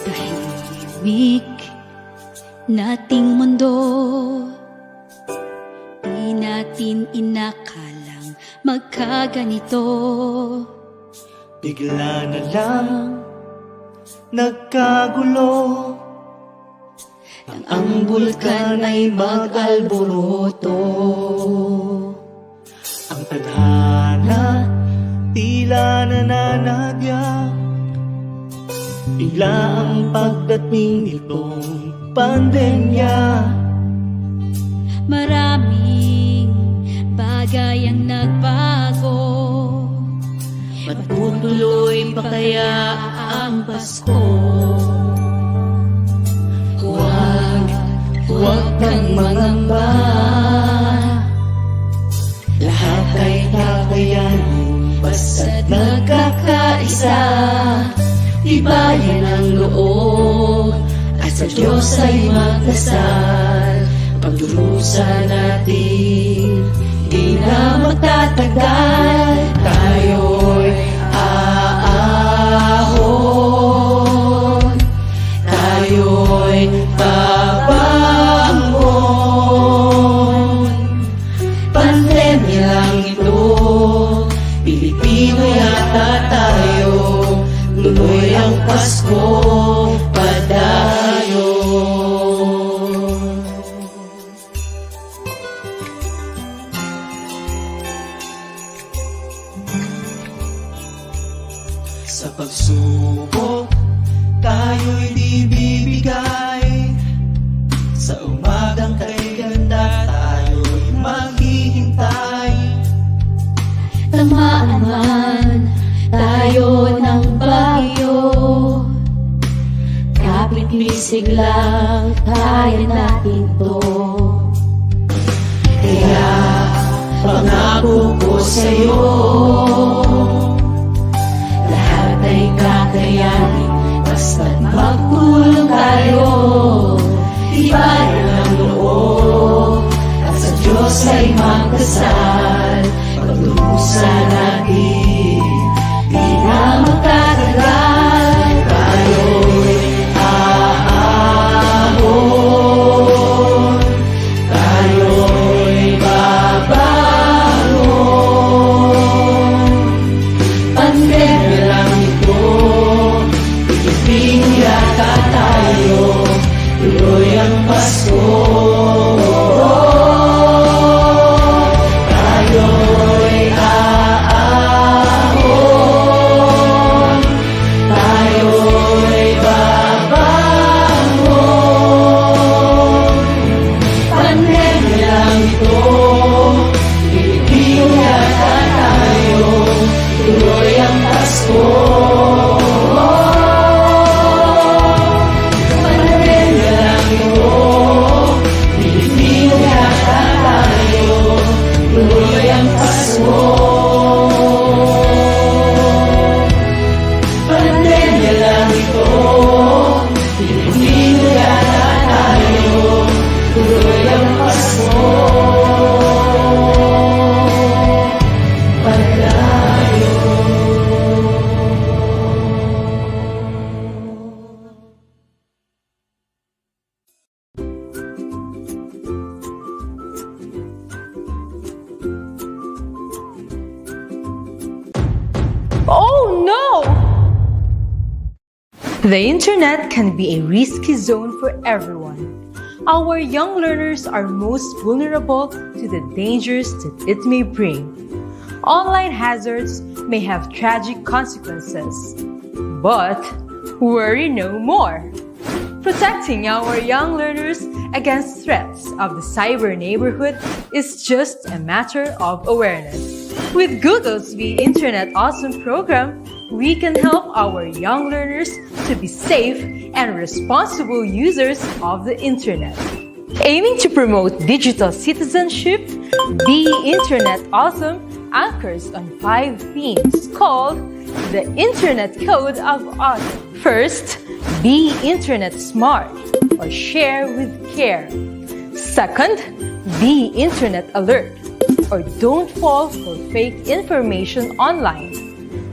tahimik nating mundo, di natin inakalang magkaganito. Bigla na lang nagkagulo, ang bulkan ay mag-alboroto. Ang tadhana tila nananadya, bigla ang pagdating nitong pandemya. Maraming bagay ang nagbago, matutuloy pa kaya ang Pasko? mangamba. Lahat ay kakayanin basta't nagkakaisa. Ibayan ang loob at sa Diyos ay magdasal. Pagdurusa natin, di na magtatagal. Tayo'y aahon, tayo'y babangon. Pandemya lang ito, Pilipino yata tayo. Tuloy ang Pasko, padayo. Sa pagsubok, tayo'y di bibigay. Sa umagang kay ganda, tayo'y maghihintay. Tamaan man tayo ng bagyo, kapit-bisig lang kaya natin to. Kaya pangako ko sa'yo, lahat ay kakayanin basta't magtulong tayo. Ibayan ang loob at sa Diyos ay magdasal. Pagdurusa natin, di na magtatagal. Tayo'y aahon, tayo'y babangon. Pandemya lang ito, Pilipino yata tayo. Tuloy ang Pasko. Tayo'y aahon, tayo'y babangon. Pandemya lang ito, Pilipino yata tayo. Tuloy ang Pasko. Pandemya lang ito, Pilipino yata tayo. Tuloy ang Pasko. Pandemya lang ito, Pilipino yata tayo. Tuloy ang Pasko. Padayo. Oh no! The internet can be a risky zone for everyone. Our young learners are most vulnerable to the dangers that it may bring. Online hazards may have tragic consequences. But worry no more. Protecting our young learners against threats of the cyber neighborhood is just a matter of awareness. With Google's Be Internet Awesome program, we can help our young learners to be safe and responsible users of the internet. Aiming to promote digital citizenship, Be Internet Awesome anchors on 5 themes called the Internet Code of Awesome. First, be Internet smart or share with care. Second, be Internet alert or don't fall for fake information online.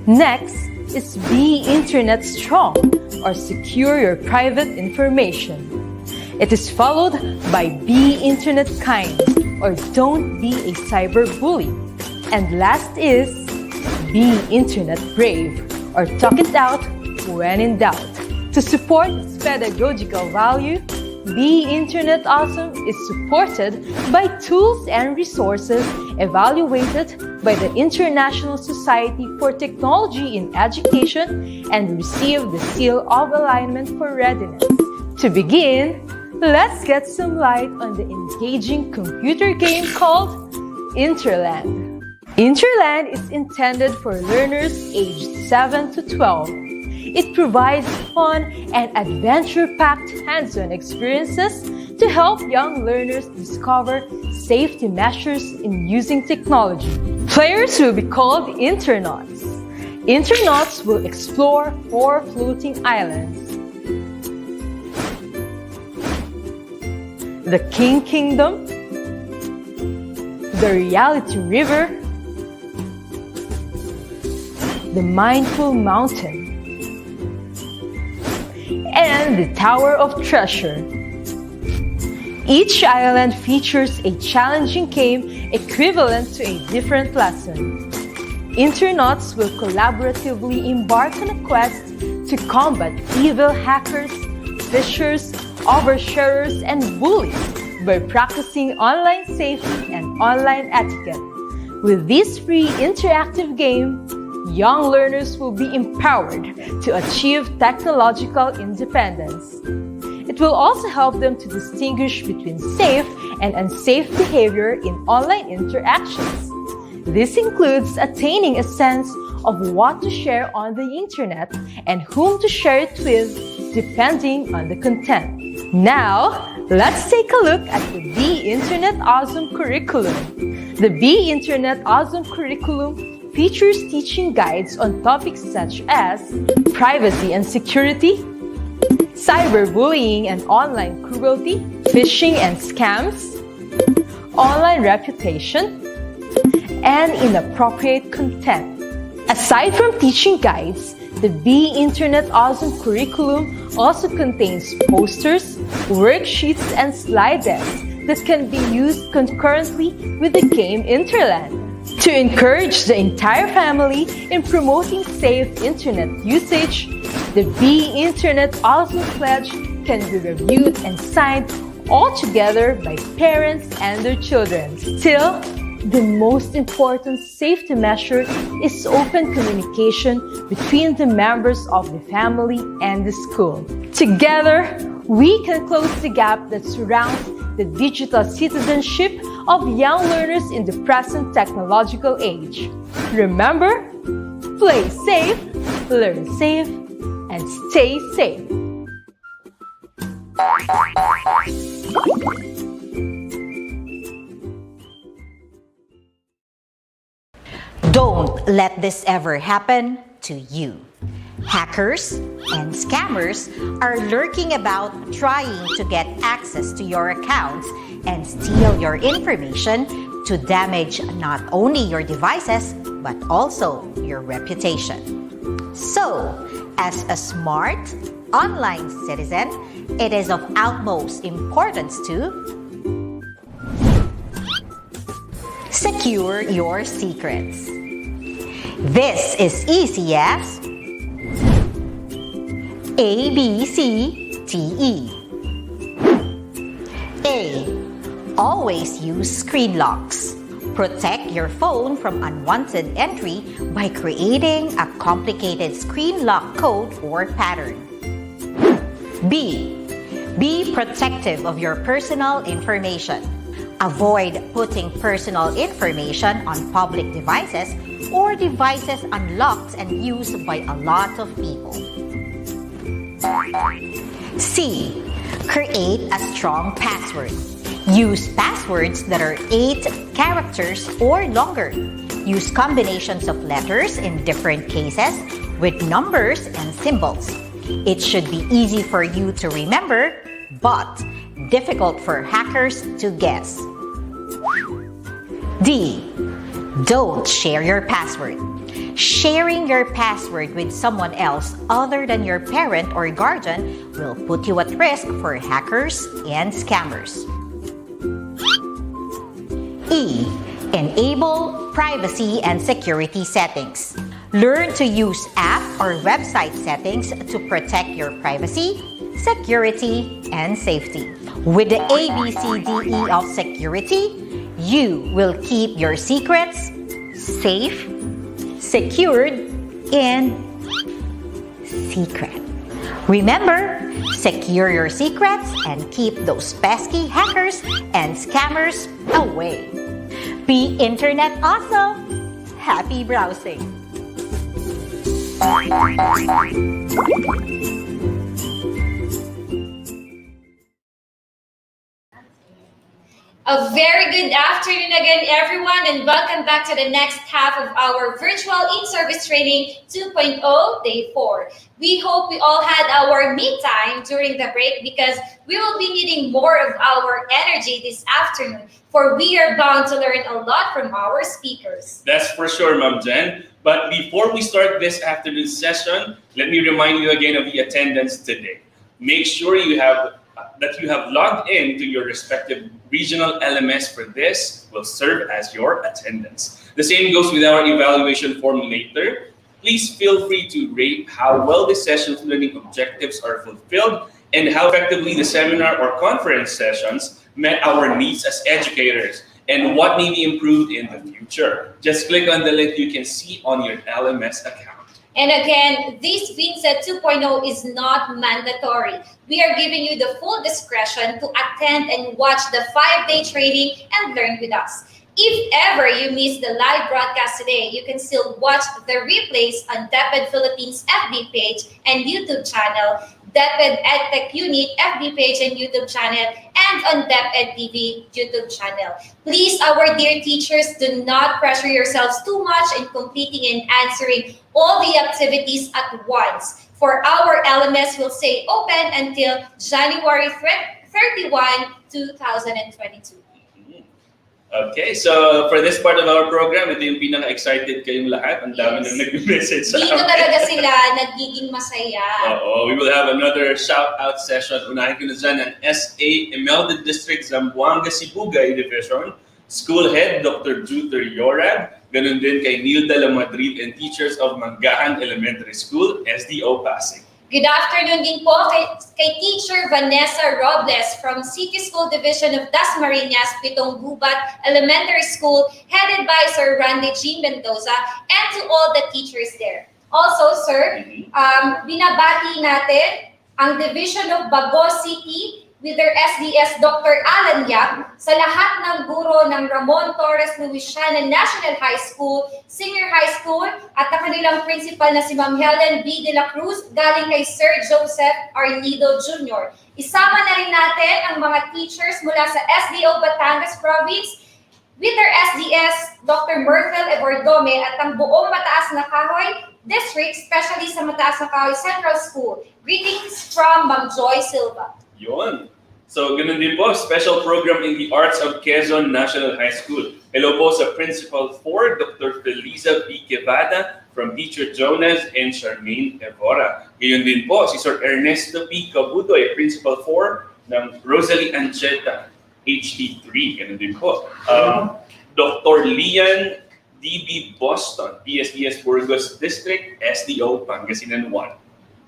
Next is be Internet strong or secure your private information. It is followed by be Internet kind or don't be a cyber bully. And last is be Internet brave or talk it out when in doubt. To support its pedagogical value, Be Internet Awesome is supported by tools and resources evaluated by the International Society for Technology in Education and received the seal of alignment for readiness. To begin, let's get some light on the engaging computer game called Interland. Interland is intended for learners aged 7 to 12. It provides fun and adventure-packed hands-on experiences to help young learners discover safety measures in using technology. Players will be called internauts. Internauts will explore 4 floating islands: the King Kingdom, the Reality River, the Mindful Mountain, and the Tower of Treasure. Each island features a challenging game equivalent to a different lesson. Internauts will collaboratively embark on a quest to combat evil hackers, phishers, oversharers, and bullies by practicing online safety and online etiquette. With this free interactive game, young learners will be empowered to achieve technological independence. It will also help them to distinguish between safe and unsafe behavior in online interactions. This includes attaining a sense of what to share on the internet and whom to share it with, depending on the content. Now, let's take a look at the Be Internet Awesome curriculum. The Be Internet Awesome curriculum features teaching guides on topics such as privacy and security, cyberbullying and online cruelty, phishing and scams, online reputation, and inappropriate content. Aside from teaching guides, the Be Internet Awesome curriculum also contains posters, worksheets, and slide decks that can be used concurrently with the game Interland. To encourage the entire family in promoting safe internet usage, the Be Internet Awesome Pledge can be reviewed and signed all together by parents and their children. Still, the most important safety measure is open communication between the members of the family and the school. Together, we can close the gap that surrounds the digital citizenship of young learners in the present technological age. Remember, play safe, learn safe, and stay safe. Don't let this ever happen to you. Hackers and scammers are lurking about trying to get access to your accounts and steal your information to damage not only your devices but also your reputation. So, as a smart online citizen, it is of utmost importance to secure your secrets. This is easy as ABCDE. A. Always use screen locks. Protect your phone from unwanted entry by creating a complicated screen lock code or pattern. B. Be protective of your personal information. Avoid putting personal information on public devices or devices unlocked and used by a lot of people. C. Create a strong password. Use passwords that are 8 characters or longer. Use combinations of letters in different cases with numbers and symbols. It should be easy for you to remember, but difficult for hackers to guess. D. Don't share your password. Sharing your password with someone else other than your parent or guardian will put you at risk for hackers and scammers. E. Enable privacy and security settings. Learn to use app or website settings to protect your privacy, security, and safety. With the ABCDE of security, you will keep your secrets safe, secured, and secret. Remember, secure your secrets and keep those pesky hackers and scammers away. Be Internet Awesome! Happy browsing! A very good afternoon again, everyone, and welcome back to the next half of our virtual in-service training 2.0, day 4. We hope we all had our me time during the break because we will be needing more of our energy this afternoon, for we are bound to learn a lot from our speakers. That's for sure, Ma'am Jen. But before we start this afternoon session, let me remind you again of the attendance today. Make sure that you have logged in to your respective regional LMS for this will serve as your attendance. The same goes with our evaluation form later. Please feel free to rate how well the session's learning objectives are fulfilled and how effectively the seminar or conference sessions met our needs as educators and what may be improved in the future. Just click on the link you can see on your LMS account. And again, this VINSET 2.0 is not mandatory. We are giving you the full discretion to attend and watch the 5-day training and learn with us. If ever you miss the live broadcast today, you can still watch the replays on DepEd Philippines FB page and YouTube channel, DepEd EdTech Unit FB page and YouTube channel, and on DepEd TV YouTube channel. Please, our dear teachers, do not pressure yourselves too much in completing and answering all the activities at once. For our LMS will stay open until January 31, 2022. Okay, so for this part of our program, ito yung pinaka-excited kayong lahat. Ang dami nang nag-message sa Dito amin. talaga sila nagiging masaya. Oo, we will have another shout-out session. Unahin ko na dyan ang SA Imelda District Zamboanga Sibugay Division, School Head Dr. Juter Yorag, ganun din kay Nilda La Madrid and teachers of Manggahan Elementary School, SDO Pasig. Good afternoon din po kay Teacher Vanessa Robles from City School Division of Dasmariñas, Pitong Gubat Elementary School, headed by Sir Randy G. Mendoza, and to all the teachers there. Also, sir, binabati natin ang Division of Bago City with their SDS Dr. Alan Yap, sa lahat ng guro ng Ramon Torres Luisiana National High School, Senior High School, at ang kanilang principal na si Ma'am Helen B. De La Cruz, galing kay Sir Joseph Arlido Jr. Isama na rin natin ang mga teachers mula sa SDO Batangas Province with their SDS Dr. Myrtle Ebordome at ang buong Mataas na Kahoy District, especially sa Mataas na Kahoy Central School. Greetings from Ma'am Joy Silva. Yun. So, ganun din po, special program in the Arts of Quezon National High School. Hello po sa Principal 4, Dr. Felisa B. Quevada, from Teacher Jonas and Charmaine Evora. Gayon din po, si Sir Ernesto P. Cabudoy, Principal 4 ng Rosalie Ancheta, HD3. Ganun din po. Dr. Lian D.B. Boston, PSDS Burgos District, SDO Pangasinan 1.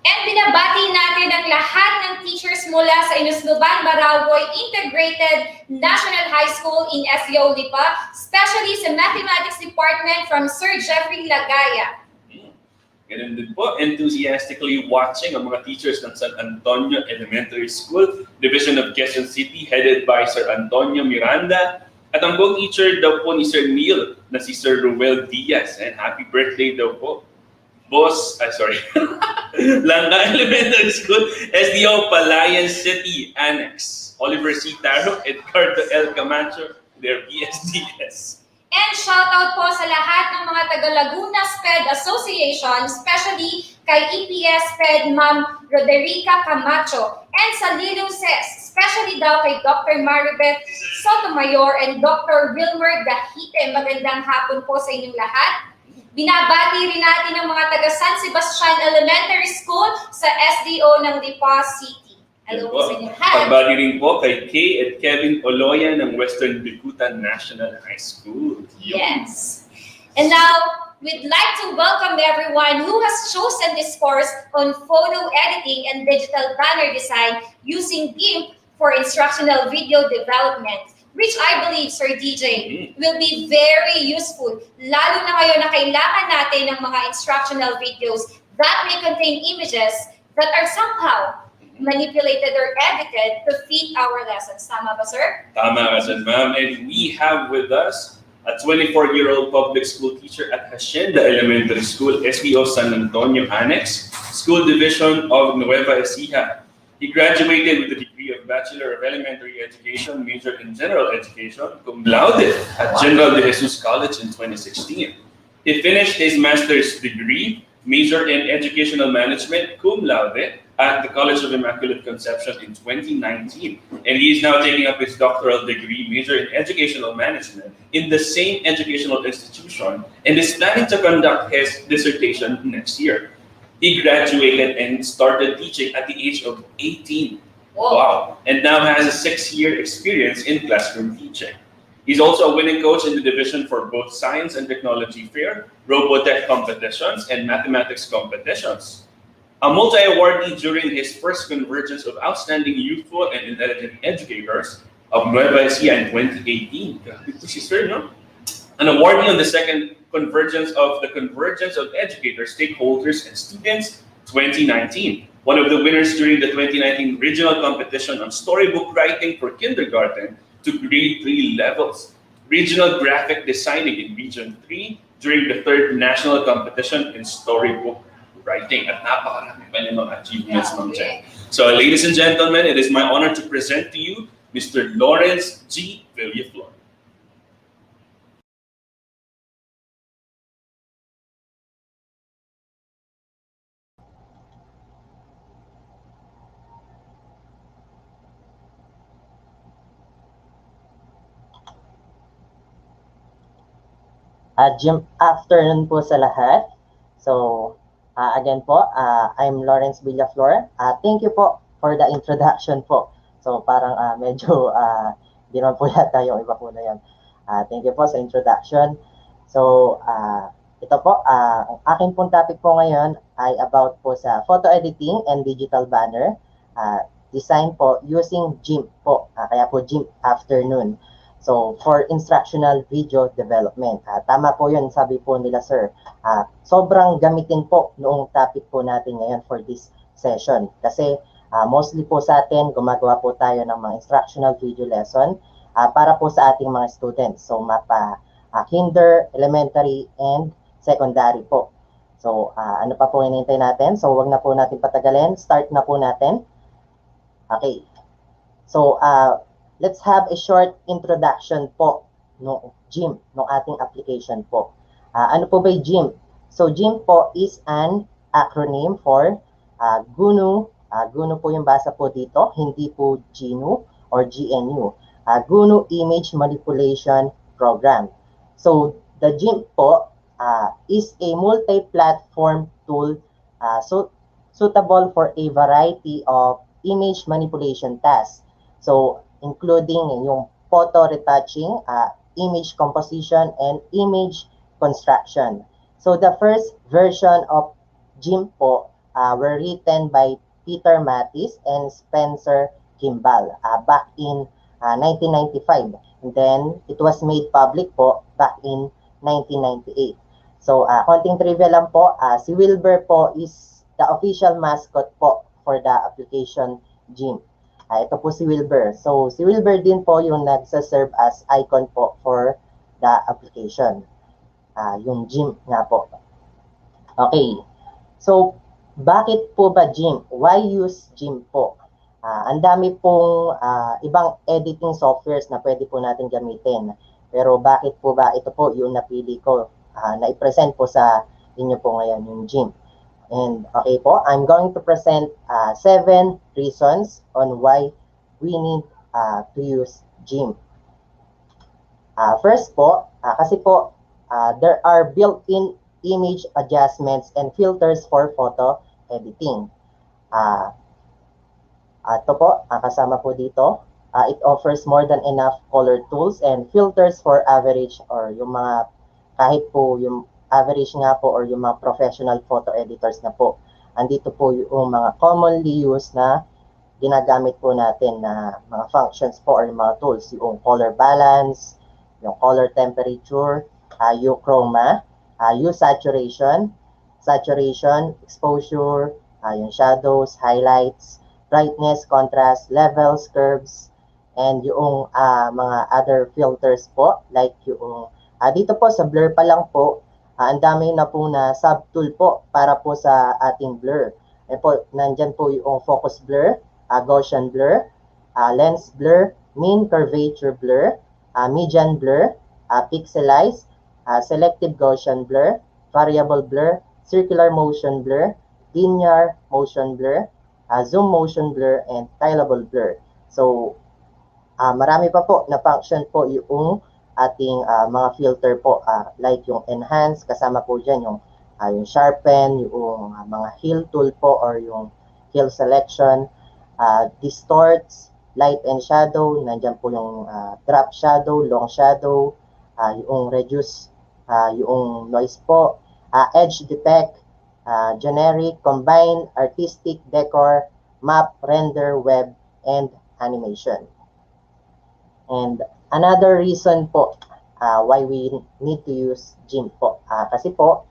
And binabati natin ang lahat ng teachers mula sa Inusluban, Barawoy Integrated National High School in SEO Lipa, especially sa Mathematics Department from Sir Jeffrey Lagaya. Ganun din po, enthusiastically watching ang mga teachers ng San Antonio Elementary School, Division of Quezon City, headed by Sir Antonio Miranda. At ang buong teacher daw po ni Sir Neil na si Sir Ruel Diaz. And happy birthday daw po. Langga Elementary School, SDO Palayan City Annex, Oliver C. Taro, Edgardo L. Camacho, their PSDS. And shoutout po sa lahat ng mga taga-Laguna SPED Association, especially kay EPS SPED Ma'am Roderica Camacho, and sa Liluces, especially daw kay Dr. Maribeth Sotomayor and Dr. Wilmer Gahite. Magandang hapon po sa inyong lahat. Binabati rin natin ang mga taga San Sebastian Elementary School sa SDO ng Lipa City. Hello po sa inyo lahat. Pagbati rin po kay Kay at Kevin Oloya ng Western Bicutan National High School. Yes. And now, we'd like to welcome everyone who has chosen this course on photo editing and digital banner design using GIMP for instructional video development, which I believe, Sir DJ, will be very useful, lalo na ngayon na kailangan natin ng mga instructional videos that may contain images that are somehow manipulated or edited to fit our lessons. Tama ba, sir? Tama ka dyan, ma'am. And we have with us a 24-year-old public school teacher at Hacienda Elementary School, SBO San Antonio Annex, School Division of Nueva Ecija. He graduated with a degree of of Bachelor of Elementary Education, major in General Education, cum laude at General de Jesus College in 2016. He finished his master's degree, major in Educational Management, cum laude at the College of Immaculate Conception in 2019. And he is now taking up his doctoral degree, major in Educational Management, in the same educational institution, and is planning to conduct his dissertation next year. He graduated and started teaching at the age of 18. Wow. And now has a 6-year experience in classroom teaching. He's also a winning coach in the division for both science and technology fair, robotech competitions, and mathematics competitions. A multi-awardee during his first Convergence of Outstanding Youthful and Intelligent Educators of Nueva Ecija in 2018. This is fair, no? An awardee on the second Convergence of Educators, Stakeholders, and Students 2019. One of the winners during the 2019 regional competition on storybook writing for kindergarten to grade 3 levels. Regional graphic designing in Region 3 during the 3rd national competition in storybook writing. At napakarami pa niya mga achievements, Ma'am Jen. So, ladies and gentlemen, it is my honor to present to you Mr. Lawrence G. Villaflor. GIMP afternoon po sa lahat. So, again po, I'm Lawrence Villaflor. Thank you po for the introduction po. So, parang medyo di naman po yata yung iba po na yan. Thank you po sa introduction. So, ito po, ang aking pong topic po ngayon ay about po sa photo editing and digital banner. Design po using GIMP po. Kaya po GIMP afternoon. So, for instructional video development. Tama po yun, sabi po nila, sir. Sobrang gamitin po noong topic po natin ngayon for this session. Kasi mostly po sa atin, gumagawa po tayo ng mga instructional video lesson para po sa ating mga students. So, mapa kinder, elementary, and secondary po. So, ano pa po hinihintay natin? So, wag na po natin patagalin. Start na po natin. Okay. So, let's have a short introduction po no GIMP, no ating application po. Ano po ba yung GIMP? So GIMP po is an acronym for GNU. GNU po yung basa po dito, hindi po GNU or GNU. GNU Image Manipulation Program. So the GIMP po is a multi-platform tool suitable for a variety of image manipulation tasks. So including yung photo retouching, image composition, and image construction. So the first version of GIMP po were written by Peter Mattis and Spencer Kimball back in 1995. And then it was made public po back in 1998. So konting trivia lang po, si Wilbur po is the official mascot po for the application GIMP. Ito po si Wilbur. So, si Wilbur din po yung nagsaserve as icon po for the application. Yung GIMP nga po. Okay. So, bakit po ba GIMP? Why use GIMP po? Ang dami pong ibang editing softwares na pwede po natin gamitin. Pero bakit po ba ito po yung napili ko na i-present po sa inyo po ngayon yung GIMP? And okay po, I'm going to present 7 reasons on why we need to use GIMP. First po, kasi po there are built-in image adjustments and filters for photo editing. Ito po, kasama po dito. It offers more than enough color tools and filters for average or yung mga kahit po yung average nga po or yung mga professional photo editors na po. Andito po yung mga commonly used na ginagamit po natin na mga functions po or yung mga tools. Yung color balance, yung color temperature, yung chroma, yung saturation, exposure, yung shadows, highlights, brightness, contrast, levels, curves, and yung mga other filters po like yung dito po sa blur pa lang po, ang dami na po na subtool po para po sa ating blur. Po, nandyan po yung focus blur, Gaussian blur, lens blur, mean curvature blur, median blur, pixelize, selective Gaussian blur, variable blur, circular motion blur, linear motion blur, zoom motion blur, and tileable blur. So, marami pa po na function po yung ating mga filter po, like yung enhance, kasama po dyan yung sharpen, yung mga heal tool po or yung heal selection, distorts, light and shadow, nandyan po yung drop shadow, long shadow, yung reduce, yung noise po, edge detect, generic, combine, artistic, decor, map, render, web, and animation. And another reason po why we need to use GIMP po, kasi po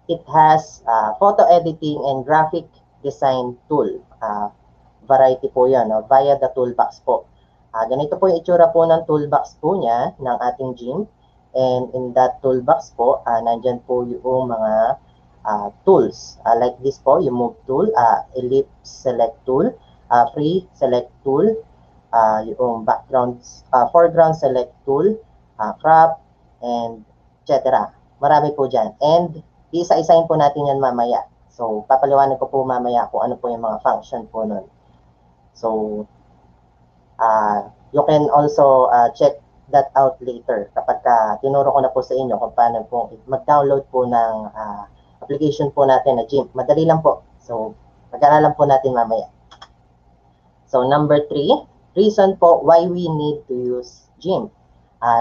it has photo editing and graphic design tool. Variety po yan, via the toolbox po. Ganito po yung itsura po ng toolbox po niya ng ating GIMP. And in that toolbox po, nandyan po yung mga tools. Like this po, yung move tool, ellipse select tool, free select tool, yung background, foreground select tool, crop, and etc. Marami po dyan. And isa-isahin po natin yan mamaya. So, papaliwanag ko po mamaya kung ano po yung mga function po nun. So, you can also check that out later kapag tinuro ko na po sa inyo kung paano po mag-download po ng application po natin na GIMP. Madali lang po. So, mag-aralan po natin mamaya. So, number 3, reason po why we need to use GIMP.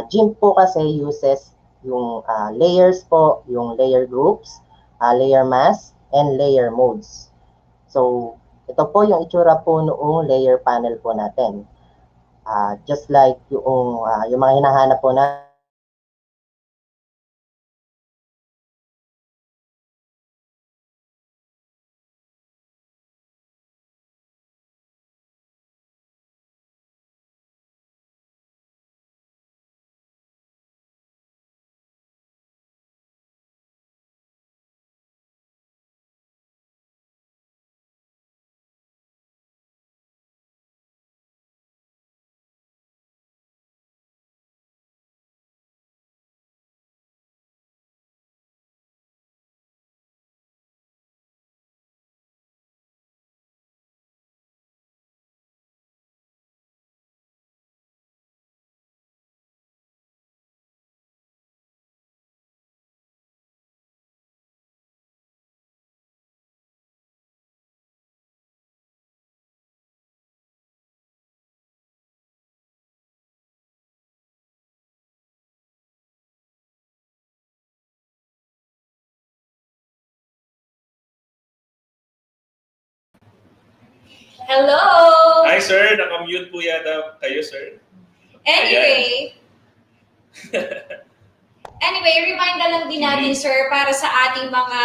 GIMP po kasi uses yung layers po, yung layer groups, layer mask, and layer modes. So, ito po yung itsura po noong layer panel po natin. Just like yung mga hinahanap po na Hello! Hi, sir. Naka-mute po yata kayo, sir. Anyway, remind na lang din natin, sir, para sa ating mga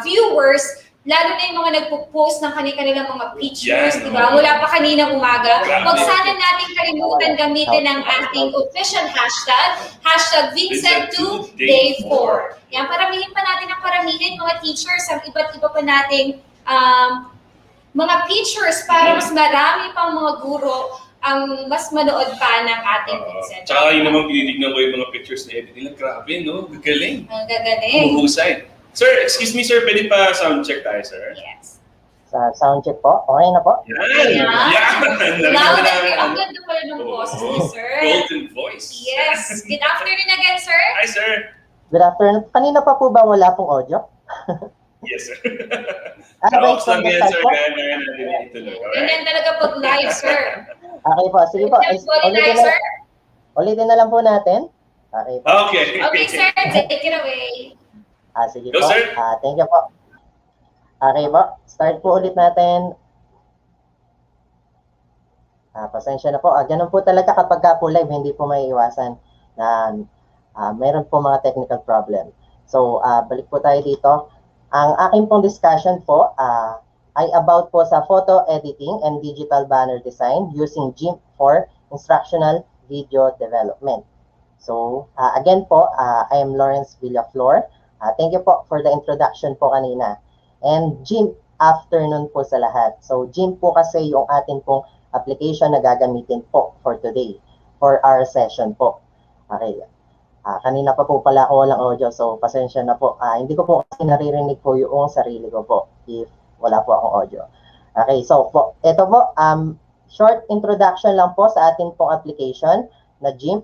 viewers, lalo na yung mga nagpo-post ng kanilang mga pictures, di ba? Mula pa kaninang umaga. Huwag sana natin kalimutan gamitin ang ating official hashtag VINSET2Day4. Yan, paramihin pa natin ang paramihin, mga teachers, ang iba't iba pa nating mga pictures para mas marami pang mga guro ang mas manood pa ng ating VINSET. Tsaka yun naman pinitignan ko yung mga pictures na edit nila. Grabe, no? Gagaling. Ang gagaling. Mahusay. Sir, excuse me, sir. Pwede pa sound check tayo, sir? Yes. sa sound check po, okay na po? Yan! Loud and clear. Ang ganda pala ng boses ni sir. Golden voice. Yes. Good afternoon again, sir. Hi, sir. Good afternoon. Kanina pa po ba wala pong audio? Yes, sir. Right, Sa yan, sir. po? Kaya natin ituloy. Ganyan talaga pag live, sir. Okay po, sige po. Ulitin na lang po natin. Okay po. Okay. Okay, sir. Take it away. Sige Go, po. sir. Thank you po. Okay po. Start po ulit natin. Pasensya na po. Ganun po talaga kapag po live, hindi po may iwasan na meron po mga technical problem. So, balik po tayo dito. Ang aking pong discussion po ay about po sa photo editing and digital banner design using GIMP for instructional video development. So, again po, I am Lawrence Villaflor. Thank you po for the introduction po kanina. And GIMP afternoon po sa lahat. So, GIMP po kasi yung atin pong application na gagamitin po for today, for our session po. Okay. Kanina pa po pala ako walang audio, so pasensya na po. Hindi ko po kasi naririnig po yung sarili ko po if wala po akong audio. Okay, so po, ito po, short introduction lang po sa atin pong application na GIMP.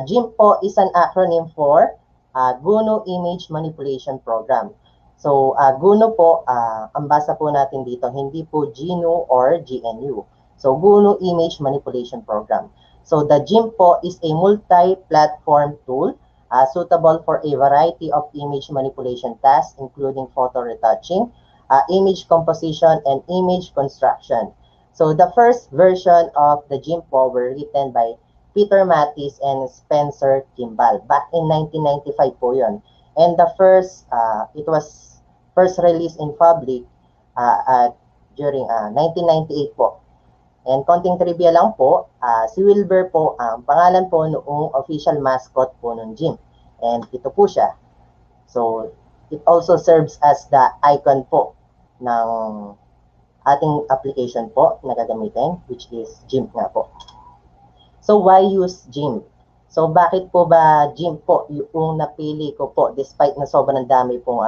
GIMP po is an acronym for GUNO Image Manipulation Program. So, GUNO po, ang basa po natin dito, hindi po GNU or GNU. So, GUNO Image Manipulation Program. So, the GIMP po is a multi-platform tool suitable for a variety of image manipulation tasks, including photo retouching, image composition, and image construction. So, the first version of the GIMP po were written by Peter Mattis and Spencer Kimball back in 1995 po yun. And the first, it was first released in public during 1998 po. And konting trivia lang po, si Wilbur po, ang pangalan po noong official mascot po ng GIMP. And ito po siya. So, it also serves as the icon po ng ating application po na gagamitin, which is GIMP nga po. So, why use GIMP? So, bakit po ba GIMP po yung napili ko po despite na sobrang dami pong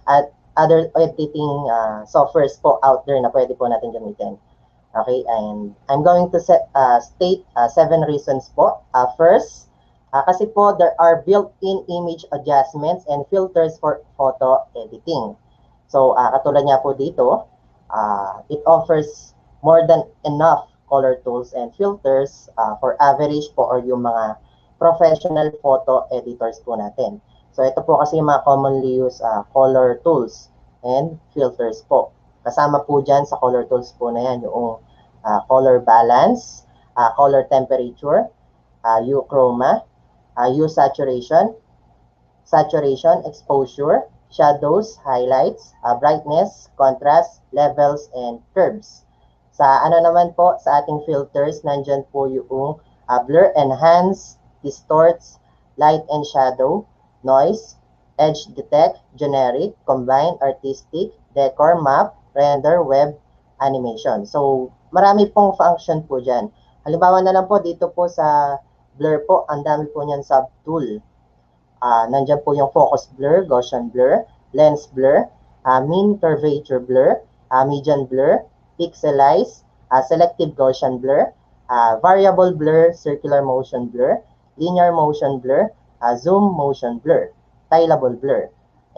at other editing softwares po out there na pwede po natin gamitin? Okay, and I'm going to state 7 reasons po. First, kasi po there are built-in image adjustments and filters for photo editing. So, katulad niya po dito, it offers more than enough color tools and filters for average po or yung mga professional photo editors po natin. So, ito po kasi yung mga commonly used color tools and filters po. Kasama po dyan sa color tools po na yan yung color balance, color temperature, hue chroma, hue saturation, exposure, shadows, highlights, brightness, contrast, levels, and curves. Sa ano naman po, sa ating filters, nandyan po yung blur, enhance, distorts, light and shadow, noise, edge detect, generic, combine, artistic, decor, map, render, web, animation. So, marami pong function po dyan. Halimbawa na lang po, dito po sa blur po, ang dami po niyan sub-tool. Nandyan po yung focus blur, Gaussian blur, lens blur, mean curvature blur, median blur, pixelize, selective Gaussian blur, variable blur, circular motion blur, linear motion blur, zoom motion blur, tileable blur.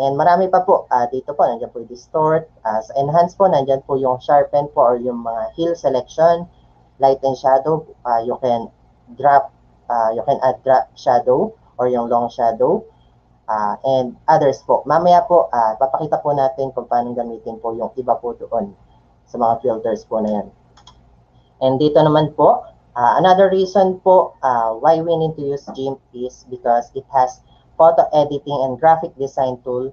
And marami pa po, dito po, nandiyan po yung distort. Sa enhance po, nandiyan po yung sharpen po or yung mga hill selection, light and shadow. You can add drop shadow or yung long shadow. And others po. Mamaya po, papakita po natin kung paano gamitin po yung iba po doon sa mga filters po na yan. And dito naman po, another reason po why we need to use GIMP is because it has photo editing and graphic design tool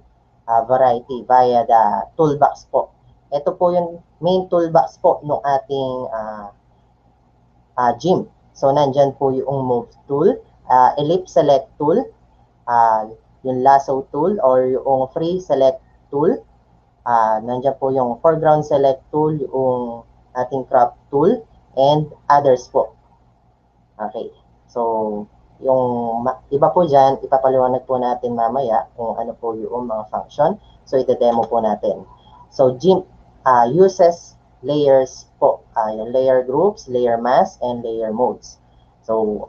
variety via the toolbox po. Ito po yung main toolbox po ng ating GIMP. So, nandyan po yung move tool, ellipse select tool, yung lasso tool or yung free select tool. Nandyan po yung foreground select tool, yung ating crop tool, and others po. Okay. So, yung iba po dyan, ipapaliwanag po natin mamaya kung ano po yung mga function. So, ito-demo po natin. So, GIMP uses layers po. Yung layer groups, layer mask, and layer modes. So,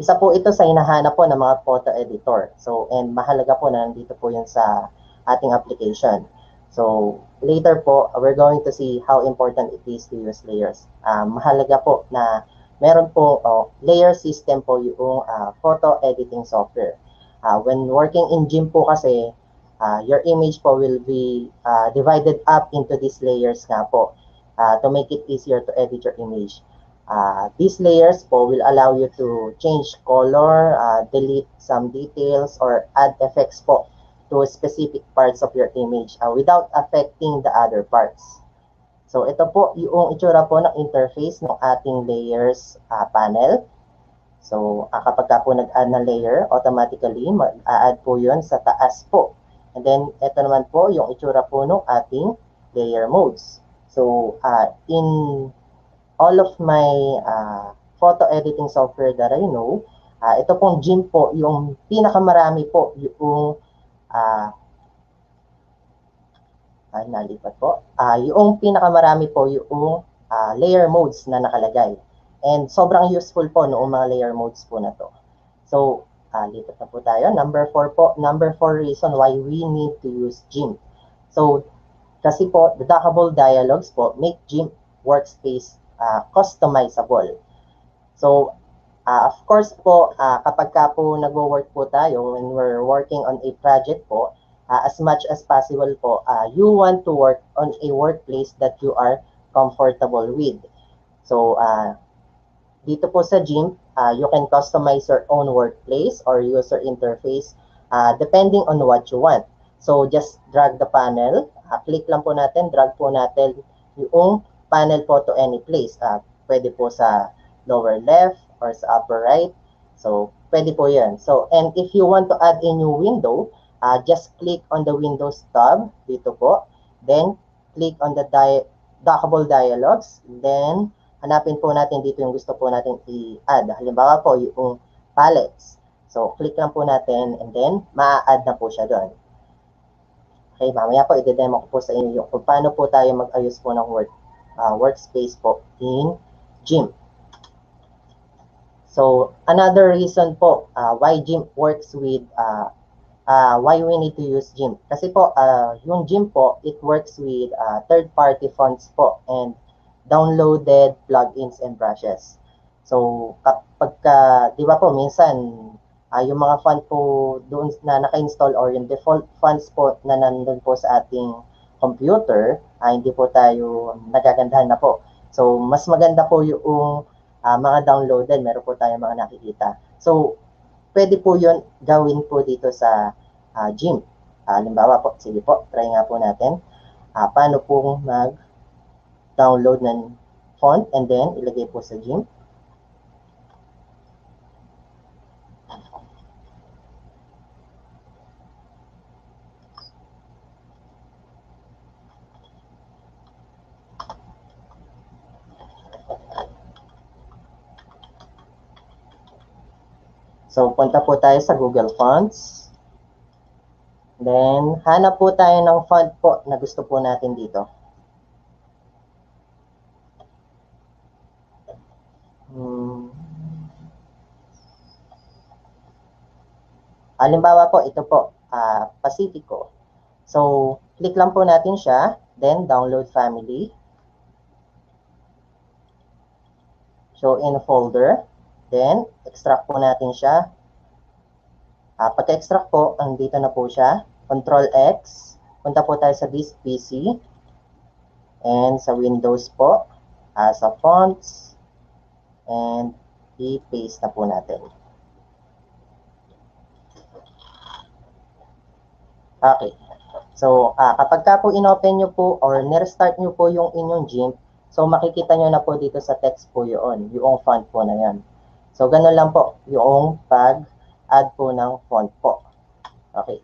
isa po ito sa hinahanap po ng mga photo editor. So, and mahalaga po na nandito po yun sa ating application. So, later po, we're going to see how important it is to use layers. Mahalaga po na meron po layer system po yung photo editing software. When working in GIMP po kasi, your image po will be divided up into these layers nga po to make it easier to edit your image. These layers po will allow you to change color, delete some details, or add effects po to specific parts of your image without affecting the other parts. So, ito po yung itsura po ng interface ng ating layers panel. So, kapag ka po nag-add na layer, automatically mag-add po yun sa taas po. And then, ito naman po yung itsura po ng ating layer modes. So, in all of my photo editing software that I know, ito pong GIMP po, yung pinakamarami po yung nalipat po. Yung pinakamarami po yung layer modes na nakalagay. And sobrang useful po noong mga layer modes po na to. So, lipat na po tayo. Number 4 po. Number 4 reason why we need to use GIMP. So, kasi po, the dockable dialogues po make GIMP workspace customizable. So, of course po, kapag ka po nagwo-work po tayo, when we're working on a project po, as much as possible po, you want to work on a workplace that you are comfortable with. So, dito po sa GIMP, you can customize your own workplace or user interface depending on what you want. So, just drag the panel. Click lang po natin, drag po natin yung panel po to any place. Pwede po sa lower left or sa upper right. So, pwede po yan. So, and if you want to add a new window, just click on the Windows tab dito po. Then, click on the dockable dialogues. Then, hanapin po natin dito yung gusto po natin i-add. Halimbawa po, yung palettes. So, click lang po natin and then, ma-add na po siya doon. Okay, mamaya po, i-demo ko po sa inyo kung paano po tayo mag-ayos po ng workspace po in GIMP. So, another reason po why GIMP works with, why we need to use GIMP. Kasi po, yung GIMP po, it works with third-party fonts po and downloaded plugins and brushes. So, kapag, di ba po, minsan, yung mga font po doon na naka-install or yung default fonts po na nandun po sa ating computer, hindi po tayo nagagandahan na po. So, mas maganda po yung mga downloaded, meron po tayong mga nakikita. So, pwede po yun gawin po dito sa GIMP. Halimbawa po, sige po, try nga po natin. Paano po mag-download ng font and then ilagay po sa GIMP. So, punta po tayo sa Google Fonts. Then, hanap po tayo ng font po na gusto po natin dito. Halimbawa po, ito po, Pacifico. So, click lang po natin siya. Then, download family. Show in folder. Then, extract po natin siya. Pagka-extract po, andito na po siya. Control-X. Punta po tayo sa this PC. And sa Windows po. Sa fonts. And i-paste na po natin. Okay. So, kapag ka po in-open nyo po or nirestart nyo po yung inyong GIMP, so makikita nyo na po dito sa text po yun, yung font po na yan. So, ganun lang po yung pag-add po ng font po. Okay.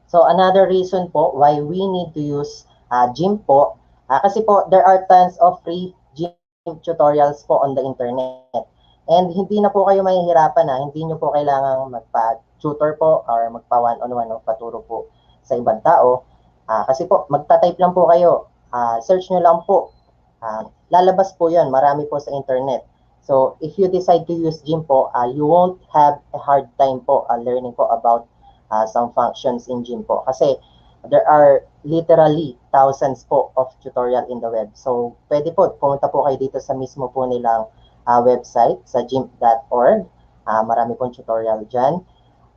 So, another reason po why we need to use GIMP po, kasi po, there are tons of free GIMP tutorials po on the internet. And hindi na po kayo mahihirapan hindi nyo po kailangang magpa-tutor po or magpa-one-on-one o paturo po sa ibang tao. Kasi po, magta-type lang po kayo. Search nyo lang po. Lalabas po yun. Marami po sa internet. So, if you decide to use GIMP po, you won't have a hard time po learning po about some functions in GIMP po. Kasi there are literally thousands po of tutorial in the web. So, pwede po, pumunta po kayo dito sa mismo po nilang website, sa gimp.org. Marami pong tutorial dyan.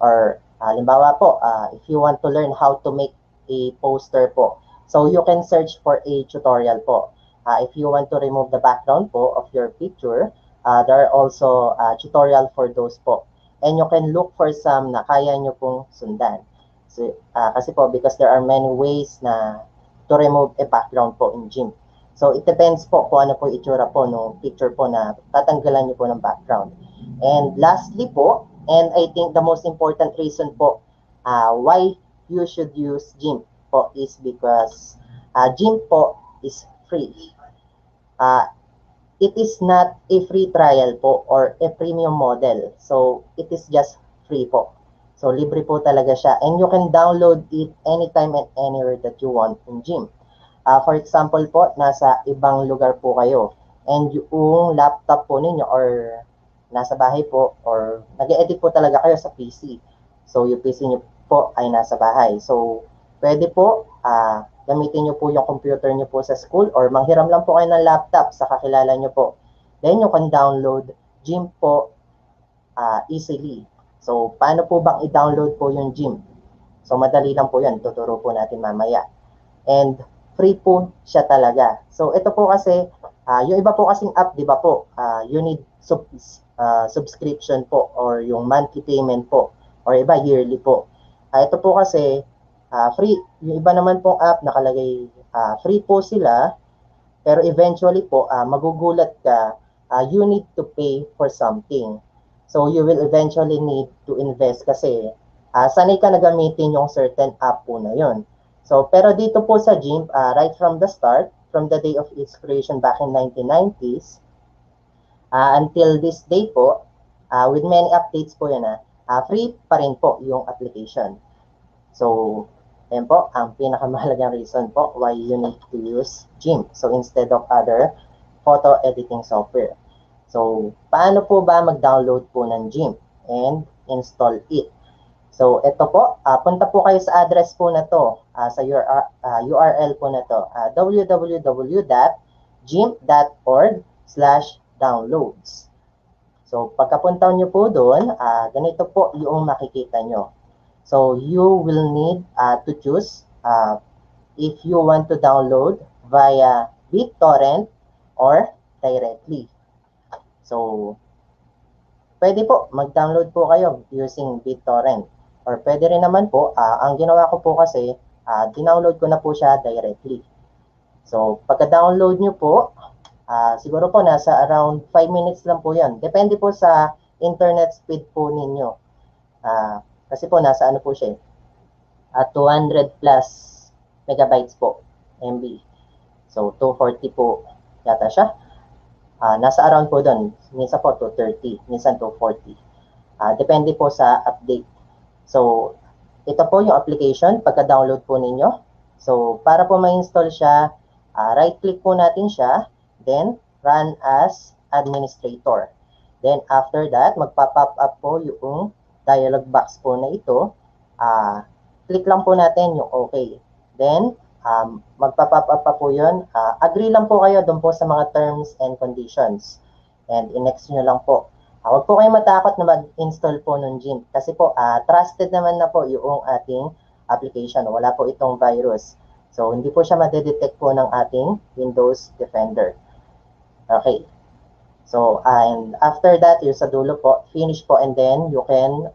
Or, halimbawa po, if you want to learn how to make a poster po. So, you can search for a tutorial po. If you want to remove the background po of your picture, there are also tutorial for those po. And you can look for some na kaya nyo pong sundan. So, kasi po, because there are many ways na to remove a background po in GIMP. So it depends po kung ano po itsura po ng picture po na tatanggalan niyo po ng background. And lastly po, and I think the most important reason po why you should use GIMP po is because GIMP po is free. It is not a free trial po or a premium model. So it is just free po. So libre po talaga siya, and you can download it anytime and anywhere that you want in GIMP. For example po, nasa ibang lugar po kayo and yung laptop po ninyo or nasa bahay po or nag-edit po talaga kayo sa PC. So yung PC nyo po ay nasa bahay. So pwede po gamitin nyo po yung computer nyo po sa school or manghiram lang po kayo ng laptop sa kakilala nyo po. Then you can download GIMP po easily. So paano po bang i-download po yung GIMP? So madali lang po yan, tuturo po natin mamaya. And free po siya talaga. So ito po kasi, yung iba po kasing app, di ba po, you need subscription po or yung monthly payment po or iba yearly po. Ito po kasi free. Yung iba naman pong app nakalagay free po sila, pero eventually po magugulat ka, you need to pay for something. So you will eventually need to invest kasi sanay ka na gamitin yung certain app po na yun. So, pero dito po sa GIMP, right from the start, from the day of its creation back in 1990s, until this day po, with many updates po yan, free pa rin po yung application. So, yan po, ang pinakamahalagang reason po why you need to use GIMP. So, instead of other photo editing software. So, paano po ba mag-download po ng GIMP and install it? So, ito po, punta po kayo sa address po na to, sa URL po na to, www.gimp.org/downloads. So, pagkapunta nyo po doon, ganito po yung makikita nyo. So, you will need to choose if you want to download via BitTorrent or directly. So, pwede po, mag-download po kayo using BitTorrent. Or pwede rin naman po, ang ginawa ko po kasi, dinownload ko na po siya directly. So, pagka-download nyo po, siguro po nasa around 5 minutes lang po yan. Depende po sa internet speed po ninyo. Kasi po nasa ano po siya, 200 plus megabytes po, MB. So, 240 po yata siya. Nasa around po doon. Minsan po 230, minsan 240. Depende po sa update. So, ito po yung application pagka-download po ninyo. So, para po ma-install siya, right-click po natin siya, then run as administrator. Then, after that, magpa-pop up po yung dialog box po na ito. Click lang po natin yung OK. Then, magpa-pop up pa po yun. Agree lang po kayo doon po sa mga terms and conditions. And in-next nyo lang po. Huwag po kayong matakot na mag-install po ng GIMP kasi po trusted naman na po yung ating application. Wala po itong virus. So, hindi po siya madedetect po ng ating Windows Defender. Okay. So, and after that, yung sa dulo po, finish po, and then you can,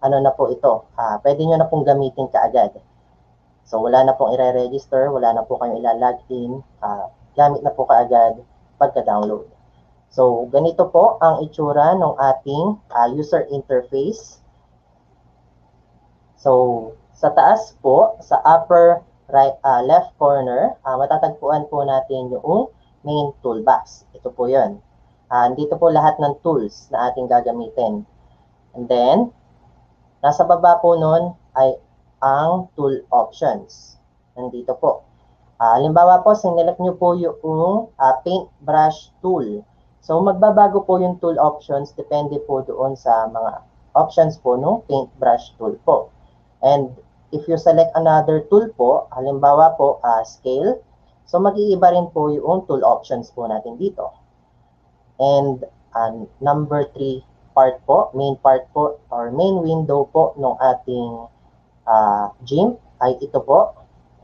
ano na po ito, pwede nyo na pong gamitin kaagad. So, wala na pong i-register, wala na po kayong ila-login, gamit na po kaagad pagka-download. So, ganito po ang itsura ng ating user interface. So, sa taas po, sa upper right, left corner, matatagpuan po natin yung main toolbox. Ito po yun. Dito po lahat ng tools na ating gagamitin. And then, nasa baba po nun ay ang tool options. Nandito po. Halimbawa po, sinelect nyo po yung paintbrush tool. So, magbabago po yung tool options, depende po doon sa mga options po ng paintbrush tool po. And if you select another tool po, halimbawa po, scale, so mag-iiba rin po yung tool options po natin dito. And number 3 part po, main part po, or main window po ng ating GIMP ay ito po.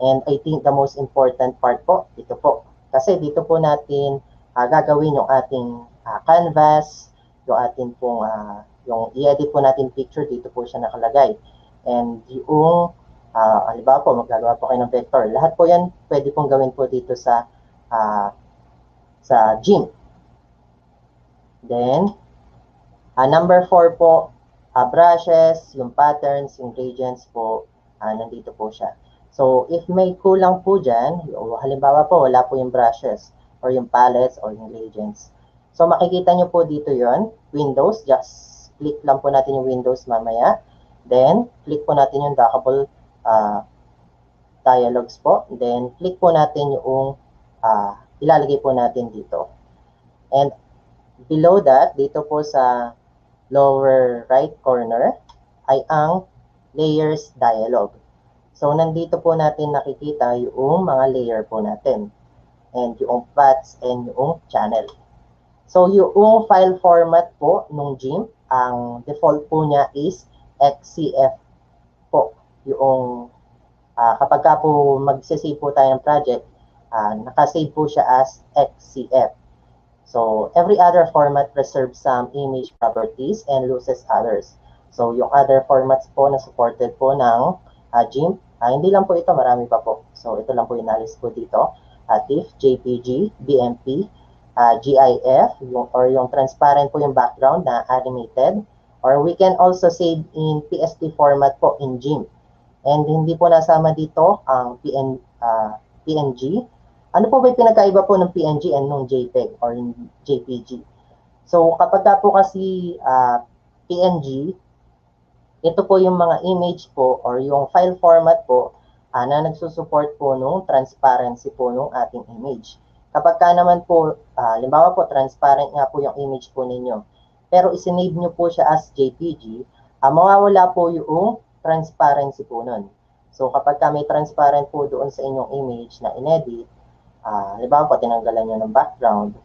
And I think the most important part po, ito po. Kasi dito po natin gagawin yung ating canvas, yung ating pong, yung i-edit po natin picture, dito po siya nakalagay. And yung, halimbawa po, maggagawa po kayo ng vector. Lahat po yan, pwede pong gawin po dito sa sa GIMP. Then, number 4 po, brushes, yung patterns, yung gradients po, nandito po siya. So, if may kulang po dyan, halimbawa po, wala po yung brushes, or yung palettes, or yung gradients. So, makikita nyo po dito yon Windows, just click lang po natin yung Windows mamaya. Then, click po natin yung dockable dialogs po. Then, click po natin yung ilalagay po natin dito. And, below that, dito po sa lower right corner, ay ang layers dialog. So, nandito po natin nakikita yung mga layer po natin. And yung paths and yung channel. So, yung file format po nung GIMP, ang default po niya is XCF po. Yung kapag ka po magsisave po tayo ng project, nakasave po siya as XCF. So, every other format preserves some image properties and loses others. So, yung other formats po na supported po ng GIMP, hindi lang po ito, marami pa po. So, ito lang po yung nalis po dito. TIFF, JPG, BMP, GIF, yung transparent po yung background na animated. Or we can also save in PSD format po in GIMP. And hindi po nasama dito ang PNG. Ano po ba yung pinagkaiba po ng PNG and ng JPEG or JPG? So, kapag po kasi PNG, ito po yung mga image po or yung file format po na nagsusupport po nung transparency po nung ating image. Kapag ka naman po, limbawa po, transparent nga po yung image po ninyo, pero isinave nyo po siya as JPG, mawawala po yung transparency po nun. So, kapag ka may transparent po doon sa inyong image na inedit, halimbawa po, tinanggalan nyo ng background,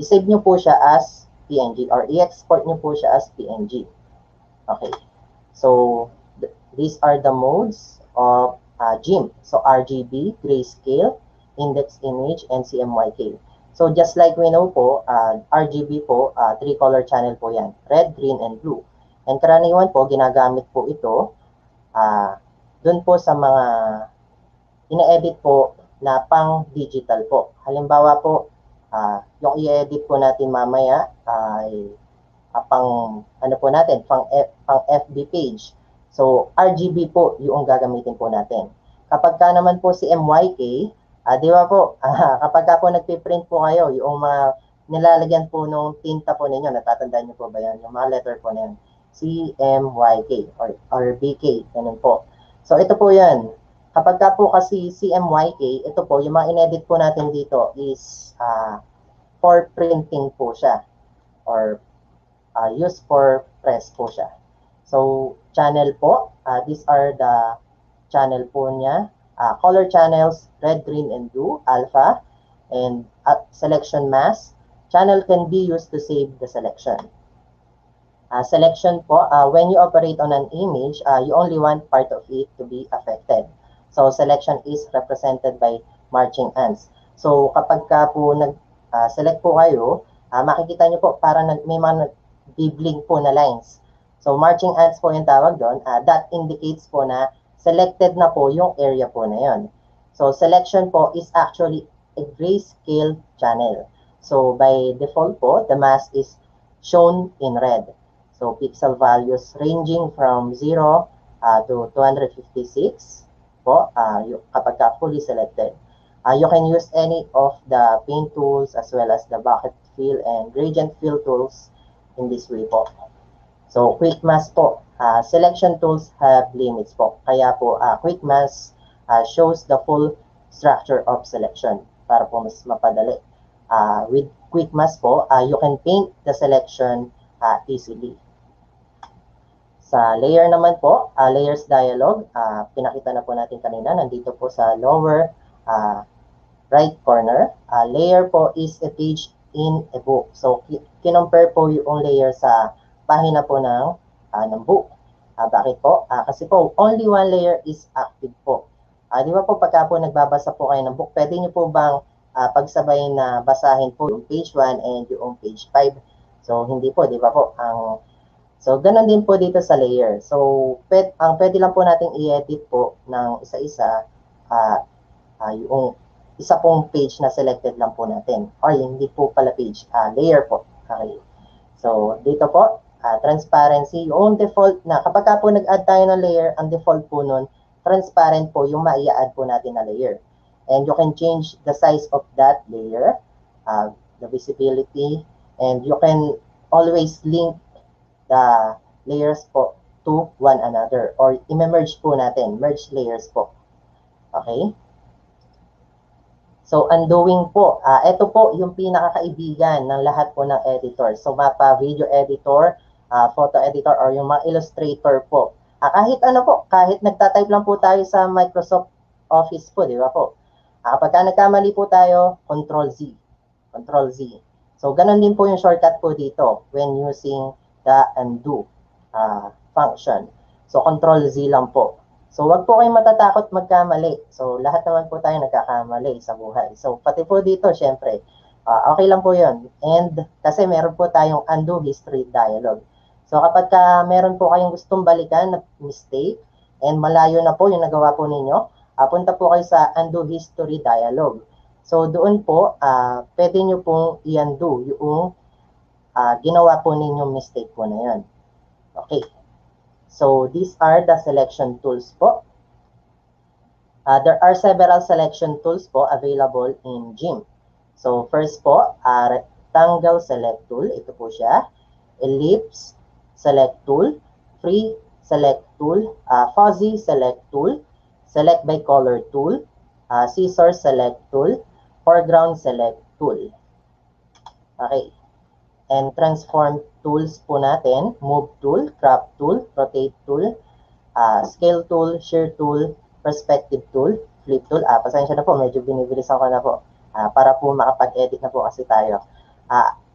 isave nyo po siya as PNG or i-export nyo po siya as PNG. Okay. So, these are the modes of GIMP. So, RGB, grayscale, index image, and CMYK. So, just like we know po, RGB po, 3-color channel po yan. Red, green, and blue. And karaniwan po, ginagamit po ito dun po sa mga ina-edit po na pang-digital po. Halimbawa po, yung i-edit po natin mamaya ay pang ano po natin, pang FB page. So, RGB po yung gagamitin po natin. Kapag ka naman po si MYK, di ba po, kapag ka po nagpiprint po kayo, yung mga nilalagyan po nung tinta po ninyo, natatandaan nyo po ba yan? Yung mga letter po na yan. CMYK or BK, ganun po. So, ito po yan. Kapag ka po kasi CMYK, ito po, yung mga inedit po natin dito is for printing po siya. Or used for press po siya. So, channel po, these are the channel po niya. Color channels, red, green, and blue, alpha. And selection mask. Channel can be used to save the selection. Selection po, when you operate on an image, you only want part of it to be affected. So, selection is represented by marching ants. So, kapag ka po nag-select po kayo, makikita nyo po parang may mga bibling po na lines. So, marching ants po yung tawag doon. That indicates po na selected na po yung area po na yun. So, selection po is actually a grayscale channel. So, by default po, the mask is shown in red. So, pixel values ranging from 0 to 256 po, kapag ka fully selected. You can use any of the paint tools as well as the bucket fill and gradient fill tools in this way po. So, quick mask po. Selection tools have limits po. Kaya po, quick mask shows the full structure of selection para po mas mapadali. With quick mask po, you can paint the selection easily. Sa layer naman po, layers dialog, pinakita na po natin kanina, nandito po sa lower right corner. Layer po is a page in a book. So, kinompare po yung layer sa pahina po ng book. Bakit po? Kasi po, only one layer is active po. Di ba po, pagka po nagbabasa po kayo ng book, pwede nyo po bang pagsabay na basahin po yung page 1 and yung page 5? So, hindi po, di ba po? So, ganun din po dito sa layer. So, pwede lang po natin i-edit po ng isa-isa yung isa pong page na selected lang po natin. Or hindi po pala page, layer po. Okay. So, dito po, transparency, yung default na, kapag ka po nag-add tayo ng layer, ang default po nun, transparent po yung maia-add po natin na layer. And you can change the size of that layer, the visibility, and you can always link the layers po to one another or i-merge po natin, merge layers po. Okay? So, undoing po. Ito po yung pinakakaibigan ng lahat po ng editor. So, mapa, video editor, photo editor, or yung mga illustrator po. Kahit ano po, kahit nagtatype lang po tayo sa Microsoft Office po, di ba po? Kapag nagkamali po tayo, Control-Z. Control-Z. So, ganun din po yung shortcut po dito when using the undo function. So, Control-Z lang po. So, wag po kayong matatakot magkamali. So, lahat naman po tayo nagkakamali sa buhay. So, pati po dito, syempre, okay lang po yun. And, kasi meron po tayong undo history dialog. So, kapag meron po kayong gustong balikan na mistake, and malayo na po yung nagawa po ninyo, punta po kayo sa undo history dialog. So, doon po, pwede nyo pong i-undo yung ginawa po ninyong mistake po na yun. Okay. So, these are the selection tools po. There are several selection tools po available in GIMP. So, first po, rectangle select tool. Ito po siya. Ellipse select tool. Free select tool. Fuzzy select tool. Select by color tool. Scissor select tool. Foreground select tool. Okay. And transform tools po natin, move tool, crop tool, rotate tool, scale tool, shear tool, perspective tool, flip tool. Pasensya na po, medyo binibilisan ko na po para po makapag-edit na po kasi tayo.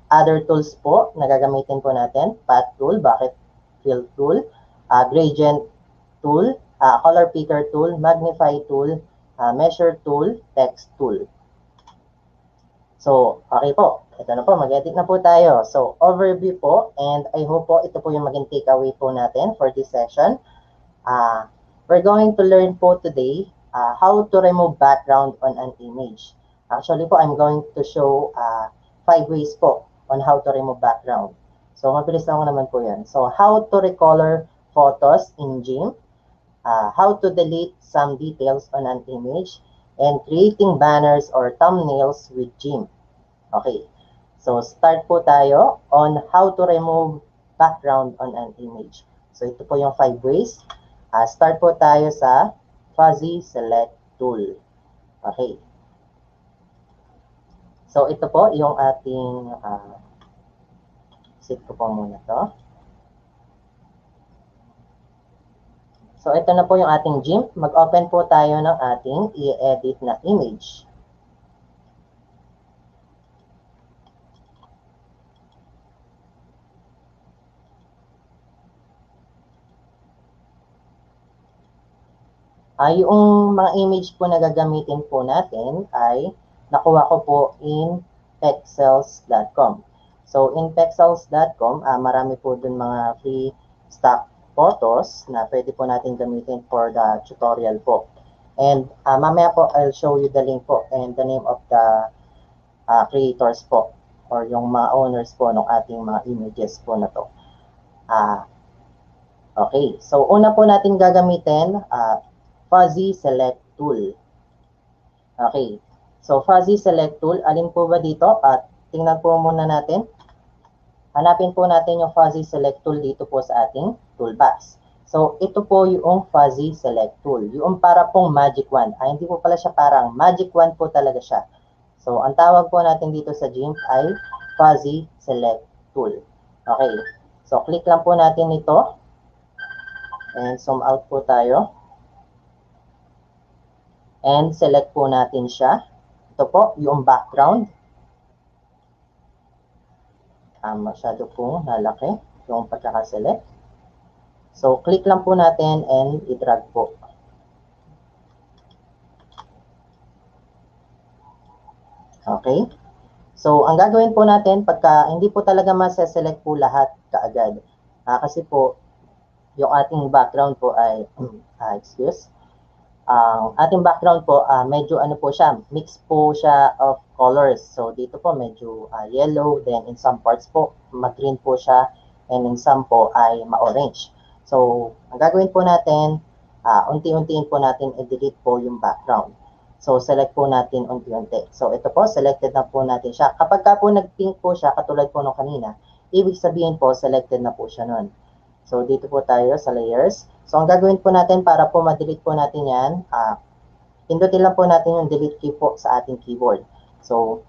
Other tools po na gagamitin po natin, path tool, bucket fill tool, gradient tool, color picker tool, magnify tool, measure tool, text tool. So, okay po. Ito na po, mag-edit na po tayo. So, overview po, and I hope po ito po yung maging takeaway po natin for this session. We're going to learn po today how to remove background on an image. Actually po, I'm going to show 5 ways po on how to remove background. So, mabilis lang naman po yan. So, how to recolor photos in GIMP, how to delete some details on an image, and creating banners or thumbnails with GIMP. Okay. So, start po tayo on how to remove background on an image. So, ito po yung 5 ways. Start po tayo sa fuzzy select tool. Okay. So, ito po yung ating set ko po muna to. So, ito na po yung ating GIMP. Mag-open po tayo ng ating i-edit na image. Yung mga image po na gagamitin po natin ay nakuha ko po in pexels.com. So, in pexels.com, marami po dun mga free stock photos na pwede po natin gamitin for the tutorial po. And mamaya po, I'll show you the link po and the name of the creators po or yung mga owners po ng ating mga images po na to. Okay, so una po natin gagamitin fuzzy select tool. Okay. So, fuzzy select tool, alin po ba dito? Tingnan po muna natin. Hanapin po natin yung fuzzy select tool dito po sa ating toolbox. So, ito po yung fuzzy select tool. Yung para pong magic wand. Hindi po pala siya parang magic wand po talaga siya. So, ang tawag po natin dito sa GIMP ay fuzzy select tool. Okay. So, click lang po natin ito. And zoom out po tayo. And select po natin siya. Ito po, yung background. Masyado po nalaki yung pagkakaselect. So, click lang po natin and i-drag po. Okay. So, ang gagawin po natin, pagka hindi po talaga maseselect po lahat kaagad. Kasi po, yung ating background po ay, Ang ating background po, medyo ano po siya, mix po siya of colors. So dito po medyo yellow, then in some parts po, mag-green po siya, and in some po ay ma-orange. So ang gagawin po natin, unti-untiin po natin i-delete po yung background. So select po natin unti-unti. So ito po, selected na po natin siya. Kapag ka po nag-pink po siya, katulad po nung kanina, ibig sabihin po, selected na po siya nun. So dito po tayo sa layers. So ang gagawin po natin para po ma-delete po natin yan, pindutin lang po natin yung delete key po sa ating keyboard. So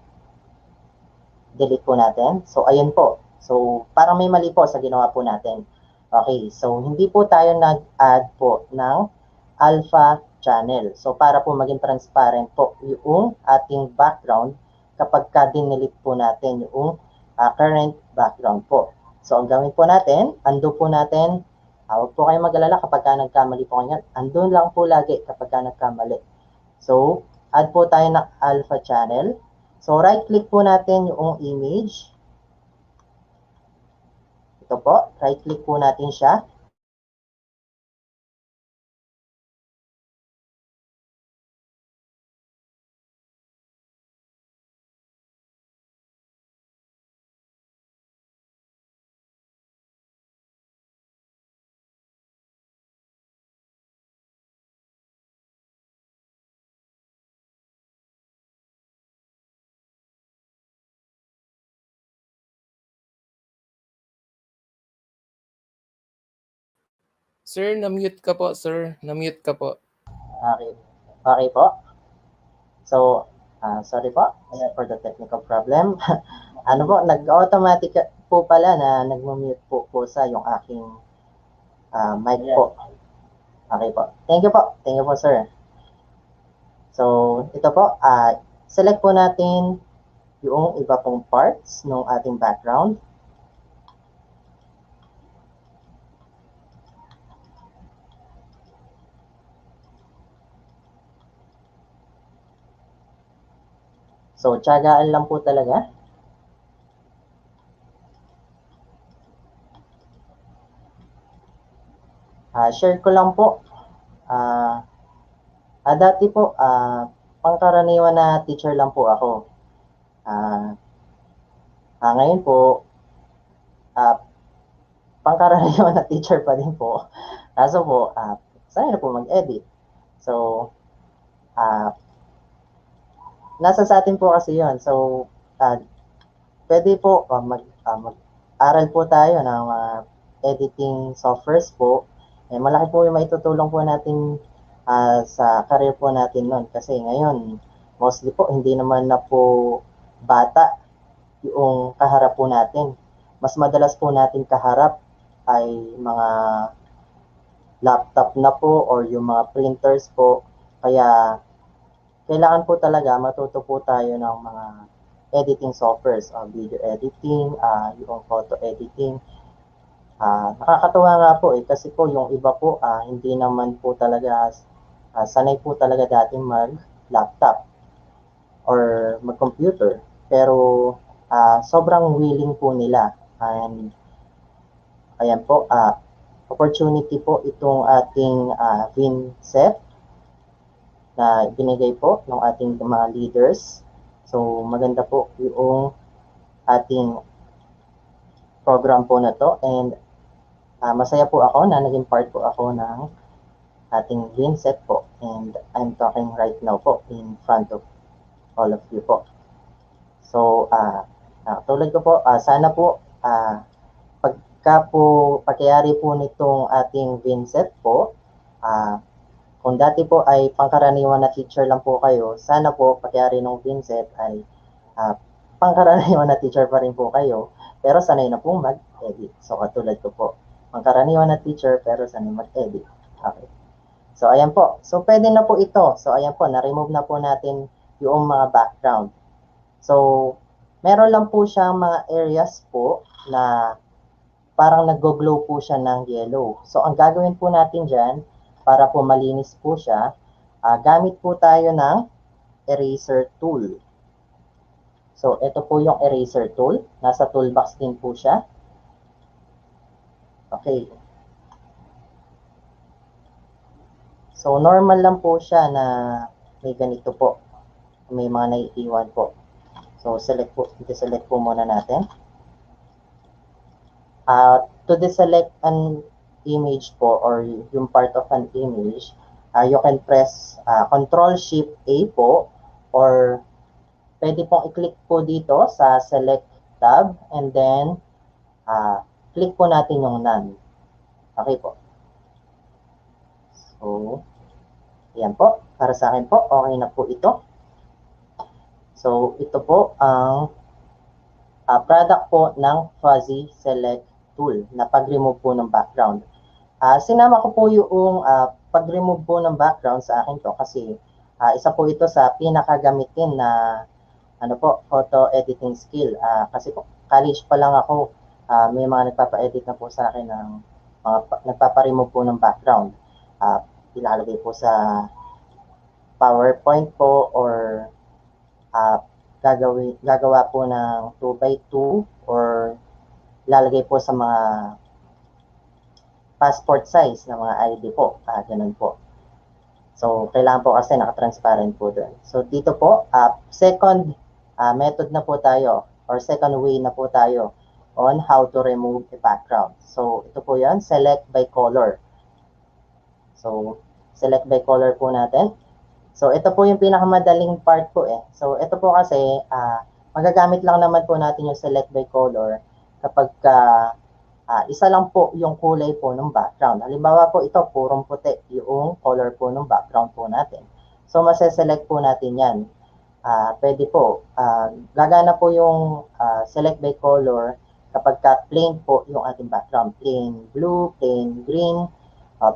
delete po natin. So ayun po. So parang may mali po sa ginawa po natin. Okay, so hindi po tayo nag-add po ng alpha channel. So para po maging transparent po yung ating background kapag ka-delete po natin yung current background po. So, ang gawin po natin, undo po natin. Huwag po kayong mag-alala kapag ka nagkamali po kanyan. Undo lang po lagi kapag ka nagkamali. So, add po tayo ng alpha channel. So, right-click po natin yung image. Ito po, right-click po natin siya. Sir, na-mute ka po, sir. Na-mute ka po. Okay. Okay po. So, sorry po for the technical problem. Ano po, nag-automatic po pala na nag-mute po sa yung aking mic po. Okay po. Thank you po. Thank you po, sir. So, ito po, select po natin yung iba pong parts ng ating background. So, tiyagaan lang po talaga. Share ko lang po. Dati po, pangkaraniwan na teacher lang po ako. Ngayon po, pangkaraniwan na teacher pa din po. Kaso po, sanay na po mag-edit. So, nasa sa atin po kasi yun. So, pwede po mag-aral po tayo ng editing softwares po. Malaki po yung maitutulong po natin sa career po natin nun. Kasi ngayon, mostly po, hindi naman na po bata yung kaharap po natin. Mas madalas po natin kaharap ay mga laptop na po or yung mga printers po. Kaya, kailangan po talaga matuto po tayo ng mga editing softwares, video editing, yung photo editing. Nakakatuwa nga po kasi po yung iba po hindi naman po talaga sanay po talaga dating mag-laptop or mag-computer. Pero sobrang willing po nila. And ayan po, opportunity po itong ating VINSET na binigay po ng ating mga leaders. So, maganda po yung ating program po na to. And masaya po ako na naging part po ako ng ating VINSET po. And I'm talking right now po in front of all of you po. So, tulad ko po, sana po, pagka po, pagyari po nitong ating VINSET po, kung dati po ay pangkaraniwan na teacher lang po kayo, sana po pagyari ng VINSET ay pangkaraniwan na teacher pa rin po kayo, pero sanay na po mag-edit. So katulad ko po, pangkaraniwan na teacher pero sanay mag-edit. Okay. So ayan po. So pwede na po ito. So ayan po, na-remove na po natin yung mga background. So meron lang po siyang mga areas po na parang nag-glow po siya ng yellow. So ang gagawin po natin dyan, para po malinis po siya, gamit po tayo ng eraser tool. So, ito po yung eraser tool. Nasa toolbox din po siya. Okay. So, normal lang po siya na may ganito po. May mga naiiwan po. So, deselect po muna natin. To deselect an image po or yung part of an image, you can press Control-Shift-A po or pwede pong i-click po dito sa Select tab and then click po natin yung None. Okay po. So, yan po. Para sa akin po, okay na po ito. So, ito po ang product po ng Fuzzy Select Tool na pag-remove po ng background. Sinama ko po yung pag-remove po ng background sa akin to kasi isa po ito sa pinakagamitin na photo editing skill. Kasi po, college pa lang ako, may mga nagpapa-edit na po sa akin ng nagpapa-remove po ng background. Ilalagay po sa PowerPoint po or gagawa po ng 2x2 or ilalagay po sa mga passport size na mga ID po. Ganun po. So, kailangan po kasi naka-transparent po doon. So, dito po, second method na po tayo or second way na po tayo on how to remove a background. So, ito po yan, select by color. So, select by color po natin. So, ito po yung pinakamadaling part po eh. So, ito po kasi, magagamit lang naman po natin yung select by color kapag isa lang po yung kulay po ng background. Halimbawa po ito, purong puti yung color po ng background po natin. So, maseselect po natin yan. Pwede po, gagana po yung select by color kapag plain po yung ating background. Plain blue, plain green,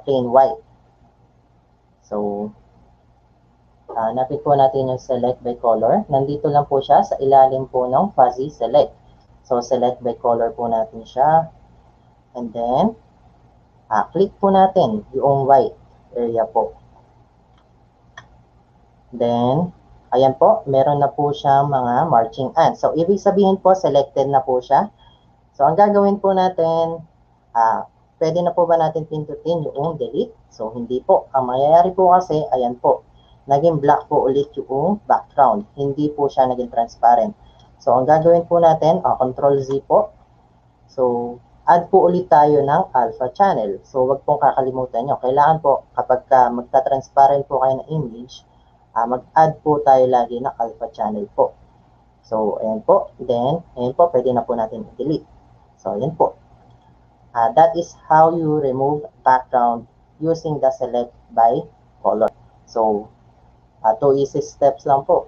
plain white. So, napit po natin yung select by color. Nandito lang po siya sa ilalim po ng fuzzy select. So, select by color po natin siya. And then, click po natin yung white area po. Then, ayan po, meron na po siya mga marching ants. So, ibig sabihin po, selected na po siya. So, ang gagawin po natin, pwede na po ba natin pindutin yung delete? So, hindi po. Ang mangyayari po kasi, ayan po, naging black po ulit yung background. Hindi po siya naging transparent. So, ang gagawin po natin, Control-Z po. So, add po ulit tayo ng alpha channel. So, wag pong kakalimutan nyo. Kailangan po, kapag magta-transparent po kayo ng image, mag-add po tayo lagi ng alpha channel po. So, ayan po. Then, ayan po, pwede na po natin i-delete. So, ayan po. That is how you remove background using the select by color. So, 2 easy steps lang po.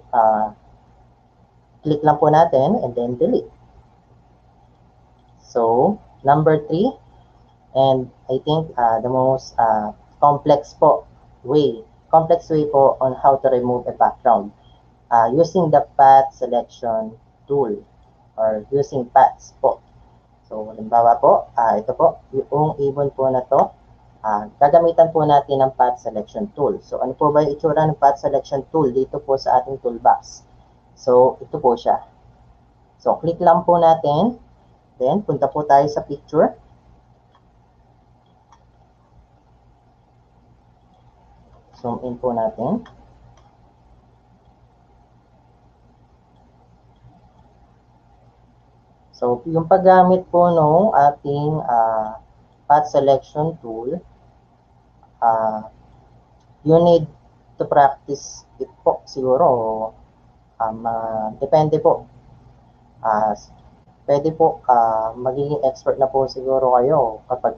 Click lang po natin and then delete. So, number 3, and I think the most complex way po on how to remove a background using the path selection tool or using paths po. So, halimbawa po, ito po, yung ibon po na to, gagamitan po natin ng path selection tool. So, ano po ba yung itsura ng path selection tool dito po sa ating toolbox? So, ito po siya. So, click lang po natin. Then, punta po tayo sa picture. Zoom in po natin. So, yung paggamit po ng ating path selection tool, you need to practice it po. Siguro, depende po. Pwede po, magiging expert na po siguro kayo kapag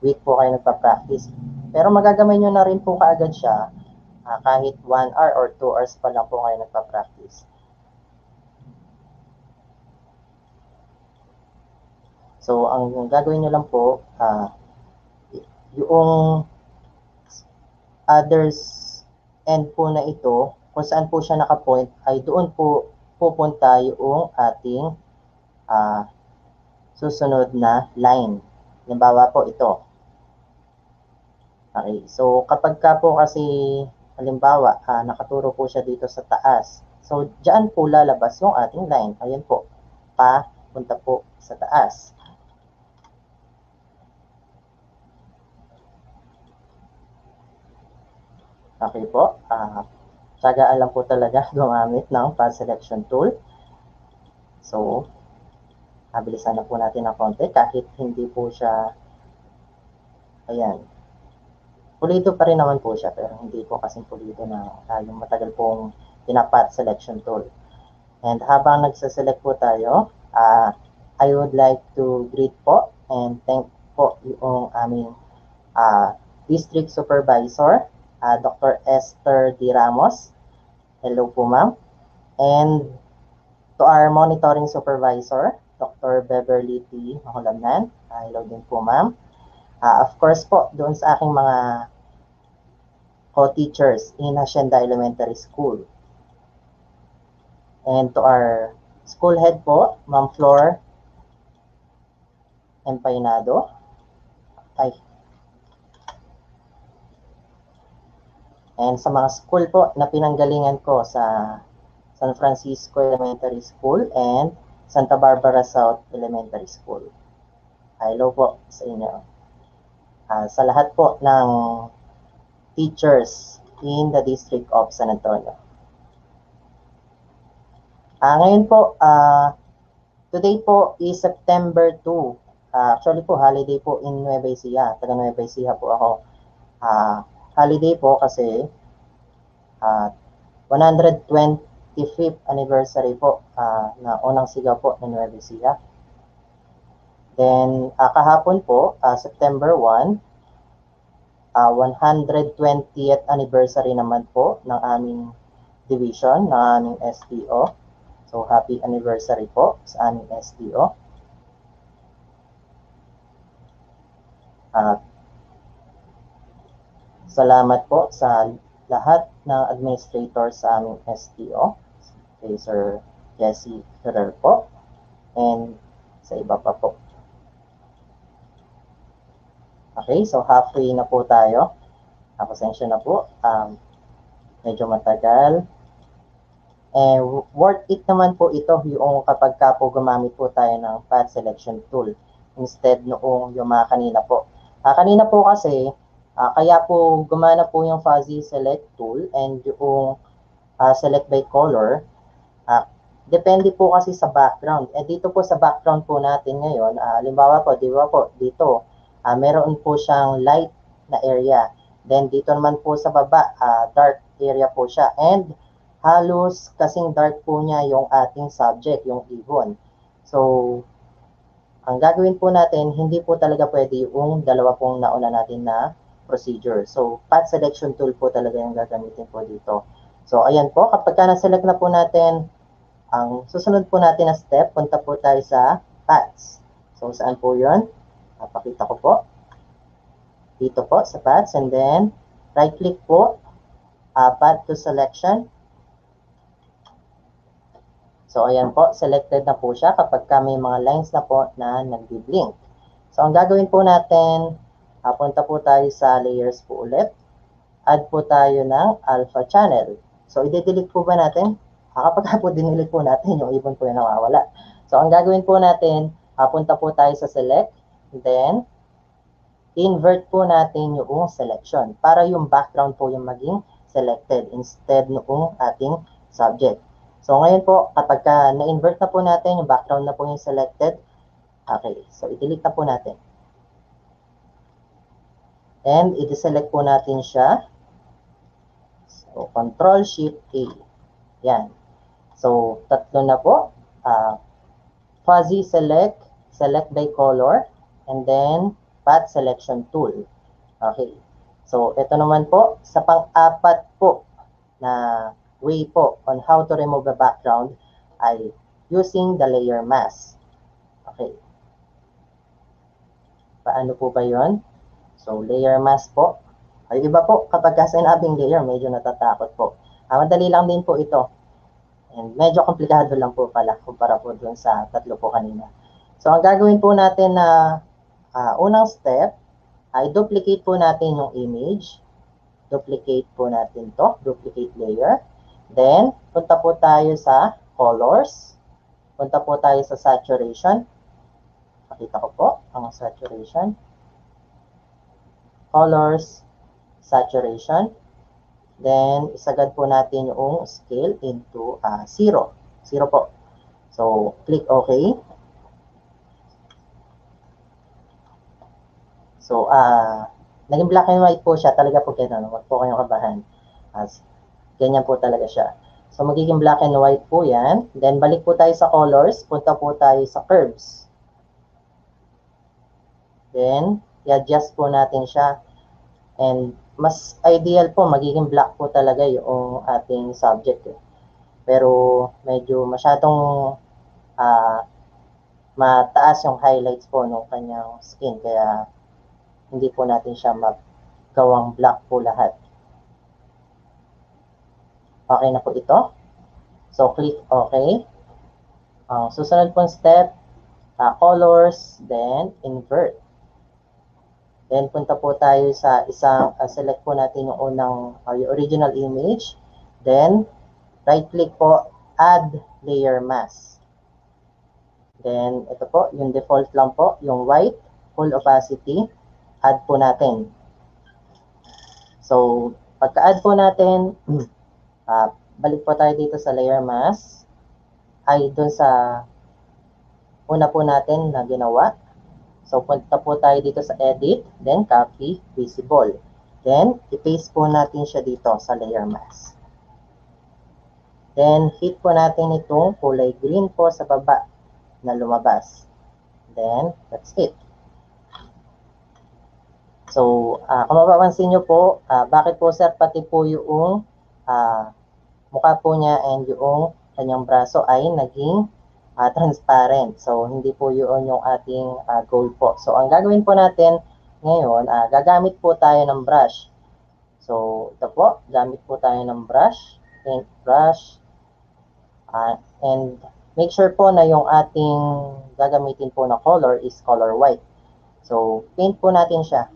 week po kayo nagpa-practice. Pero magagamay nyo na rin po kaagad siya kahit 1 hour or 2 hours pa lang po kayo nagpa-practice. So, ang gagawin nyo lang po, yung others end po na ito, kung saan po siya nakapoint, ay doon po pupunta yung ating susunod na line. Halimbawa po ito. Okay, so kapag ka po kasi, halimbawa, nakaturo po siya dito sa taas. So, dyan po lalabas yung ating line. Ayan po, punta po sa taas. Okay po. Tsagaan lang po talaga gumamit ng path selection tool. So, bilisan na po natin ng konti kahit hindi po siya, ayan, pulido pa rin naman po siya, pero hindi po kasing pulido na yung matagal pong pinapath selection tool. And habang nagsaselect po tayo, I would like to greet po and thank po yung aming District Supervisor, Dr. Esther D. Ramos. Hello po, ma'am. And to our Monitoring Supervisor, Dr. Beverly T. Mahulamnan. Hello din po, ma'am. Of course po, doon sa aking mga co-teachers in Hacienda Elementary School. And to our school head po, Ma'am Flor Empainado. And sa mga school po na pinanggalingan ko sa San Francisco Elementary School and Santa Barbara South Elementary School. Hello po sa inyo. Sa lahat po ng teachers in the District of San Antonio. Ngayon po, today po is September 2. Actually po, holiday po in Nueva Ecija. Taga Nueva Ecija po ako. Holiday po kasi 125th anniversary po na unang sigaw po ng Nueva Ecija. Then, kahapon po, September 1, 120th anniversary naman po ng aming division, ng aming STO. So, happy anniversary po sa aming STO. Salamat po sa lahat ng administrators sa aming STO. Kay Sir Jesse Ferrer po. And sa iba pa po. Okay, so halfway na po tayo. Pasensya na po. Medyo matagal. Worth it naman po ito yung kapag ka po gumamit po tayo ng path selection tool instead noong yung mga kanina po. Kanina po kasi, kaya po gumana po yung fuzzy select tool and yung select by color. Depende po kasi sa background. Dito po sa background po natin ngayon, halimbawa po, di ba po, dito, meron po siyang light na area. Then dito naman po sa baba, dark area po siya. And halos kasing dark po niya yung ating subject, yung ibon. So, ang gagawin po natin, hindi po talaga pwede yung dalawa pong nauna natin na procedure. So, path selection tool po talaga yung gagamitin po dito. So, ayan po, kapag na-select na po natin, ang susunod po natin na step, punta po tayo sa paths. So, saan po yun? Papakita ko po. Dito po sa paths, and then, right-click po, path to selection. So, ayan po, selected na po siya kapag may mga lines na po na nag-blink. So, ang gagawin po natin, punta po tayo sa layers po ulit. Add po tayo ng alpha channel. So, i-delete po ba natin? Kapag po dinelete po natin, yung ibon po yung nawawala. So, ang gagawin po natin, punta po tayo sa select. Then, invert po natin yung selection para yung background po yung maging selected instead noong ating subject. So, ngayon po, kapag na-invert na po natin, yung background na po yung selected. Okay, so i-delete na po natin. And i-select po natin siya. So, Control-Shift-A. Yan. So, tatlo na po. Fuzzy select, select by color, and then path selection tool. Okay. So, ito naman po, sa pang-apat po na way po on how to remove the background ay using the layer mask. Okay. Paano po ba yun? So, layer mask po. Ay, iba po, kapag sinabing layer, medyo natatakot po. Madali lang din po ito. And medyo komplikado lang po pala kumpara po dun sa tatlo po kanina. So, ang gagawin po natin na unang step, ay duplicate po natin yung image. Duplicate po natin to. Duplicate layer. Then, punta po tayo sa colors. Punta po tayo sa saturation. Pakita ko po ang saturation. Colors, saturation. Then, isagad po natin yung scale into 0. 0 po. So, click OK. So, naging black and white po siya. Talaga po ganun. Huwag po kayong kabahan. Ganyan po talaga siya. So, magiging black and white po yan. Then, balik po tayo sa colors. Punta po tayo sa curves. Then, i-adjust po natin siya. And, mas ideal po, magiging black po talaga yung ating subject. Pero, medyo masyadong mataas yung highlights po ng kanyang skin. Kaya, hindi po natin siya magawang black po lahat. Okay na po ito. So, click OK. Susunod pong step, colors, then invert. Then, punta po tayo sa isang, select po natin yung unang, yung original image. Then, right-click po, add layer mask. Then, ito po, yung default lang po, yung white, full opacity, add po natin. So, pagka-add po natin, balik po tayo dito sa layer mask, ay dun sa una po natin na ginawa. So, punta po tayo dito sa edit, then copy, visible. Then, i-paste po natin siya dito sa layer mask. Then, hit po natin itong kulay green po sa baba na lumabas. Then, that's it. So, kung mapapansin nyo po, bakit po sir, pati po yung mukha po niya and yung kanyang braso ay naging transparent. So, hindi po yun yung ating goal po. So, ang gagawin po natin ngayon, gagamit po tayo ng brush. So, ito po, gamit po tayo ng brush, paint brush, and make sure po na yung ating gagamitin po na color is color white. So, paint po natin siya.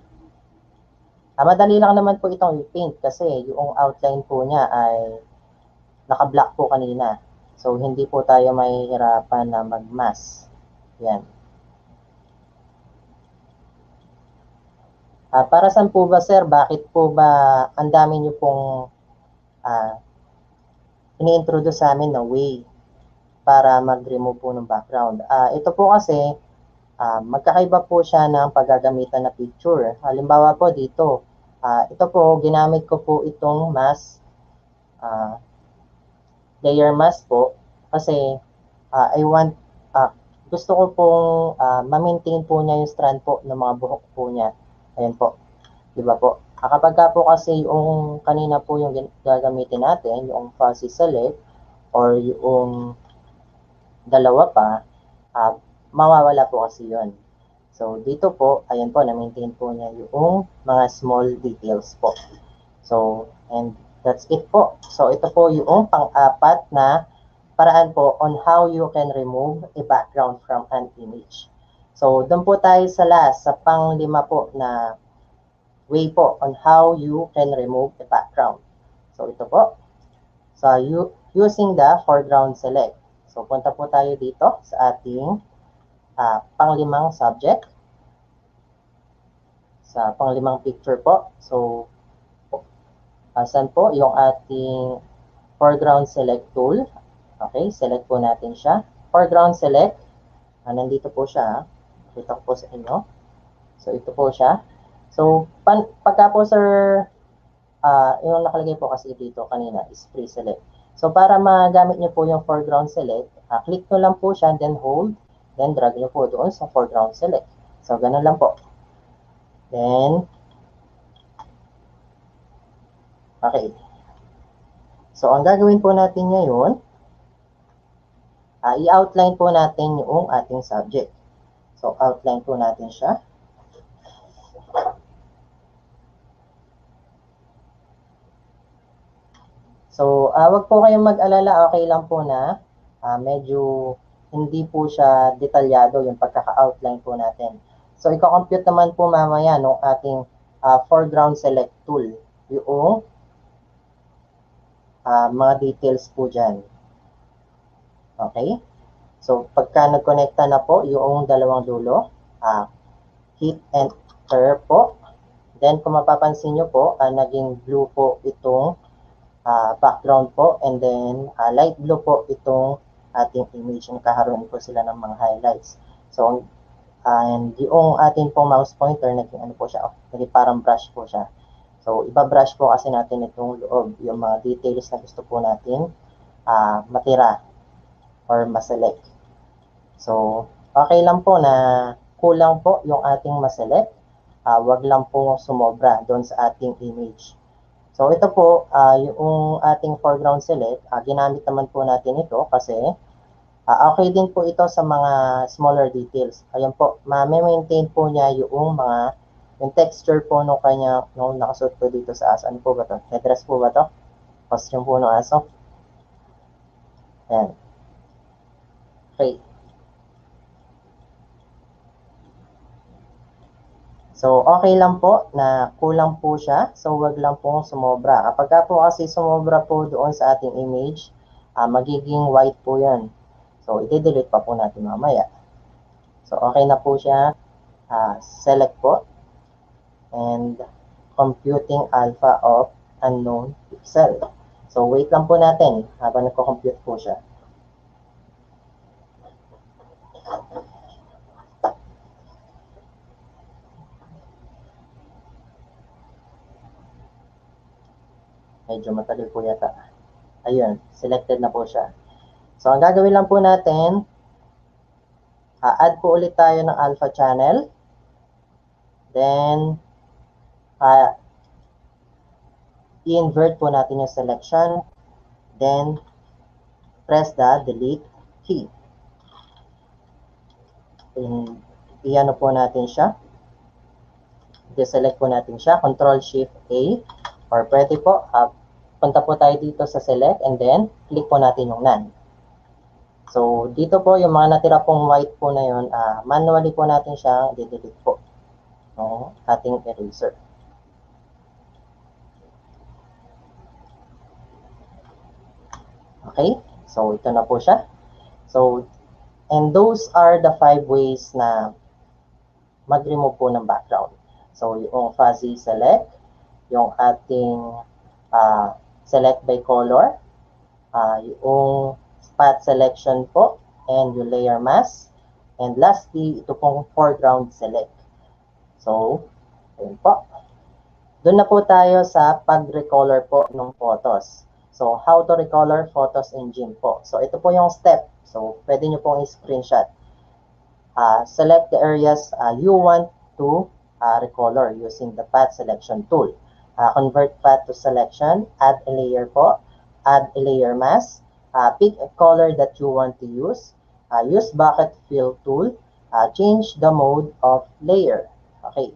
Madali lang naman po itong i-paint kasi yung outline po niya ay naka-black po kanina. So, hindi po tayo mahihirapan na mag-mask. Yan. Para saan po ba, sir? Bakit po ba ang dami nyo pong ini-introduce sa amin na way para mag-remove po ng background? Ito po kasi, magkakaiba po siya ng paggagamitan na picture. Halimbawa po dito, ito po, ginamit ko po itong mask, layer mask po, kasi gusto ko pong ma-maintain po niya yung strand po ng mga buhok po niya. Ayan po. Diba po? Kapag ka po kasi yung kanina po yung gagamitin natin, yung fuzzy select, or yung dalawa pa, mawawala po kasi yun. So, dito po, ayan po, na-maintain po niya yung mga small details po. So, and that's it po. So, ito po yung pang-apat na paraan po on how you can remove a background from an image. So, doon po tayo sa last, sa pang-lima po na way po on how you can remove a background. So, ito po. So, using the foreground select. So, punta po tayo dito sa ating pang-limang subject. Sa pang-limang picture po. So, saan po yung ating foreground select tool. Okay, select po natin siya. Foreground select. Nandito po siya. Kita ko po sa inyo. So, ito po siya. So, pagka po sir, yung nakalagay po kasi dito kanina is pre-select. So, para magamit nyo po yung foreground select, click nyo lang po siya, then hold, then drag nyo po doon sa foreground select. So, ganun lang po. Then, okay. So, ang gagawin po natin ngayon, i-outline po natin yung ating subject. So, outline po natin siya. So, wag po kayong mag-alala, okay lang po na medyo hindi po siya detalyado yung pagkaka-outline po natin. So, i-compute naman po mamaya no, ating foreground select tool, yung mga details po dyan. Okay? So, pagka nag-connecta na po yung dalawang dulo, hit enter po. Then, kung mapapansin nyo po, naging blue po itong background po, and then light blue po itong ating image. Nakaroon po sila ng mga highlights. So, and yung ating po mouse pointer, naging ano po siya, naging parang brush po siya. So, iba-brush po kasi natin itong loob, yung mga details na gusto po natin matira or maselect. So, okay lang po na kulang po yung ating maselect. Wag lang po sumobra doon sa ating image. So, ito po, yung ating foreground select, ginamit naman po natin ito kasi okay din po ito sa mga smaller details. Ayan po, ma-maintain po niya yung texture po nung kanya, nung nakasuot po dito sa aso. Ano po ba ito? Headdress po ba ito? Costume po ng aso. Ayan. Okay. So, okay lang po na kulang po siya. So, wag lang po sumobra. Kapag po kasi sumobra po doon sa ating image, magiging white po yan. So, i-delete pa po natin mamaya. So, okay na po siya. Select po. And computing alpha of unknown pixel. So, wait lang po natin habang nagko-compute po siya. Medyo matagal po yata. Ayun, selected na po siya. So, ang gagawin lang po natin, add po ulit tayo ng alpha channel. Then, i-invert po natin yung selection. Then, press the delete key. I-ano po natin siya. I-select po natin siya. Control-Shift-A. Or pwede po, punta po tayo dito sa select and then click po natin yung none. So, dito po yung mga natira pong white po na yun, manually po natin siyang i-delete po ng ating eraser. Okay? So, ito na po siya. So, and those are the 5 ways na mag-remove po ng background. So, yung fuzzy select, yung ating select by color, yung spot selection po, and yung layer mask, and lastly, ito pong foreground select. So, ayun po. Doon na po tayo sa pag-recolor po ng photos. So, how to recolor photos in GIMP po. So, ito po yung step. So, pwede nyo pong i-screenshot. Select the areas you want to recolor using the path selection tool. Convert path to selection, add a layer po, add a layer mask, pick a color that you want to use bucket fill tool, change the mode of layer. Okay.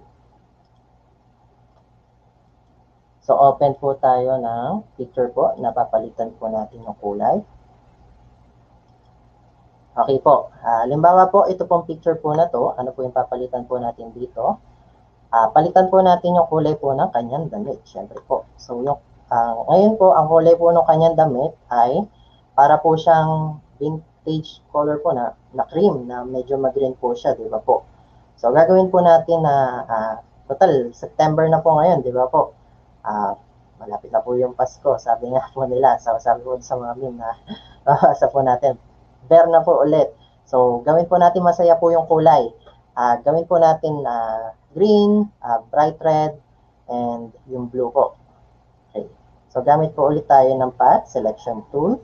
So, open po tayo ng picture po, napapalitan po natin yung kulay. Okay po. Halimbawa po, ito pong picture po na to, ano po yung papalitan po natin dito? Palitan po natin yung kulay po ng kanyang damit, syempre po. So, ngayon po, ang kulay po ng kanyang damit ay para po siyang vintage color po na cream, na medyo mag-green po siya, di ba po? So, gagawin po natin na, total, September na po ngayon, di ba po? Malapit na po yung Pasko, sabi nga po nila, sabi po sa mga meme na, sa po natin, bear na po ulit. So, gawin po natin masaya po yung kulay. Gawin po natin green, bright red, and yung blue po. Okay. So, gamit po ulit tayo ng path selection tool.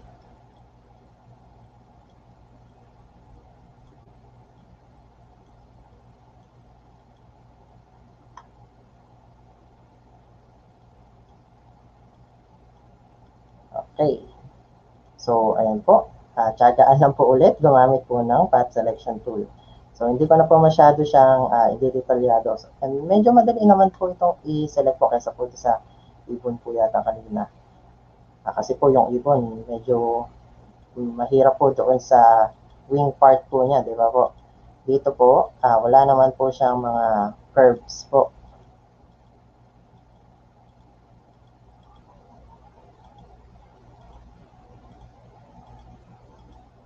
Okay. So, ayan po. Tsagaan lang po ulit, gumamit po ng path selection tool. So, hindi ko na po masyado siyang i-detalyado. And medyo madali naman po itong i-select po kaysa po sa ibon po yata kanina. Kasi po yung ibon, medyo mahirap po doon sa wing part po niya, di ba po? Dito po, wala naman po siyang mga curves po.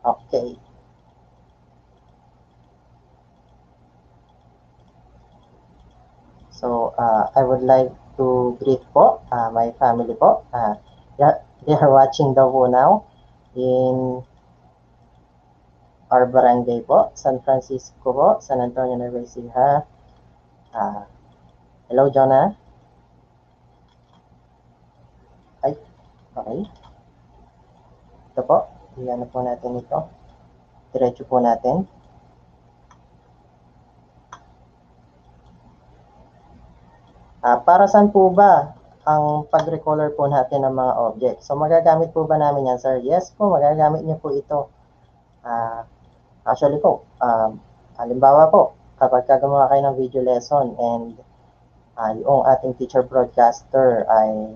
Okay. So, I would like to greet po my family po. they are watching daw po now in our barangay po, San Francisco po, San Antonio, Nueva Ecija. Hello, Jonah. Ay, okay. Ito po, iyan po natin ito. Diretso po natin. Para saan po ba ang pag-recolor po natin ng mga object? So, magagamit po ba namin yan, sir? Yes po, magagamit niyo po ito. Actually po, halimbawa po, kapag gumawa kayo ng video lesson and yung ating teacher broadcaster ay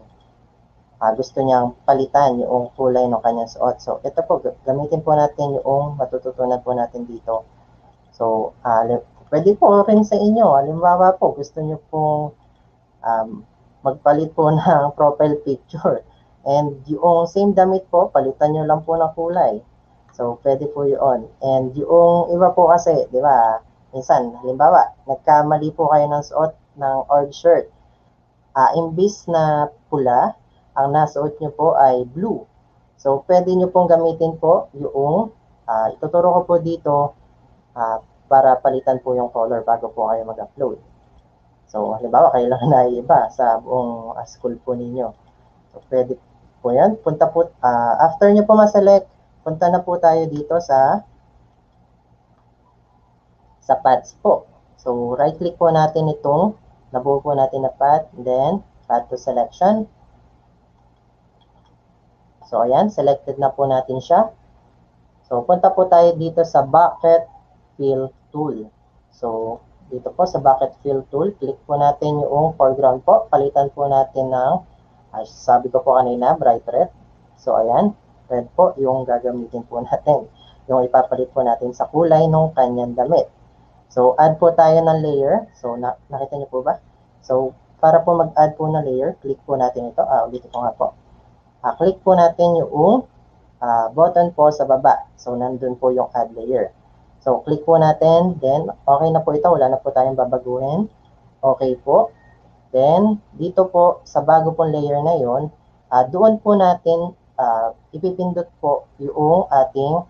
gusto niyang palitan yung kulay ng kanyang suot. So, ito po, gamitin po natin yung matututunan po natin dito. So, pwede po rin sa inyo. Halimbawa po, gusto niyo pong magpalit po ng profile picture. And yung same damit po, palitan nyo lang po ng kulay. So, pwede po yun. And yung iba po kasi, di ba, minsan, halimbawa, nagkamali po kayo ng suot ng org shirt. Imbis na pula, ang nasuot nyo po ay blue. So, pwede nyo pong gamitin po yung, ituturo ko po dito para palitan po yung color bago po kayo mag-upload. So, halimbawa, kailangan na iba sa buong school po ninyo. So, pwede po yan. Punta po, after nyo po ma-select, punta na po tayo dito sa paths po. So, right-click po natin itong nabuo po natin na path, then path to selection. So, ayan, selected na po natin siya. So, punta po tayo dito sa bucket fill tool. So, dito po sa bucket fill tool, click po natin yung foreground po. Palitan po natin ng, sabi ko po kanina, bright red. So, ayan, red po yung gagamitin po natin. Yung ipapalit po natin sa kulay ng kanyang damit. So, add po tayo ng layer. So, nakita niyo po ba? So, para po mag-add po ng layer, click po natin ito. Ulitin ko nga po. Click po natin yung button po sa baba. So, nandun po yung add layer. So, click po natin. Then, okay na po ito. Wala na po tayong babaguhin. Okay po. Then, dito po, sa bago pong layer na yon, doon po natin ipipindot po yung ating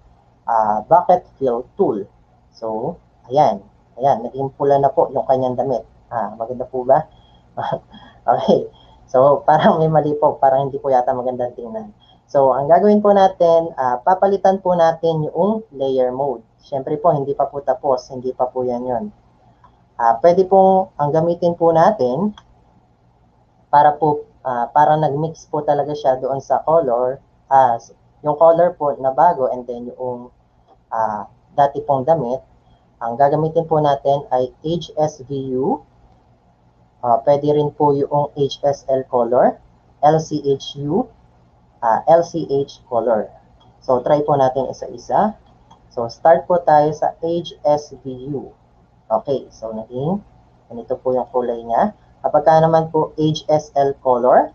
bucket fill tool. So, ayan. Ayan, naging pula na po yung kanyang damit. Maganda po ba? Okay. So, parang may mali po. Parang hindi po yata magandang tingnan. So, ang gagawin po natin, papalitan po natin yung layer mode. Siyempre po, hindi pa po tapos. Hindi pa po yan yun. Pwede pong, ang gamitin po natin, para nag-mix po talaga siya doon sa color, yung color po na bago, and then yung dati pong damit, ang gagamitin po natin ay HSVU. Pwede rin po yung HSL color, LCHU, LCH color. So, try po natin isa-isa. So, start po tayo sa HSVU. Okay, so naging ganito po yung kulay niya. Kapag naman po HSL color,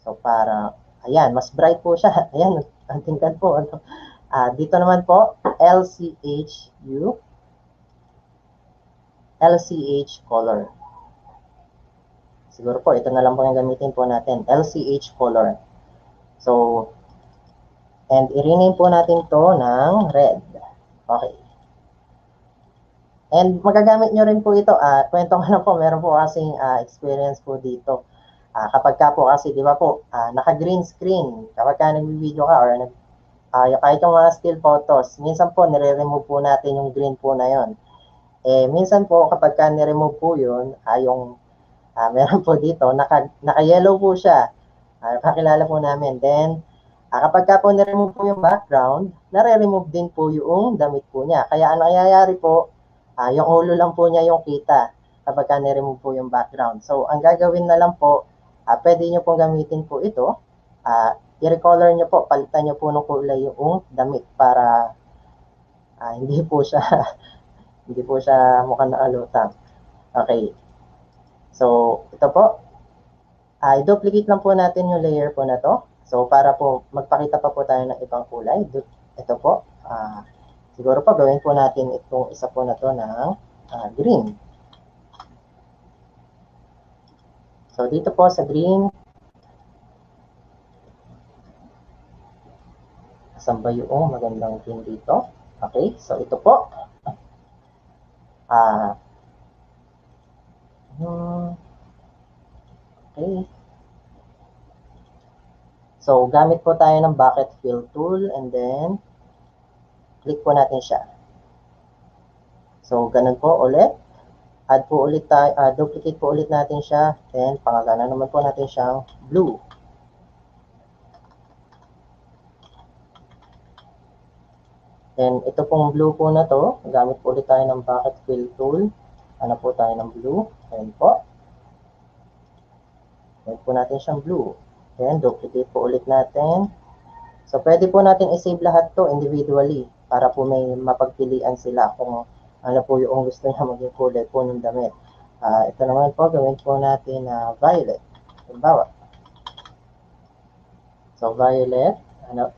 so para, ayan, mas bright po siya. Ayan, ang tingkad po. Dito naman po, LCHU, LCH color. Siguro po, ito na lang po yung gamitin po natin, LCH color. So, and i-rename po natin to ng red. Okay. And magagamit nyo rin po ito. Kwento ko na po, meron po kasing experience po dito. Kapag ka po kasi, di ba po, naka-green screen. Kapag ka nag-video ka or kahit yung mga still photos, minsan po nire-remove po natin yung green po na yon. Minsan po kapag ka nire-remove po yun, meron po dito, naka-yellow po siya. Pakilala po namin. Then, kapag ka po nare-remove po yung background, nare-remove din po yung damit po niya. Kaya ang nangyayari po, yung ulo lang po niya yung kita kapag ka nare-remove po yung background. So, ang gagawin na lang po, pwede nyo pong gamitin po ito. I-recolor nyo po, palitan nyo po ng kulay yung damit para hindi po siya mukhang naalutang. Okay. So, ito po. I-duplicate lang po natin yung layer po na to. So, para po magpakita pa po tayo ng ibang kulay. Ito po. Siguro pa gawin po natin itong isa po na to ng green. So, dito po sa green, Saan ba yung magandang green dito? Okay, so ito po. Okay. So, gamit po tayo ng bucket fill tool and then click po natin siya. So, ganun po ulit. Add po ulit tayo, duplicate po ulit natin siya. Then, pangalanan naman po natin siyang blue. Then, ito pong blue po na to, gamit po ulit tayo ng bucket fill tool. Ano po tayo ng blue? Ayan po. Ayan po natin siyang blue. Then, duplicate po ulit natin. So, pwede po natin i-save lahat to individually para po may mapagpilian sila kung ano po yung gusto niya maging kulay po ng damit. Ito naman po, gawin po natin na violet. Halimbawa. So, violet, ano?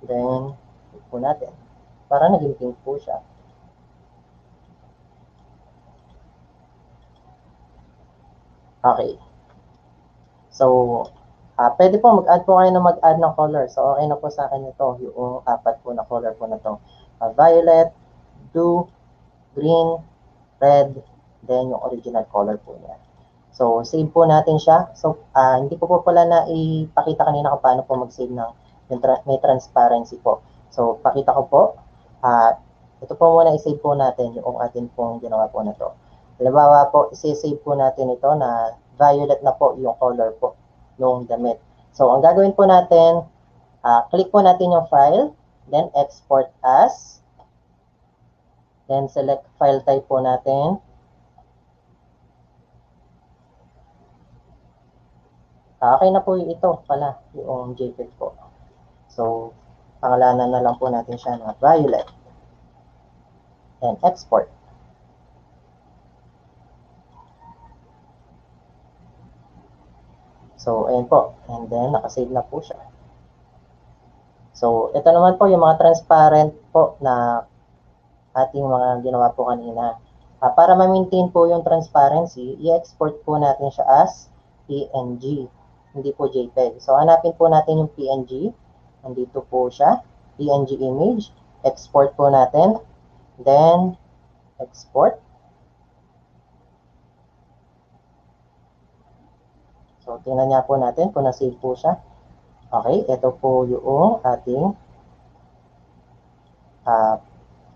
Then, click po natin. Para naging pink po siya. Okay. So, pwede po mag-add po kayo na mag-add ng color. So, okay na po sa akin ito, yung apat po na color po na to. Violet, blue, green, red, then yung original color po niya. So, save po natin siya. So, hindi ko po pala na ipakita kanina kung paano po mag-save ng may transparency po. So, pakita ko po. Ito po muna i-save po natin yung atin pong ginawa po na to. Halimbawa po, i-save po natin ito na violet na po yung color po ng damit. So, ang gagawin po natin, click po natin yung file, then export as, then select file type po natin. Okay na po ito pala, yung JPEG po. So, pangalanan na lang po natin siya na violet. And export. So, ayan po. And then, nakasave na po siya. So, ito naman po yung mga transparent po na ating mga ginawa po kanina. Para ma-maintain po yung transparency, i-export po natin siya as PNG. Hindi po JPEG. So, hanapin po natin yung PNG. Nandito po siya. PNG image. Export po natin. Then, export. So, tingnan niya po natin kung na-save po siya. Okay, ito po yung ating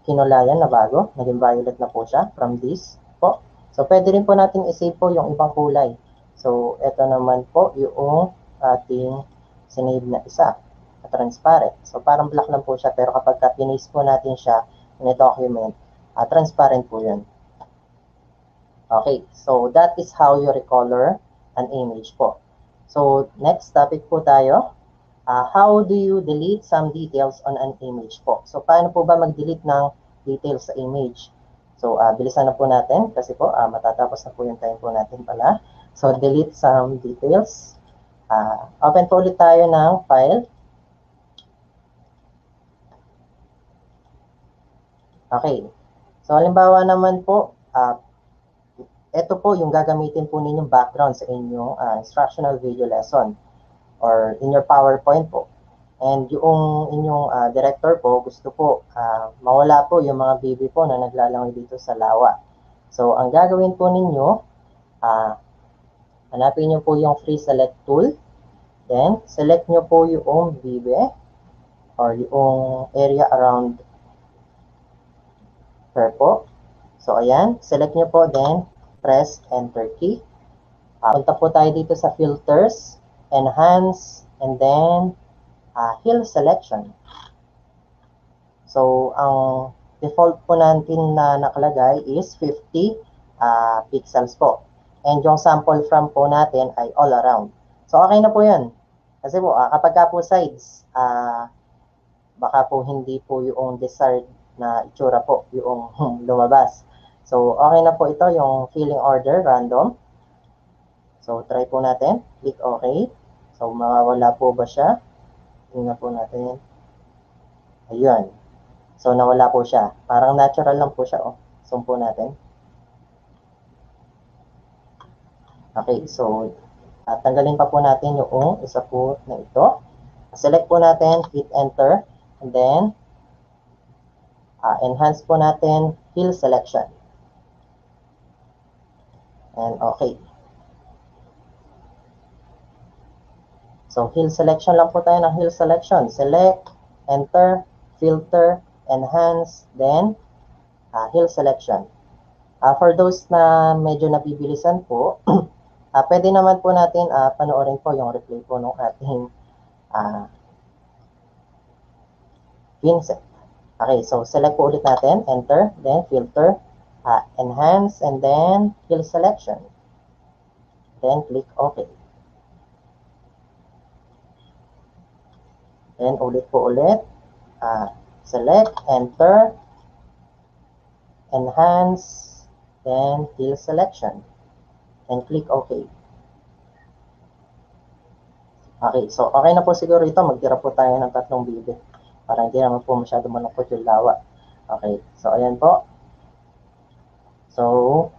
kinulayan na bago. Naging violet na po siya from this po. So, pwede rin po natin i-save po yung ibang kulay. So, ito naman po yung ating sinave na isa. Transparent. So, parang black lang po siya. Pero kapag pinis po natin siya in a document, transparent po yun. Okay, so that is how you recolor an image po. So, next topic po tayo. How do you delete some details on an image po? So, paano po ba mag-delete ng details sa image? So, bilisan na po natin kasi po matatapos na po yung time po natin pala. So, delete some details. Open po ulit tayo ng file. Okay. So, halimbawa naman po, ito po yung gagamitin po ninyong background sa inyong instructional video lesson or in your PowerPoint po. And yung inyong director po, gusto po mawala po yung mga baby po na naglalangoy dito sa lawa. So, ang gagawin po ninyo, hanapin nyo po yung free select tool. Then, select nyo po yung baby or yung area around her po. So, ayan. Select nyo po, then press Enter key. Punta po tayo dito sa Filters, Enhance, and then Hill Selection. So, ang default po natin na nakalagay is 50 pixels po. And yung sample from po natin ay all around. So, okay na po yan. Kasi po, kapag ka po sides, baka po hindi po yung desired na itsura po yung lumabas. So, okay na po ito, yung filling order, random. So, try po natin. Click OK. So, mawawala po ba siya? Tingnan po natin. Ayun. So, nawala po siya. Parang natural lang po siya. Zoom po natin. Okay, so tanggalin pa po natin yung isa po na ito. Select po natin, hit enter, and then enhance po natin fill selection. And okay. So, hill selection lang po tayo ng hill selection. Select, enter, filter, enhance, then hill selection. For those na medyo nabibilisan po, pwede naman po natin panoorin po yung replay po ng ating VINSET. Okay, so select po ulit natin, enter, then filter, enhance, and then hill selection. Then click OK. Then ulit po ulit, select, enter, enhance, then fill selection, and click OK. Okay, so okay na po siguro ito. Magtira po tayo ng 3 video para hindi naman po masyado malungkot yung lawa. Okay, so ayan po. So,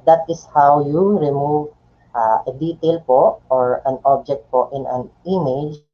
that is how you remove a detail po or an object po in an image.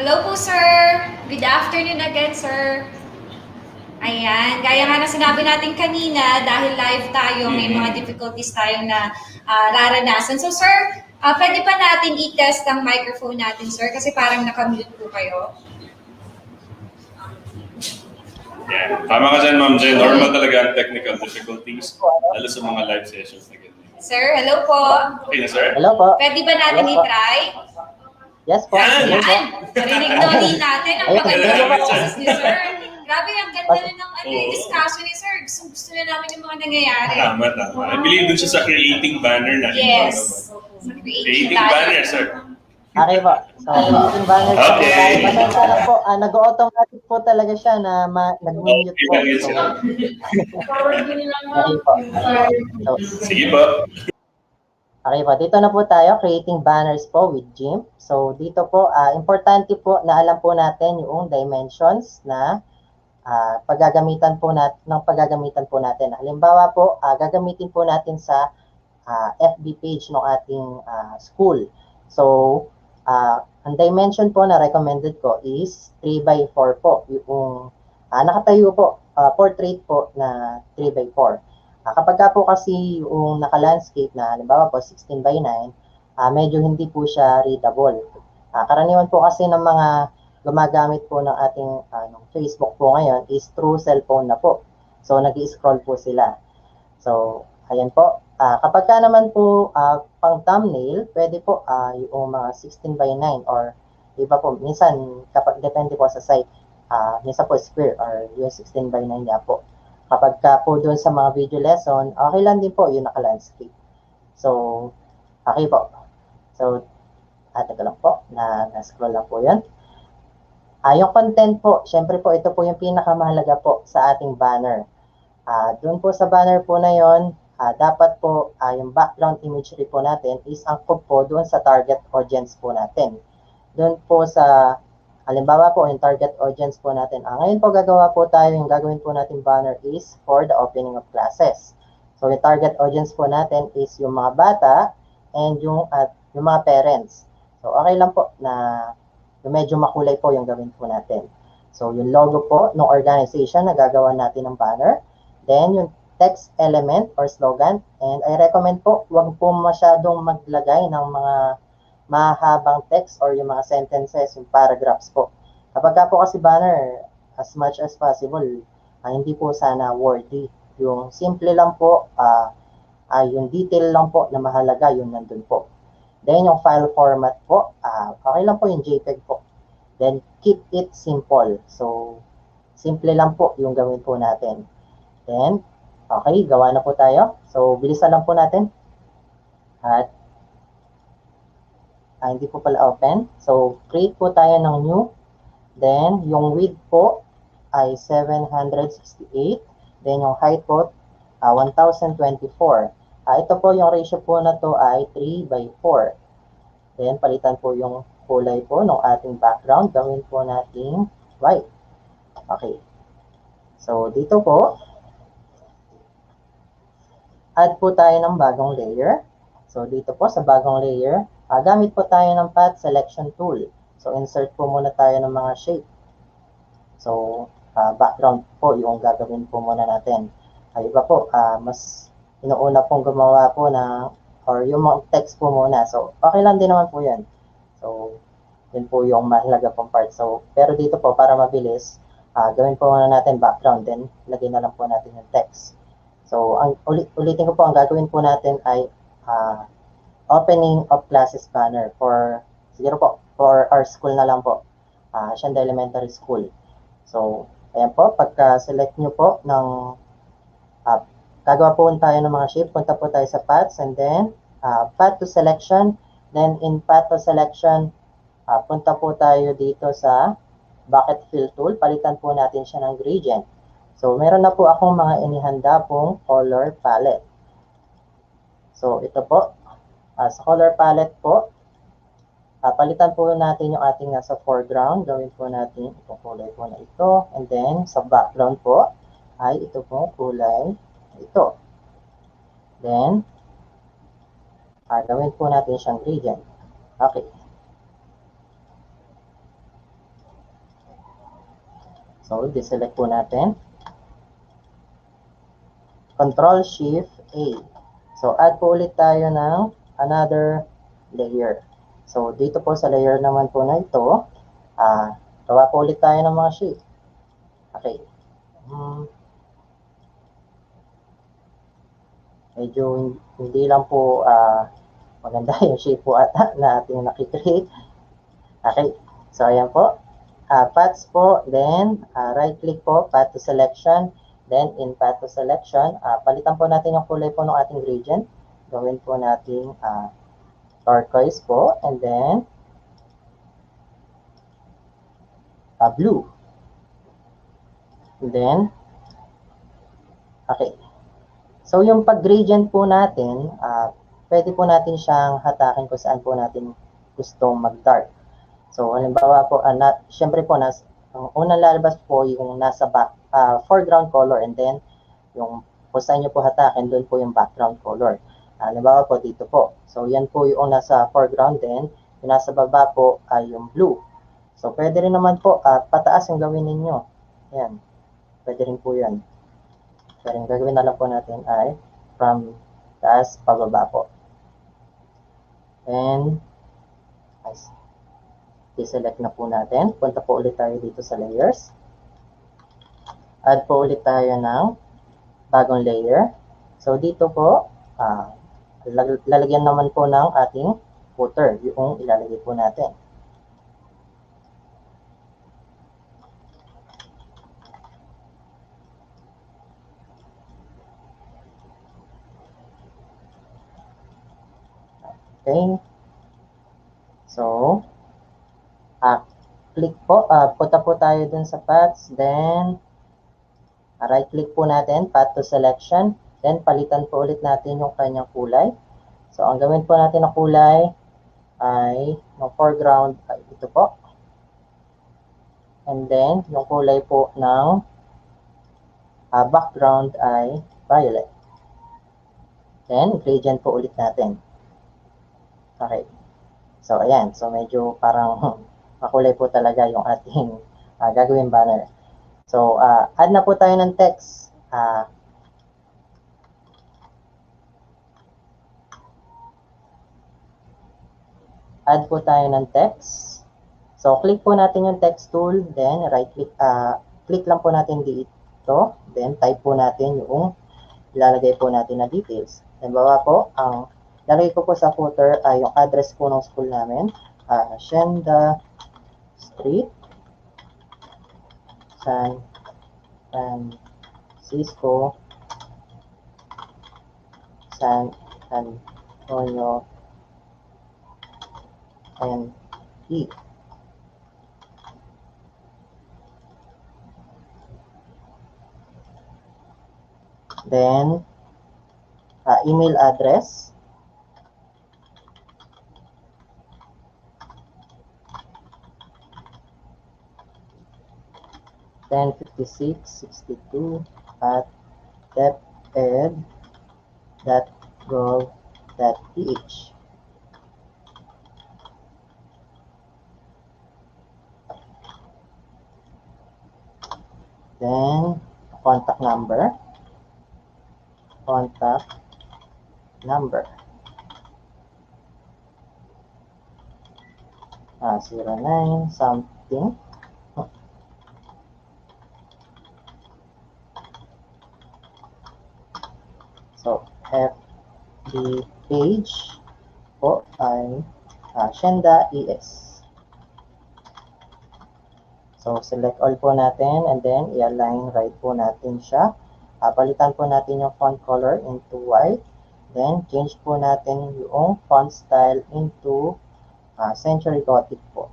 Hello po, sir. Good afternoon again, sir. Ayan, gaya nga na sinabi natin kanina, dahil live tayo, may mga difficulties tayong na raranasan. So, sir, pwede pa natin i-test ang microphone natin, sir? Kasi parang nakamute po kayo. Yeah. Tama ka dyan, Ma'am Jen. Normal talaga ang technical difficulties, lalo sa mga live sessions na ganyan. Sir, hello po. Okay na, sir? Hello po. Pwede ba natin Hello po. i-try? Yes po. Yan! Hello po. Yan! Narinig na ulit natin ang Ayun, maganda ayun, ng ayun. boses ni sir. Grabe, ang ganda na ng Oo. discussion ni sir. Gusto na namin yung mga nangyayari. Tama. I believe dun siya sa creating banner na. Yes. Sa Creating banner, sir. Okay po. So, yung banner po. Okay. Pasensya lang po. Nag-automatic po talaga siya na nag-mute po. Okay, So, sir. okay po. So, Sige po. okay po. Dito na po tayo. Creating banners po with GIMP. So, dito po, importante po na alam po natin yung dimensions na paggagamitan po natin. Halimbawa po, gagamitin po natin sa FB page ng ating school. So, ang dimension po na recommended ko is 3x4 po. Yung nakatayo po, portrait po na 3x4. Kapag ka po kasi yung naka-landscape na halimbawa po 16x9, medyo hindi po siya readable. Karaniwan po kasi ng mga gumagamit po ng ating Facebook po ngayon is through cellphone na po. So, nag-i-scroll po sila. So, ayan po. Kapag ka naman po pang thumbnail, pwede po yung mga 16x9 or iba po. Minsan, kapag depende po sa site, minsan po square or yung 16x9 niya po. Kapag ka po doon sa mga video lesson, okay lang din po yung naka-landscape. So, okay po. So, taga lang po. Na-scroll lang po yun. Yung content po, syempre po, ito po yung pinakamahalaga po sa ating banner. Doon po sa banner po na yon, dapat po yung background imagery po natin is angkop po doon sa target audience po natin. Doon po sa, halimbawa po, yung target audience po natin. Ngayon po gagawa po tayo, yung gagawin po natin banner is for the opening of classes. So, yung target audience po natin is yung mga bata and yung mga parents. So, okay lang po na yung medyo makulay po yung gawin po natin. So, yung logo po ng organization na gagawa natin ng banner. Then, yung text element or slogan. And I recommend po, wag po masyadong maglagay ng mga mahabang text or yung mga sentences, yung paragraphs po. Kapag ka po kasi banner, as much as possible, hindi po sana worthy. Yung simple lang po, yung detail lang po na mahalaga, yun nandun po. Then, yung file format po, okay lang po yung JPEG po. Then, keep it simple. So, simple lang po yung gawin po natin. Then, okay, gawa na po tayo. So, bilisan lang po natin. At, hindi po pala open. So, create po tayo ng new. Then, yung width po ay 768. Then, yung height po, 1024. Ito po yung ratio po na to ay 3/4. Then, palitan po yung kulay po ng ating background. Gawin po nating white. Okay. So, dito po, add po tayo ng bagong layer. So, dito po sa bagong layer, gamit po tayo ng path selection tool. So, insert po muna tayo ng mga shape. So, background po yung gagawin po muna natin. Iba po, mas inuuna pong gumawa po ng, or yung mga text po muna. So, okay lang din naman po yan. So, yun po yung mahalaga pong part. So, pero dito po, para mabilis, gawin po muna natin background, then lagyan na lang po natin yung text. So, ulitin ko po, ang gagawin po natin ay opening of classes banner for, siguro po, for our school na lang po. Sianda Elementary School. So, ayan po, pagka-select nyo po ng gagawa po tayo ng mga shape, punta po tayo sa paths, and then path to selection. Then in path to selection, punta po tayo dito sa bucket fill tool, palitan po natin siya ng gradient. So meron na po akong mga inihanda pong color palette. So ito po, sa color palette po, palitan po natin yung ating nasa foreground, gawin po natin itong kulay po na ito, and then sa background po, ay ito po kulay ito. Then, gawin po natin siyang gradient. Okay. So, deselect po natin. Control-Shift-A. So, add po ulit tayo ng another layer. So, dito po sa layer naman po na ito, gawa po ulit tayo ng mga shape. Okay. Medyo hindi lang po maganda yung shape po ata na ating nakikreate. Okay, so ayan po. Paths po, then right click po, path to selection. Then in path to selection, palitan po natin yung kulay po ng ating gradient. Gawin po natin turquoise po, and then blue. And then, okay. So, yung pag-gradient po natin, pwede po natin siyang hatakin kung saan po natin gustong mag-dark. So, halimbawa po, syempre po, ang unang lalabas po yung nasa foreground color, and then, yung kung saan nyo po hatakin, doon po yung background color. Halimbawa po, dito po. So, yan po yung nasa foreground, then, yung nasa baba po ay yung blue. So, pwede rin naman po, pataas yung gawin ninyo. Yan. Pwede rin po yan. So, yung gagawin na lang po natin ay from taas pababa po. And, i-select na po natin. Punta po ulit tayo dito sa layers. Add po ulit tayo ng bagong layer. So, dito po, lalagyan naman po ng ating footer, yung ilalagay po natin. Okay. So, click po, punta po tayo dun sa paths, then, right click po natin, path to selection, then palitan po ulit natin yung kanyang kulay. So, ang gawin po natin na kulay ay, yung foreground ay ito po. And then, yung kulay po ng background ay violet. Then, gradient po ulit natin. Okay. So, ayan. So, medyo parang makulay po talaga yung ating gagawin banner. So, add na po tayo ng text. Add po tayo ng text. So, click po natin yung text tool, then click lang po natin dito, then type po natin yung ilalagay po natin na details. Then, baba po, ang lalagay ko po sa footer ay yung address po ng school namin, Hacienda Street, San Francisco, San Antonio, NE. Then, email address. Then 5662 at deped.gov.ph. Then, contact number. 09 something. So, FB page po ay Hacienda ES. So, select all po natin and then i-align right po natin siya. Palitan po natin yung font color into white. Then, change po natin yung font style into Century Gothic po.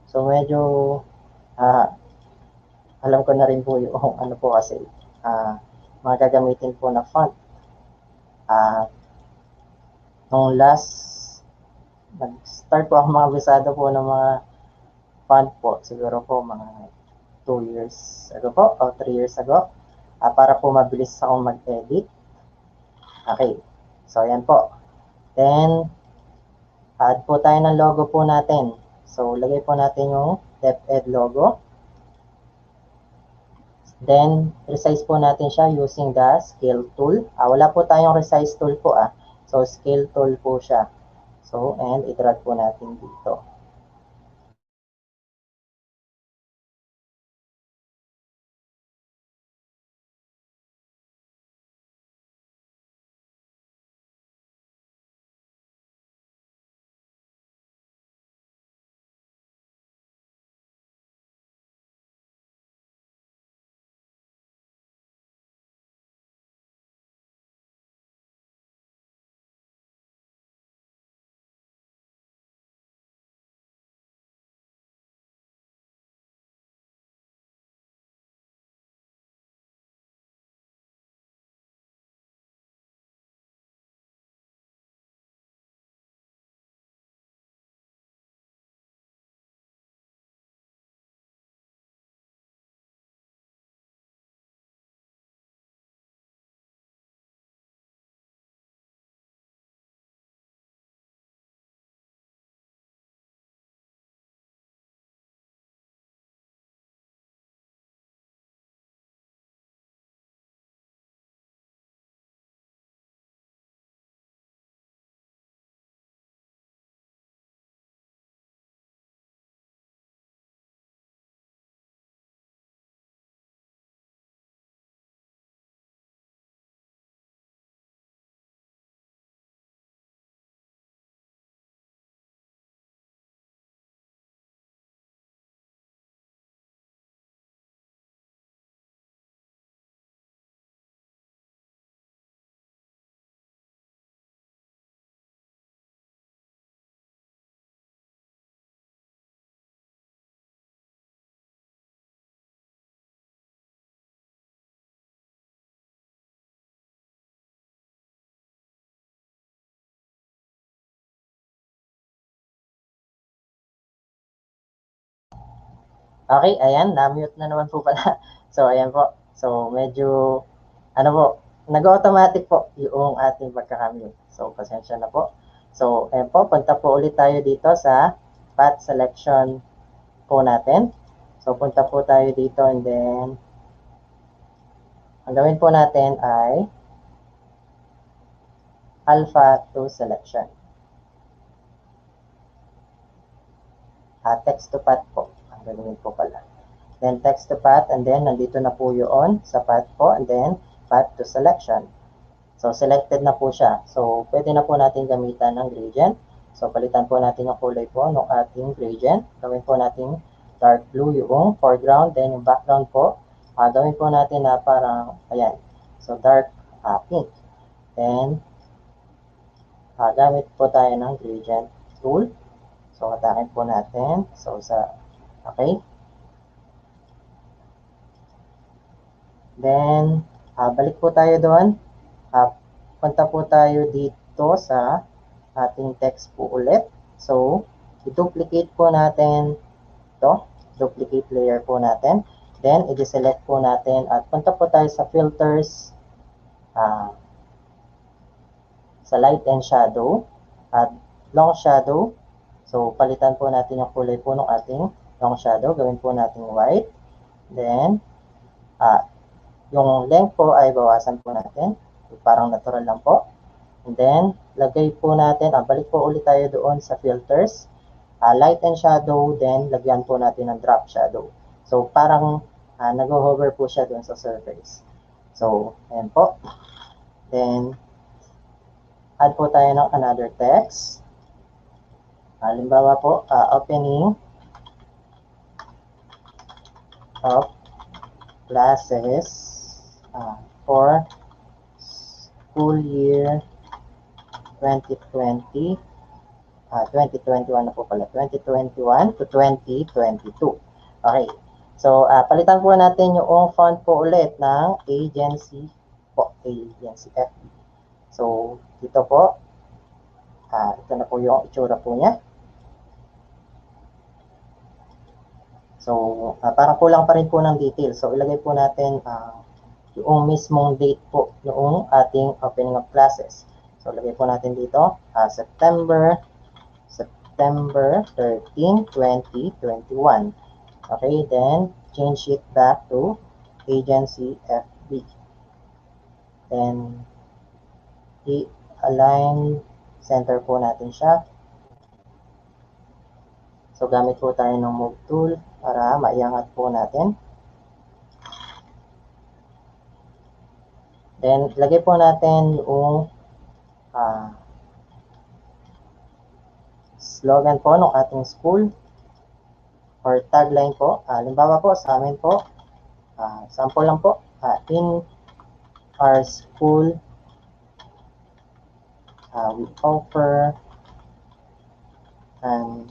So, medyo alam ko na rin po yung ano po kasi mga gagamitin po na font. Nung nag-start po ako mga bisado po ng mga font po, siguro po mga 2 years ago po, o 3 years ago, para po mabilis akong mag-edit. Okay, so ayan po. Then, add po tayo ng logo po natin. So, lagay po natin yung DepEd logo. Then, resize po natin siya using the scale tool. Wala po tayong resize tool po So, scale tool po siya. So, and i-drag po natin dito. Okay, ayan, na-mute na naman po pala. So, ayan po. So, medyo, nag-automatic po yung ating pagkakamute. So, pasensya na po. So, ayan po, punta po ulit tayo dito sa path selection po natin. So, punta po tayo dito and then ang gawin po natin ay alpha to selection. Text to path po. Ang gawin po pala. Then text to path and then nandito na po yun sa path po and then path to selection. So, selected na po siya. So, pwede na po natin gamitan ng gradient. So, palitan po natin yung kulay po ng ating gradient. Gawin po natin dark blue yung foreground. Then, yung background po, gawin po natin na parang, ayan. So, dark pink. Then, gamit po tayo ng gradient tool. So, atakin po natin. So, okay. Then, balik po tayo doon. Punta po tayo dito sa ating text po ulit. So, i-duplicate po natin ito. Duplicate layer po natin. Then, i-deselect po natin at punta po tayo sa filters, sa light and shadow, at long shadow. So, palitan po natin yung kulay po ng ating long shadow. Gawin po natin white. Then, yung length po ay bawasan po natin. Parang natural lang po. And then, lagay po natin, balik po ulit tayo doon sa filters. Light and shadow, then lagyan po natin ng drop shadow. So, parang nag-hover po siya doon sa surface. So, ayan po. Then, add po tayo ng another text. Halimbawa po, opening of classes for school year 2020, 2021 na po pala, 2021 to 2022. Okay. So, palitan po natin yung font po ulit ng agency po, agency FB. So, dito po, ito na po yung itsura po niya. So, parang kulang pa rin po ng detail. So, ilagay po natin yung mismong date po noong ating opening of classes. So, ilagay po natin dito, September 13, 2021. Okay, then, change it back to agency FB. Then, i-align center po natin siya. So, gamit po tayo ng move tool para maiangat po natin. Then, lagay po natin yung slogan po ng ating school or tagline po. Halimbawa po, sa amin po, sample lang po, in our school, we offer an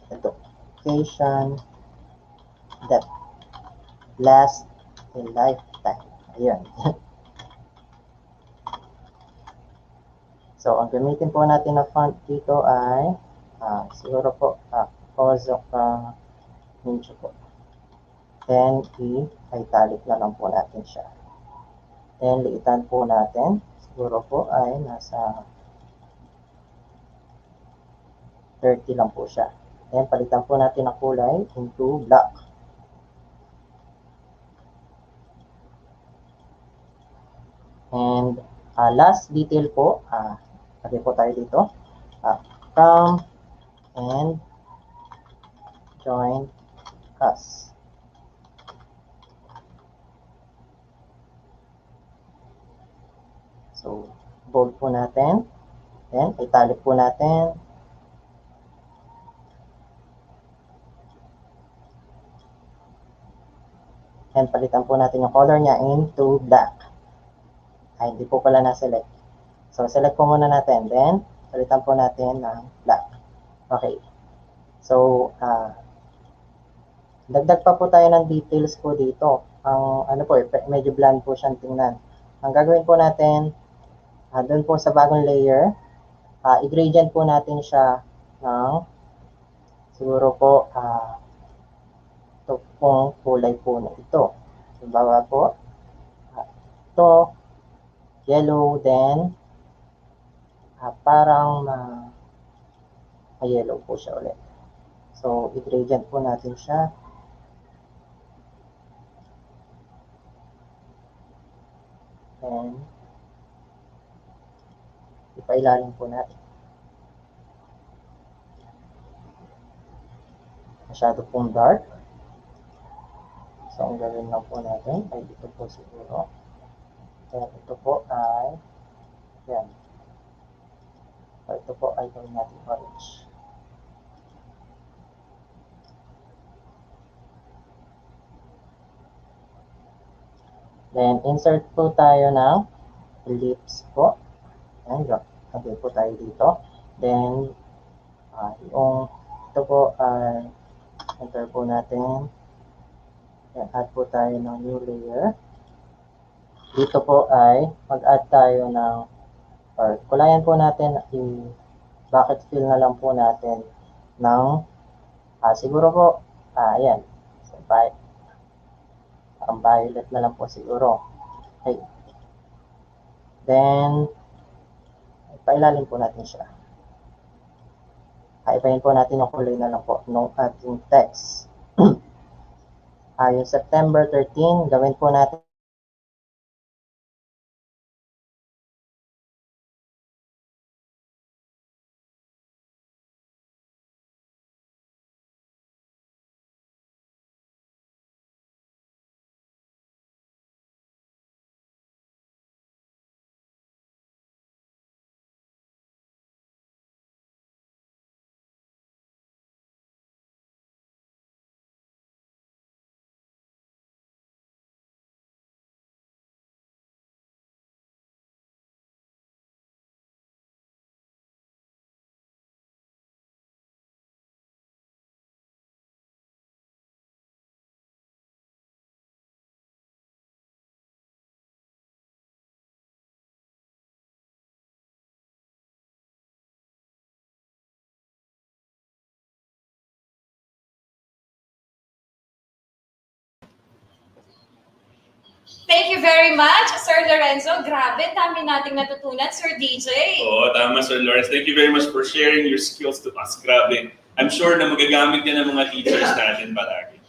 education that lasts a lifetime. Ayun. So, ang gamitin po natin na font dito ay siguro po Kozok Ninja po. Then, i-italic na lang po natin siya. Then, liitan po natin. Siguro po ay nasa 30 lang po siya. Then, palitan po natin ang kulay into black. And last detail po, lagay po tayo dito. Come and join us. So, bold po natin. Then, italic po natin. And palitan po natin yung color niya into black. Ay, hindi po pala na-select. So, select po muna natin. Then, palitan po natin ng black. Okay. So, dagdag pa po tayo ng details po dito. Ang, ano po, medyo bland po siyang tingnan. Ang gagawin po natin, doon po sa bagong layer, i-gradient po natin siya ng, siguro po, ito pong kulay po na ito. Halimbawa po, ito, yellow, then, parang yellow po siya ulit. So, i-gradient po natin siya. And ipailalim po natin. Masyado pong dark. So, ang gawin lang po natin ay dito po siguro. Kaya ito po ay yan. So, ito po ay gawin natin orange. Then, insert po tayo ng ellipse po. Ayan, lagay po tayo dito. Then, yung ito po ay enter po natin. Ayan, add po tayo ng new layer. Dito po ay mag-add tayo ng, or kulayan po natin, i-bucket fill na lang po natin ng, siguro po, ayan, so, ang violet na lang po siguro. Okay. Then, pailalim po natin siya. Ibahin po natin yung kulay na lang po ng ating text. Yung September 13, gawin po natin Thank you very much, Sir Lorenzo. Grabe, dami nating natutunan, Sir DJ. Oo, tama, Sir Lawrence. Thank you very much for sharing your skills to us. Grabe. I'm sure na magagamit yan ng mga teachers natin palagi.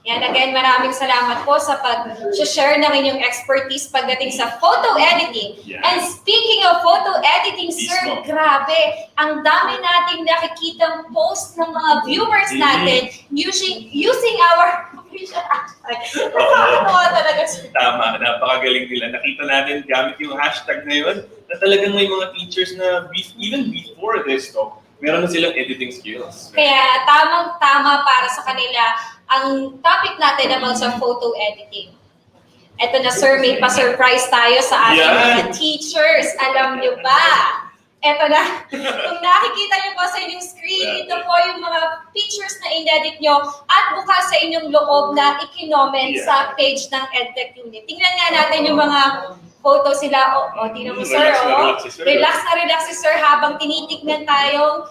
Yan, again, maraming salamat po sa pag-share ng inyong expertise pagdating sa photo editing. Yeah. And speaking of photo editing, Sir, grabe, ang dami nating nakikitang post ng mga viewers natin using our official hashtag. Nakakatawa talaga, Sir. Tama, napakagaling nila. Nakita natin gamit yung hashtag ngayon na talagang may mga teachers na even before this talk, meron na silang editing skills. Kaya tamang-tama para sa kanila ang topic natin about sa photo editing. Ito na, Sir, may pa-surprise tayo sa ating mga teachers. Alam nyo ba? Ito na. Kung nakikita nyo po sa inyong screen, ito po yung mga pictures na in-edit nyo at bukas sa inyong loob na i-comment sa page ng EdTech Unit. Tingnan nga natin yung mga photo sila. Tingnan mo, Sir. Relax na si Sir habang tinitignan tayong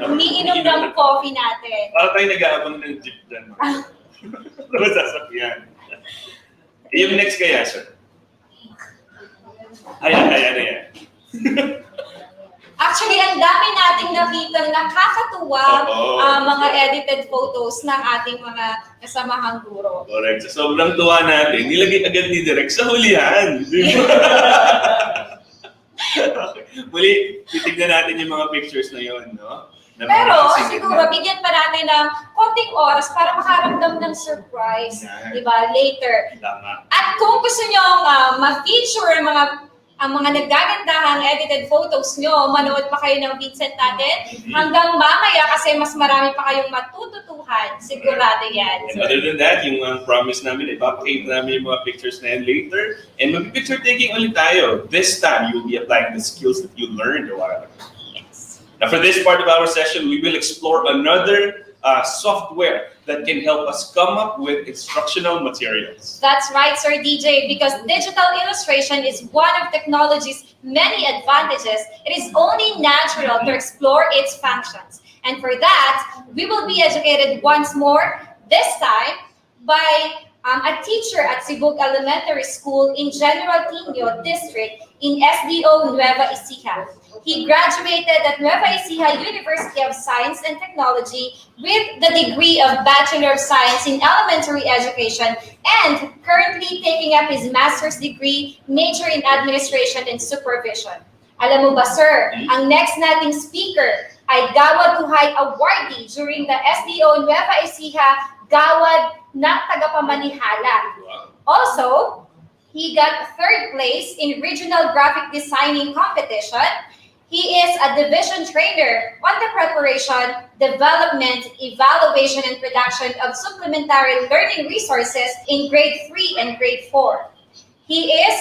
umiinom ng coffee natin. Para tayo nag-aabang ng jeep dyan. Masasakyan. Yung next kaya, Sir? Ayan. Actually, ang dami nating nakitang nakakatuwa mga edited photos ng ating mga kasamahang guro. Correct. So, sobrang tuwa natin. Nilagay agad ni Direk sa hulihan. Muli, titignan natin yung mga pictures na yun, no? Pero siguro, bigyan pa natin ng konting oras para makaramdam ng surprise, di ba, later. Tama. At kung gusto nyo ma-feature ang mga naggagandahang edited photos nyo, manood pa kayo ng VINSET natin hanggang mamaya kasi mas marami pa kayong matututuhan. Sigurado yan. And other than that, yung promise namin, ipapakita namin yung mga pictures na yan later. And mag-picture taking ulit tayo. This time, you'll be applying the skills that you learned a while ago. Now, for this part of our session, we will explore another software that can help us come up with instructional materials. That's right, Sir DJ, because digital illustration is one of technology's many advantages. It is only natural to explore its functions. And for that, we will be educated once more, this time, by a teacher at Sibug Elementary School in General Tinio District in SDO Nueva Ecija. He graduated at Nueva Ecija University of Science and Technology with the degree of Bachelor of Science in Elementary Education and currently taking up his master's degree, major in Administration and Supervision. Alam mo ba, sir, ang next nating speaker ay Gawad Uhay Awardee during the SDO Nueva Ecija Gawad ng Tagapamanihala. Also, he got third place in Regional Graphic Designing Competition. He is a division trainer on the preparation, development, evaluation, and production of supplementary learning resources in grade 3 and grade 4. He is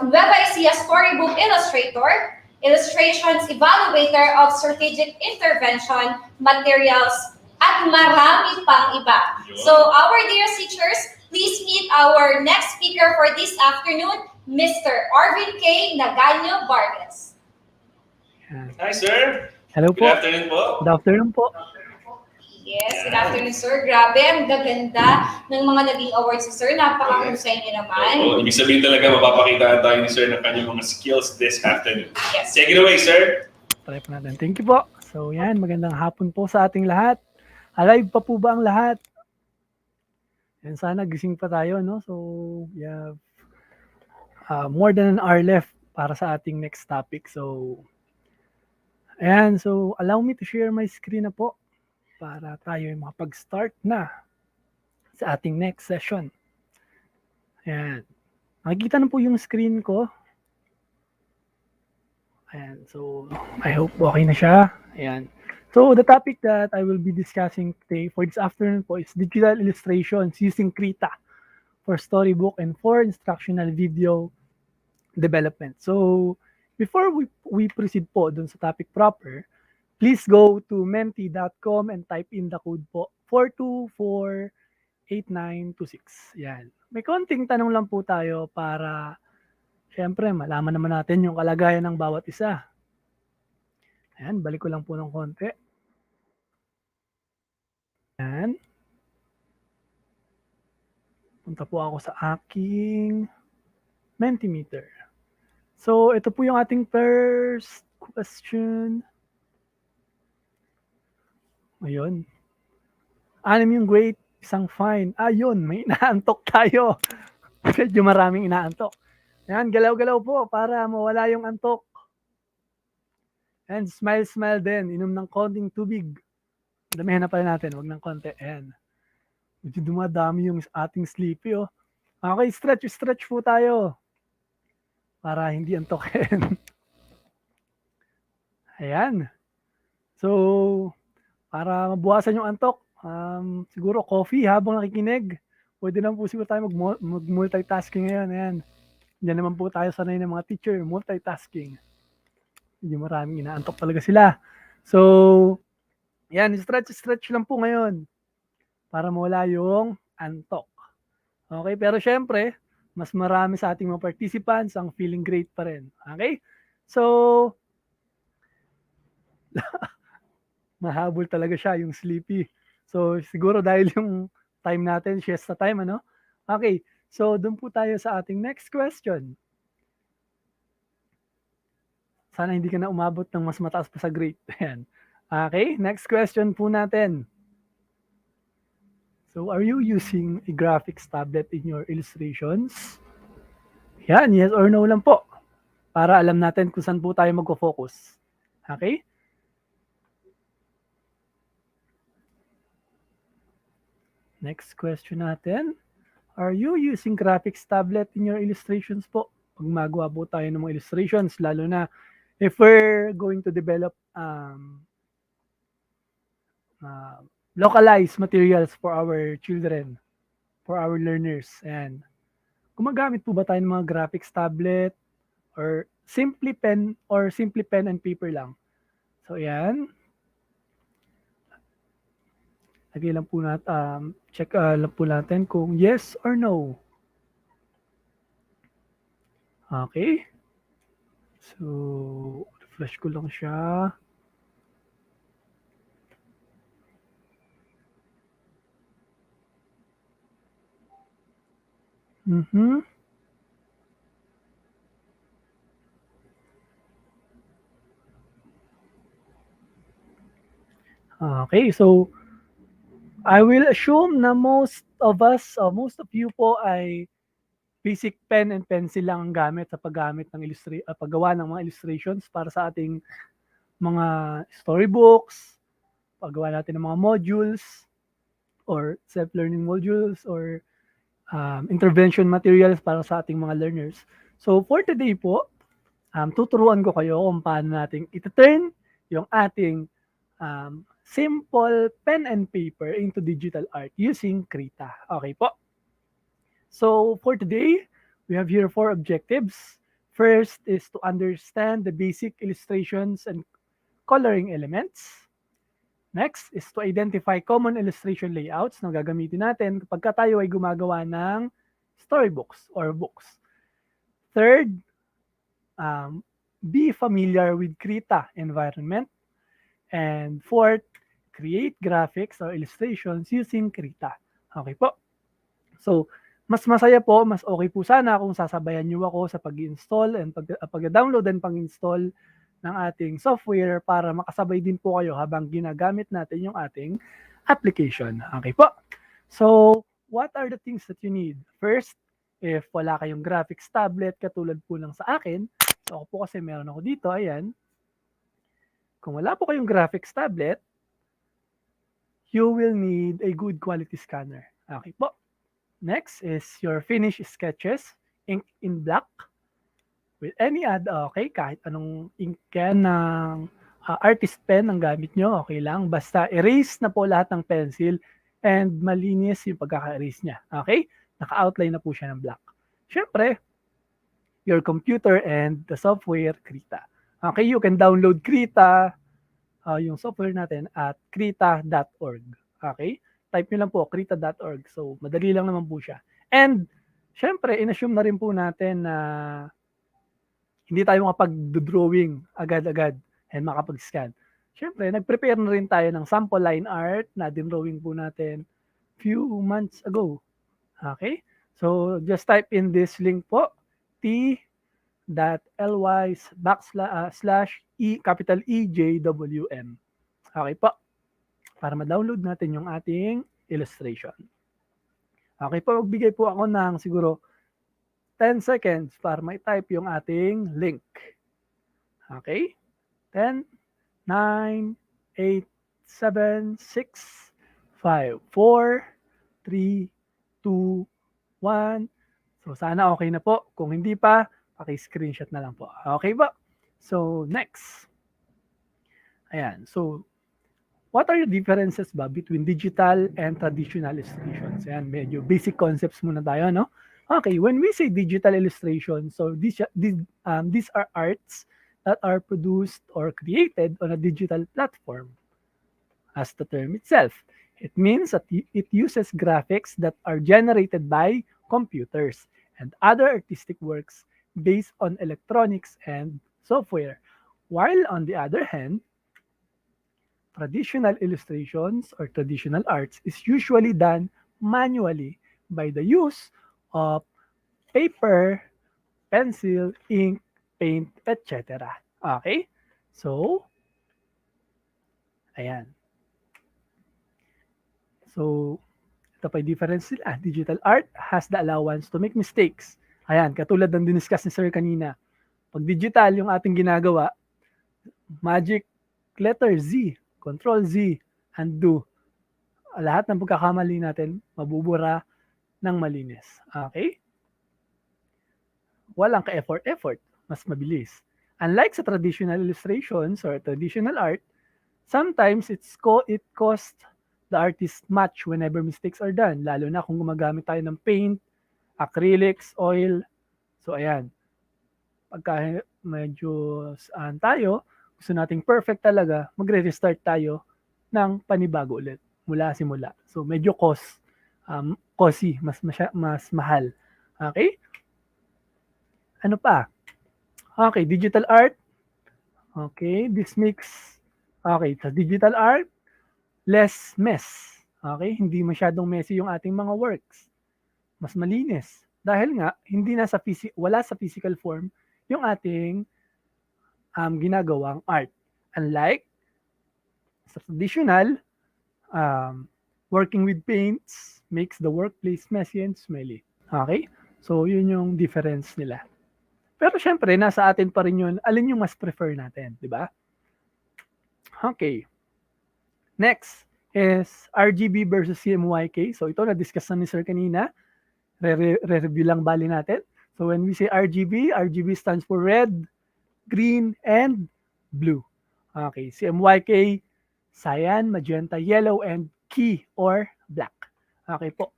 Nueva Ecija storybook illustrator, illustrations evaluator of strategic intervention materials, at marami pang iba. So our dear teachers, please meet our next speaker for this afternoon, Mr. Arvin K. Naganyo Vargas. Hi, sir. Hello Good po. afternoon po. Good afternoon po. Yes, good afternoon, sir. Grabe, ang gaganda ng mga naging awards, sir. Napakahusay niyo naman. Oo, ibig sabihin talaga mapapakita tayo ni sir ng kanyang mga skills this afternoon. Yes. Take it away, sir. Try po natin. Thank you po. So yan, magandang hapon po sa ating lahat. Alive pa po ba ang lahat? Yan, sana gising pa tayo, no? So, we have more than an hour left para sa ating next topic. So, ayan. So, allow me to share my screen na po para tayo makapag-start na sa ating next session. Ayan. Nakikita na po yung screen ko. Ayan. So, I hope okay na siya. Ayan. So, the topic that I will be discussing today for this afternoon po is digital illustrations using Krita for storybook and for instructional video development. So, before we proceed po dun sa topic proper, please go to menti.com and type in the code po 4248926. Yan. May konting tanong lang po tayo para syempre malaman naman natin yung kalagayan ng bawat isa. Ayan, balik ko lang po ng konti. Ayan. Punta po ako sa aking Mentimeter. So, ito po yung ating first question. Ayun. 6 yung great, isang fine. Ayun, may inaantok tayo. Medyo maraming inaantok. Ayan, galaw-galaw po para mawala yung antok. And smile din. Inom ng konting tubig. Damihan na pala natin. Huwag ng konti. Ayan. Medyo dumadami yung ating sleepy. Oh. Okay, stretch po tayo. Para hindi antokin. Ayan. So, para mabuwasan yung antok, siguro coffee habang nakikinig. Pwede naman po siguro tayo mag-multitasking ngayon. Ayan. Diyan naman po tayo sanay ng mga teacher. Multitasking. Medyo maraming inaantok talaga sila. So, yan, stretch lang po ngayon para mawala yung antok. Okay, pero syempre, mas marami sa ating mga participants ang feeling great pa rin. Okay? So, mahabol talaga siya yung sleepy. So, siguro dahil yung time natin, siesta time, ano? Okay, so doon po tayo sa ating next question. Sana hindi ka na umabot ng mas mataas pa sa grade. Ayan. Okay, next question po natin. So, are you using a graphics tablet in your illustrations? Yan, yes or no lang po. Para alam natin kung saan po tayo magpo-focus. Okay? Next question natin. Are you using graphics tablet in your illustrations po? Pag magawa po tayo ng mga illustrations, lalo na if we're going to develop localized materials for our children, for our learners. And gumagamit po ba tayo ng mga graphics tablet or simply pen and paper lang? So, yan. Lagay lang po natin, check lang po natin kung yes or no. Okay. So, refresh ko lang siya. Okay, so I will assume na most of us, most of you po ay basic pen and pencil lang ang gamit sa paggamit ng paggawa ng mga illustrations para sa ating mga storybooks, paggawa natin ng mga modules or self-learning modules or intervention materials para sa ating mga learners. So for today po, tuturuan ko kayo kung paano natin ita-turn yung ating simple pen and paper into digital art using Krita. Okay po. So for today, we have here 4 objectives. First is to understand the basic illustrations and coloring elements. Next is to identify common illustration layouts na gagamitin natin kapag tayo ay gumagawa ng storybooks or books. Third, be familiar with Krita environment. And fourth, create graphics or illustrations using Krita. Okay po. So, mas masaya po, mas okay po sana kung sasabayan nyo ako sa pag-install and pag-download and pang-install ng ating software para makasabay din po kayo habang ginagamit natin yung ating application. Okay po. So, what are the things that you need? First, if wala kayong graphics tablet katulad po ng sa akin, so ako po kasi meron ako dito, ayan. Kung wala po kayong graphics tablet, you will need a good quality scanner. Okay po. Next is your finished sketches, ink in black, with any okay, kahit anong ink yan ng artist pen ang gamit nyo, okay lang. Basta erase na po lahat ng pencil and malinis yung pagkaka-erase niya. Okay? Naka-outline na po siya ng black. Siyempre, your computer and the software Krita. Okay, you can download Krita, yung software natin at krita.org. Okay? Type nyo lang po, krita.org. So, madali lang naman po siya. And, syempre, in-assume na rin po natin na hindi tayo makapag-drawing agad-agad and makapag-scan. Syempre, nag-prepare na rin tayo ng sample line art na din-drawing po natin few months ago. Okay? So, just type in this link po, capital EJWM. Okay po. Para ma-download natin yung ating illustration. Okay po, magbigay po ako ng siguro 10 seconds para ma-type yung ating link. Okay? 10, 9, 8, 7, 6, 5, 4, 3, 2, 1. So, sana okay na po. Kung hindi pa, paki-screenshot na lang po. Okay ba? So, next. Ayan. So, what are the differences ba between digital and traditional illustrations? Ayan, medyo basic concepts muna tayo, no? Okay, when we say digital illustration, so these are arts that are produced or created on a digital platform, as the term itself. It means that it uses graphics that are generated by computers and other artistic works based on electronics and software. While on the other hand, traditional illustrations or traditional arts is usually done manually by the use of paper, pencil, ink, paint, etc. Okay? So, ayan. So, ito pa yung difference nila. Digital art has the allowance to make mistakes. Ayan, katulad ng diniscuss ni Sir kanina. Pag digital yung ating ginagawa, magic letter Z, Control Z, undo. Lahat ng pagkakamali natin, mabubura ng malinis. Okay? Walang ka-effort. Mas mabilis. Unlike sa traditional illustrations or traditional art, sometimes it costs the artist much whenever mistakes are done. Lalo na kung gumagamit tayo ng paint, acrylics, oil. So, ayan. Pagka medyo saan tayo, gusto nating perfect talaga, magre-restart tayo ng panibago ulit mula simula. So, medyo costly, mas mahal. Okay? Ano pa? Okay, digital art. Okay, this makes, okay, sa digital art, less mess. Okay, hindi masyadong messy yung ating mga works. Mas malinis. Dahil nga, hindi na wala sa physical form yung ating ginagawang art. Unlike Sa traditional, working with paints makes the workplace messy and smelly. Okay? So, yun yung difference nila. Pero syempre, nasa atin pa rin yun. Alin yung mas prefer natin, di ba? Okay. Next is RGB versus CMYK. So, ito na-discuss na ni Sir kanina. Re-review lang bali natin. So, when we say RGB, RGB stands for red, green, and blue. Okay. CMYK, cyan, magenta, yellow, and key or black. Okay po.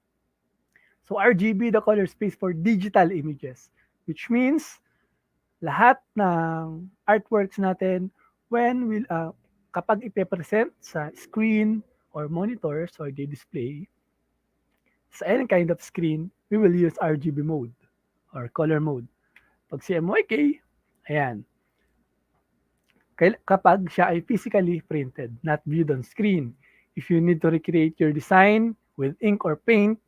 So RGB, the color space for digital images, which means lahat ng artworks natin kapag ipe-present sa screen or monitors or the display, sa any kind of screen, we will use RGB mode or color mode. Pag CMYK, ayan, kapag siya ay physically printed, not viewed on screen. If you need to recreate your design with ink or paint,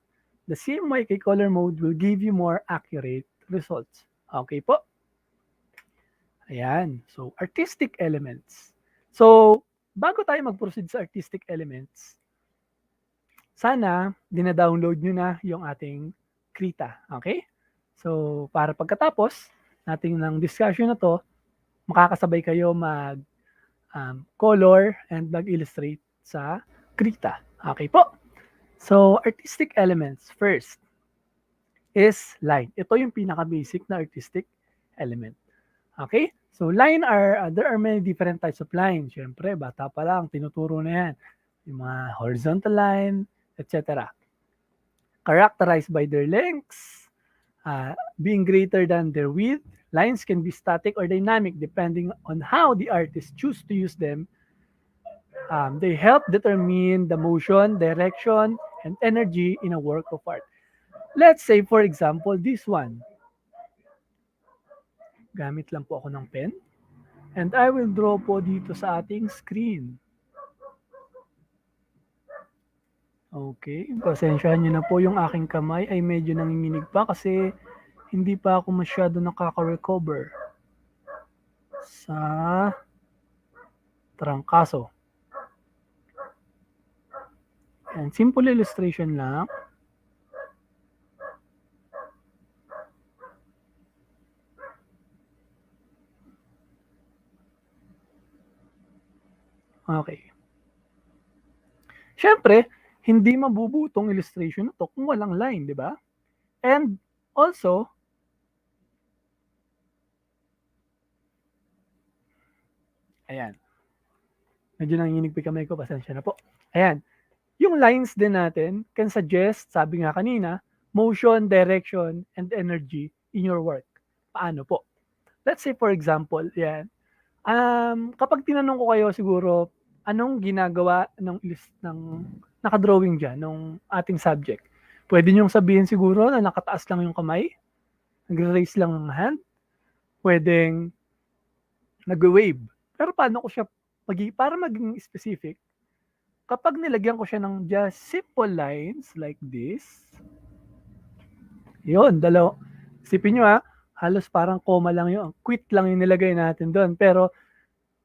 the CMYK color mode will give you more accurate results. Okay po? Ayan. So, artistic elements. So, bago tayo mag-proceed sa artistic elements, sana dina-download nyo na yung ating Krita. Okay? So, para pagkatapos nating ng discussion na to, makakasabay kayo color and mag-illustrate sa Krita. Okay po? So, artistic elements first is line. Ito yung pinaka-basic na artistic element. Okay? So, there are many different types of line. Siyempre, bata pa lang, tinuturo na yan. Yung mga horizontal line, etc. Characterized by their lengths, being greater than their width. Lines can be static or dynamic depending on how the artist choose to use them. They help determine the motion, direction, and energy in a work of art. Let's say, for example, this one. Gamit lang po ako ng pen. And I will draw po dito sa ating screen. Okay, pasensyahan nyo na po, yung aking kamay ay medyo nanginginig pa kasi hindi pa ako masyado nakaka-recover sa trangkaso. And simple illustration lang. Okay. Siyempre, hindi mabubutong illustration na to kung walang line, di ba? And also, ayan. Medyo nanginginig pa kamay ko, pasensya na po. Ayan. Yung lines din natin can suggest, sabi nga kanina, motion, direction, and energy in your work. Paano po? Let's say for example, yan. Kapag tinanong ko kayo siguro, anong ginagawa ng nakadrawing dyan, ng ating subject? Pwede niyong sabihin siguro na nakataas lang yung kamay, nag-raise lang ng hand, pwedeng nag-wave. Pero paano ko siya, para maging specific, kapag nilagyan ko siya ng just simple lines like this, yun, isipin nyo halos parang comma lang yun, quit lang yung nilagay natin doon, pero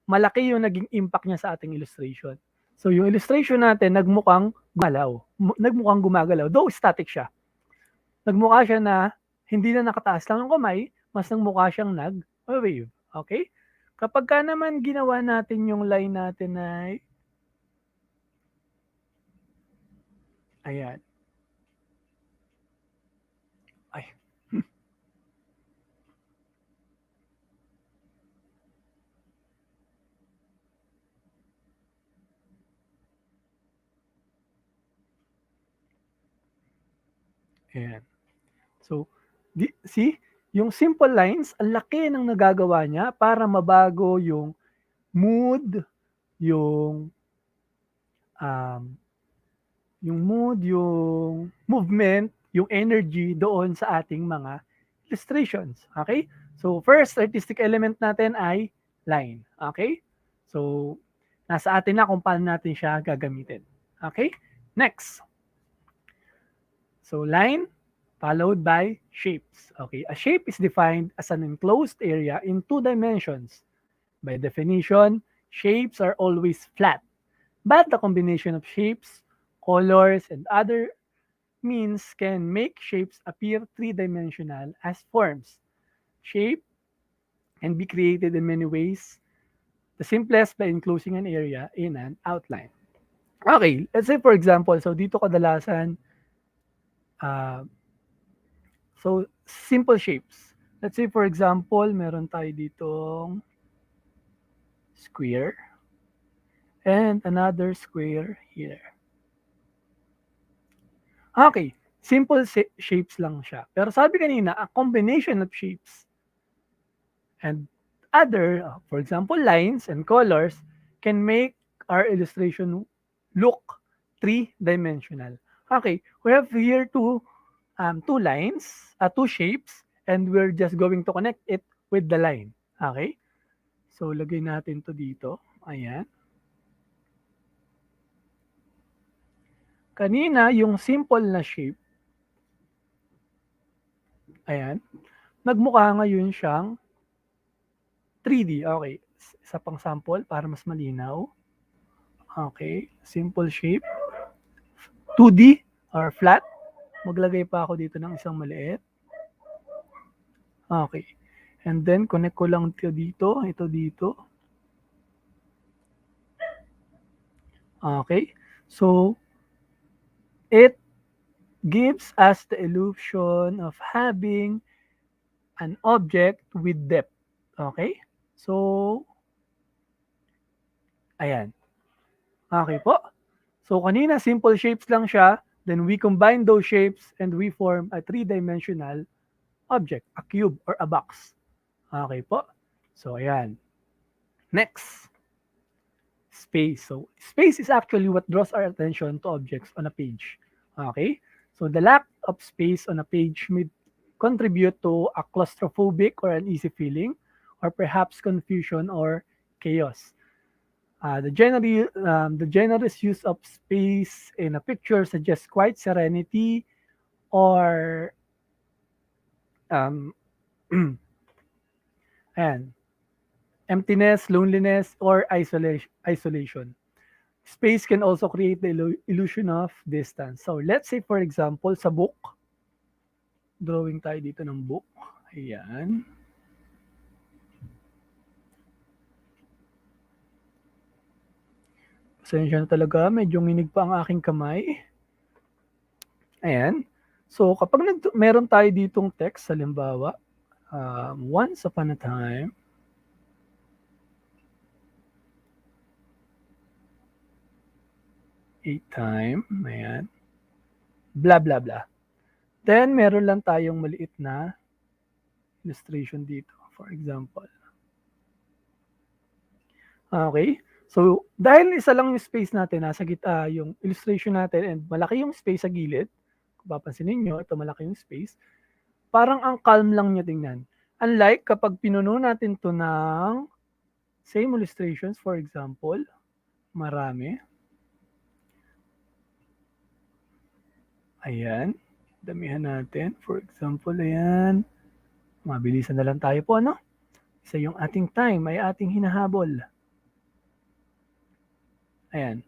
malaki yung naging impact niya sa ating illustration. So yung illustration natin, nagmukhang gumagalaw, though static siya. Nagmukha siya na hindi na nakataas lang yung kamay, mas nagmukha siyang nag-wave. Okay? Kapag ka naman ginawa natin yung line natin ay ayan. Ay. Ayan. So, see? Yung simple lines, ang laki ng nagagawa niya para mabago yung mood, yung movement, yung energy doon sa ating mga illustrations. Okay? So, first artistic element natin ay line. Okay? So, nasa atin na kung paano natin siya gagamitin. Okay? Next. So, line followed by shapes. Okay? A shape is defined as an enclosed area in 2 dimensions. By definition, shapes are always flat, but the combination of shapes, colors, and other means can make shapes appear three-dimensional as forms. Shape can be created in many ways, the simplest by enclosing an area in an outline. Okay, let's say for example, so dito kadalasan, uh, so simple shapes. Let's say for example, meron tayo ditong square and another square here. Okay, simple shapes lang siya. Pero sabi kanina, a combination of shapes and other, for example, lines and colors can make our illustration look three-dimensional. Okay, we have here two lines, two shapes, and we're just going to connect it with the line. Okay? So, lagay natin to dito. Ayan. Kanina, yung simple na shape, ayan, nagmukha ngayon siyang 3D. Okay. Isa pang sample para mas malinaw. Okay. Simple shape. 2D or flat. Maglagay pa ako dito ng isang maliit. Okay. And then, connect ko lang ito dito. Ito dito. Okay. So, it gives us the illusion of having an object with depth. Okay? So, ayan. Okay po. So, kanina, simple shapes lang siya. Then, we combine those shapes and we form a three-dimensional object, a cube or a box. Okay po. So, ayan. Next. Space. So, space is actually what draws our attention to objects on a page. Okay? So, the lack of space on a page may contribute to a claustrophobic or uneasy feeling, or perhaps confusion or chaos. The generous use of space in a picture suggests quiet serenity or and emptiness, loneliness, or isolation. Space can also create the illusion of distance. So let's say for example, sa book, drawing tayo dito ng book. Ayan. Pasensya na talaga, medyo nginig pa ang aking kamay. Ayan. So kapag meron tayo ditong text, halimbawa, once upon a time, a time, ayan, blah, blah, blah. Then, meron lang tayong maliit na illustration dito, for example. Okay? So, dahil isa lang yung space natin, nasa gitna yung illustration natin, and malaki yung space sa gilid, kung papansinin nyo, ito malaki yung space, parang ang calm lang niya tingnan. Unlike kapag pinuno natin to ng same illustrations, for example, marami. Ayan. Damihan natin. For example, ayan. Mabilisan na lang tayo po, ano? Isa yung ating time ay ating hinahabol. Ayan.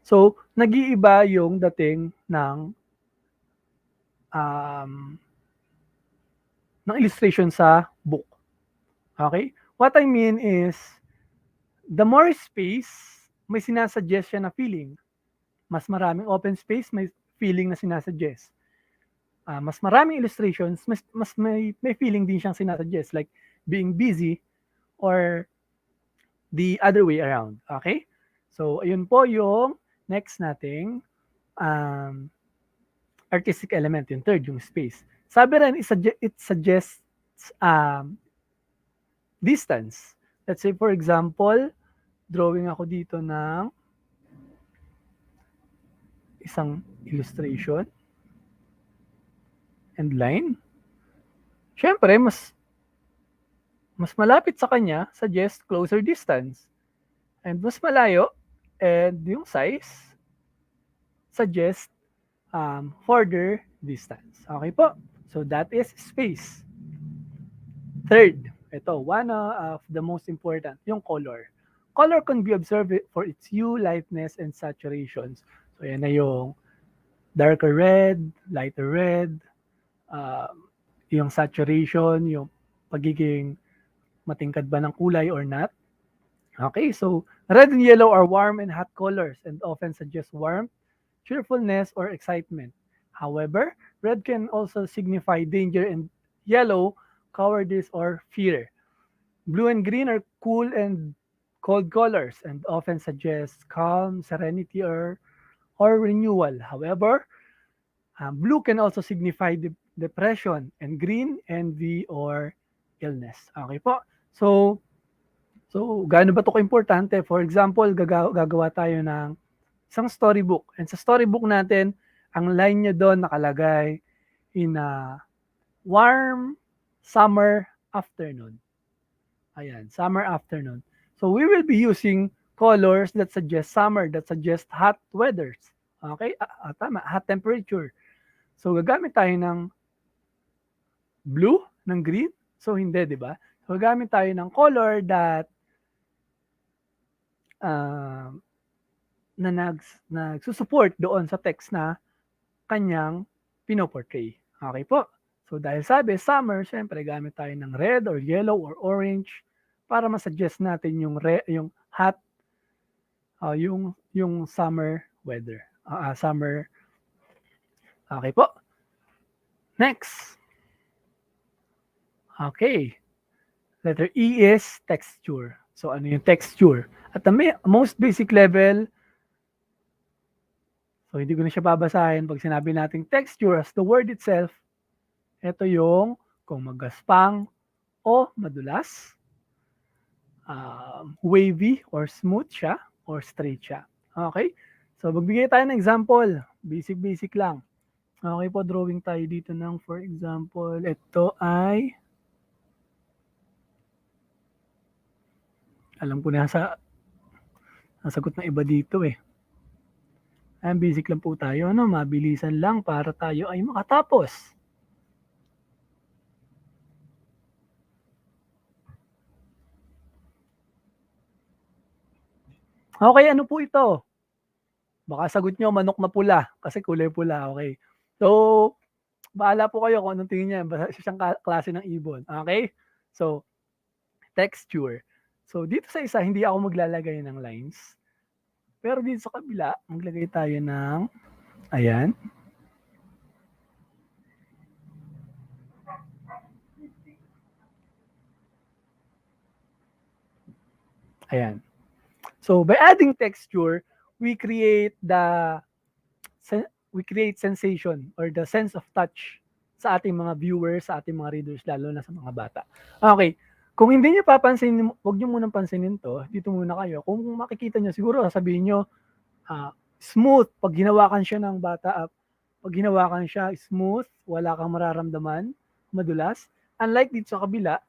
So, nag-iiba yung dating ng illustration sa book. Okay? What I mean is, the more space, may sinasuggest siya na feeling. Mas maraming open space, may feeling na sinasuggest. Mas maraming illustrations, mas may feeling din siyang sinasuggest, like being busy or the other way around. Okay? So, ayun po yung next nating artistic element, yung third, yung space. Sabi rin, it suggests distance. Let's say, for example, drawing ako dito ng isang illustration and line. Siyempre, mas malapit sa kanya, suggest closer distance. And mas malayo, and yung size, suggest further distance. Okay po? So that is space. Third, ito, one of the most important, yung color. Color can be observed for its hue, lightness, and saturations. So yan na yung darker red, lighter red, yung saturation, yung pagiging matingkad ba ng kulay or not. Okay, so red and yellow are warm and hot colors and often suggest warmth, cheerfulness, or excitement. However, red can also signify danger and yellow, cowardice, or fear. Blue and green are cool and cold colors and often suggest calm, serenity, or renewal. However, blue can also signify depression, and green, envy, or illness. Okay po. So gaano ba ito ka-importante? For example, gagawa tayo ng isang storybook. And sa storybook natin, ang line niya doon nakalagay in a warm summer afternoon. Ayan, summer afternoon. So we will be using colors that suggest summer, that suggest hot weathers. Okay? Tama, hot temperature. So gagamit tayo ng blue, ng green. So hindi, di ba? So gagamit tayo ng color that na nagsusupport doon sa text na kanyang pinoportray. Okay po. So dahil sabi, summer, syempre gamit tayo ng red or yellow or orange para masuggest natin yung hot, yung summer weather. Summer. Okay po. Next. Okay. Letter E is texture. So ano yung texture? At the most basic level, so hindi ko na siya babasahin. Pag sinabi nating texture as the word itself, ito yung kung magaspang o madulas, wavy or smooth siya, or straight siya. Okay? So magbigay tayo ng example. Basic lang. Okay po, drawing tayo dito ng for example, ito ay alam ko na nasagot ng iba dito eh. Ayan, basic lang po tayo, no? Mabilisan lang para tayo ay makatapos. Okay, ano po ito? Baka sagot nyo, manok na pula, kasi kulay pula, okay? So, bahala po kayo kung anong tingin niya. Basta siyang klase ng ibon, okay? So, texture. So, dito sa isa, hindi ako maglalagay ng lines. Pero dito sa kabila, maglagay tayo ng, ayan. Ayan. So, by adding texture, we create sensation or the sense of touch sa ating mga viewers, sa ating mga readers, lalo na sa mga bata. Okay. Kung hindi niyo papansinin, huwag niyo munang pansinin to, dito muna kayo. Kung makikita niyo, siguro sasabihin niyo, smooth, pag ginawakan siya ng bata, pag ginawakan siya, smooth, wala kang mararamdaman, madulas. Unlike dito sa kabila,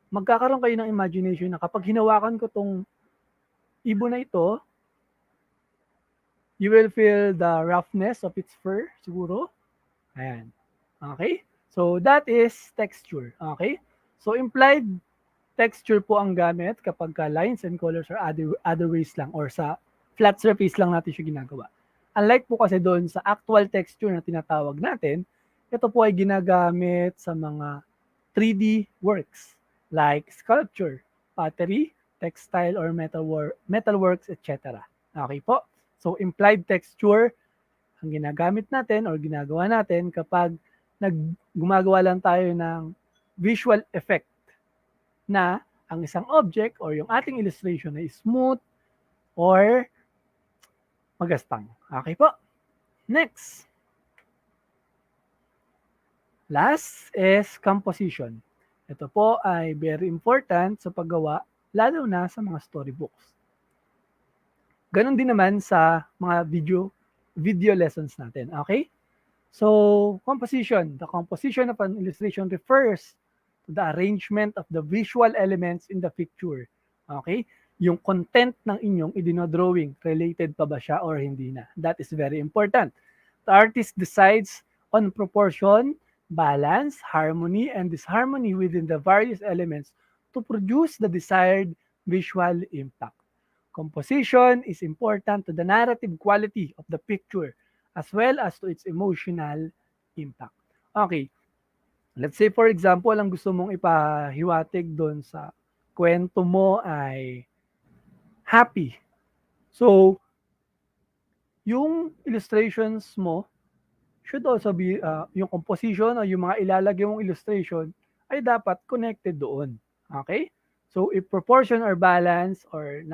magkakaroon kayo ng imagination na kapag hinawakan ko tong ibon na ito, you will feel the roughness of its fur, siguro. Ayan. Okay? So, that is texture. Okay? So, implied texture po ang gamit kapag lines and colors are other ways lang or sa flat surface lang natin siya ginagawa. Unlike po kasi doon sa actual texture na tinatawag natin, ito po ay ginagamit sa mga 3D works like sculpture, pottery, textile or metalworks, etc. Okay po? So, implied texture ang ginagamit natin or ginagawa natin kapag gumagawa lang tayo ng visual effect na ang isang object or yung ating illustration ay smooth or magaspang. Okay po. Next. Last is composition. Ito po ay very important sa paggawa, lalo na sa mga storybooks. Ganon din naman sa mga video lessons natin. Okay? So, composition. The composition of an illustration refers to the arrangement of the visual elements in the picture. Okay? Yung content ng inyong idinodrawing, related pa ba siya or hindi na? That is very important. The artist decides on proportion, balance, harmony, and disharmony within the various elements to produce the desired visual impact. Composition is important to the narrative quality of the picture as well as to its emotional impact. Okay, let's say for example, ang gusto mong ipahiwatig doon sa kwento mo ay happy. So, yung illustrations mo should also be, yung composition o yung mga ilalagay mong illustration ay dapat connected doon. Okay? So, if proportion or balance or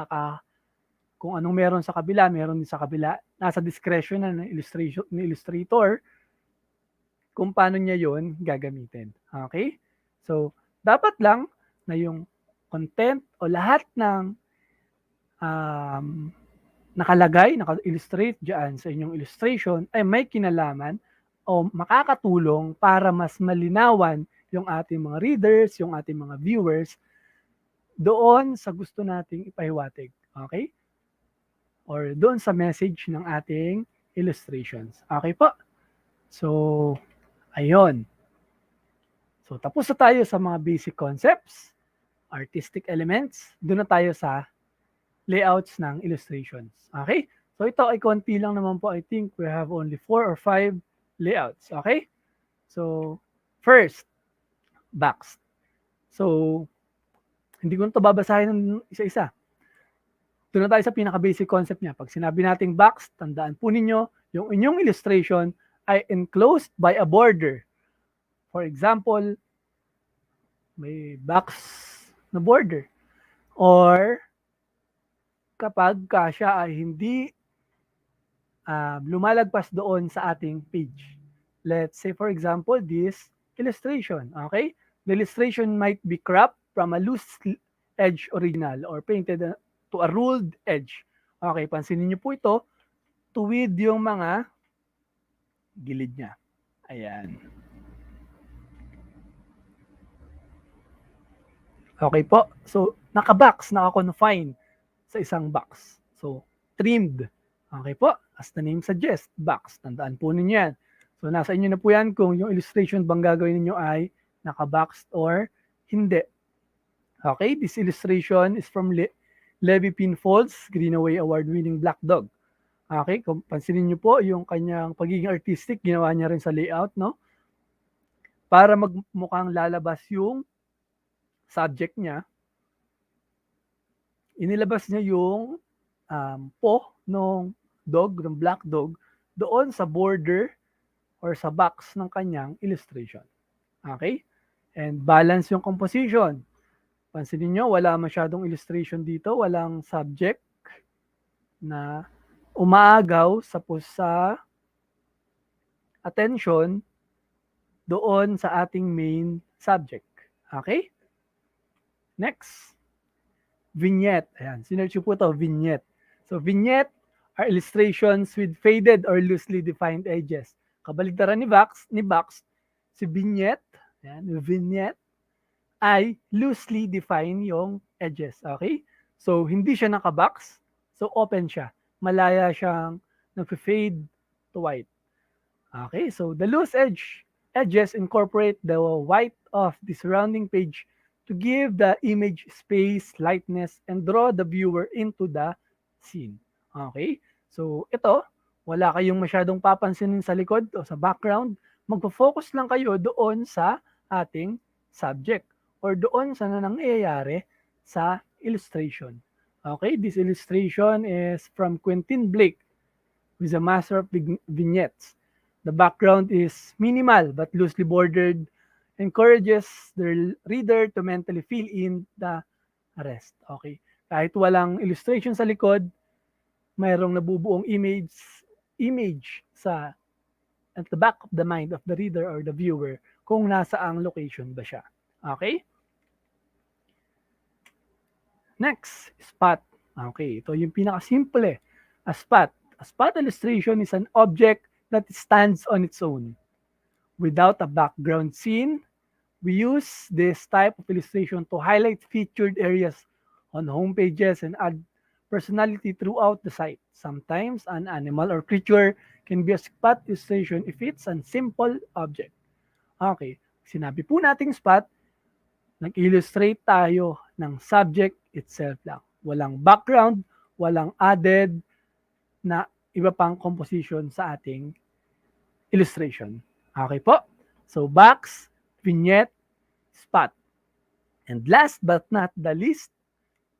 kung anong meron sa kabila, meron din sa kabila, nasa discretion na ng illustrator kung paano niya yon gagamitin. Okay? So, dapat lang na yung content o lahat ng nakalagay, naka-illustrate dyan sa inyong illustration ay may kinalaman o makakatulong para mas malinawan yung ating mga readers, yung ating mga viewers doon sa gusto nating ipahiwatig. Okay? Or doon sa message ng ating illustrations. Okay po? So, ayun. So, tapos na tayo sa mga basic concepts, artistic elements. Doon na tayo sa layouts ng illustrations. Okay? So, ito ay konti lang naman po. I think we have only 4 or 5 layouts. Okay? So, first, box. So, hindi ko na ito babasahin ng isa-isa. Doon na tayo sa pinaka-basic concept niya. Pag sinabi nating box, tandaan po ninyo, yung inyong illustration ay enclosed by a border. For example, may box na border. Or, kapag siya ay hindi lumalagpas doon sa ating page. Let's say, for example, this illustration. Okay? The illustration might be cropped from a loose edge original or painted to a ruled edge. Okay, pansinin niyo po ito, tuwid yung mga gilid niya. Ayan. Okay po. So, naka-box, naka-confine sa isang box. So, trimmed. Okay po. As the name suggests, box. Tandaan po ninyo yan. So, nasa inyo na po yan kung yung illustration bang gagawin ninyo ay naka-boxed or hindi. Okay, this illustration is from Levi Pinfolds, Greenaway Award-winning Black Dog. Okay, kung pansinin niyo po yung kanyang pagiging artistic, ginawa niya rin sa layout, no? Para magmukhang lalabas yung subject niya, inilabas niya yung paw ng dog, ng black dog, doon sa border or sa box ng kanyang illustration. Okay? And balance yung composition. Pansinin nyo, wala masyadong illustration dito, walang subject na umaagaw sa attention doon sa ating main subject. Okay? Next. Vignette. Ayan, sinerch po ito, vignette. So, vignette are illustrations with faded or loosely defined edges. Kabaligtaran ni box, si vignette, ayan, vignette, ay loosely define yung edges. Okay? So, hindi siya naka-box. So, open siya. Malaya siyang nag-fade to white. Okay? So, the loose edges incorporate the white of the surrounding page to give the image space, lightness, and draw the viewer into the scene. Okay? So, ito, wala kayong masyadong papansinin sa likod o sa background. Magpo-focus lang kayo doon sa ating subject or doon sa nangyayari sa illustration. Okay, this illustration is from Quentin Blake, who is a master of vignettes. The background is minimal but loosely bordered, encourages the reader to mentally fill in the rest. Okay, kahit walang illustration sa likod, mayroong nabubuong image at the back of the mind of the reader or the viewer kung nasaang location ba siya. Okay? Next, spot. Okay, ito yung pinakasimple. A spot. A spot illustration is an object that stands on its own. Without a background scene, we use this type of illustration to highlight featured areas on home pages and add personality throughout the site. Sometimes, an animal or creature can be a spot illustration if it's a simple object. Okay, sinabi po nating spot, nag-illustrate tayo ng subject itself lang. Walang background, walang added na iba pang composition sa ating illustration. Okay po? So, box, vignette, spot. And last but not the least,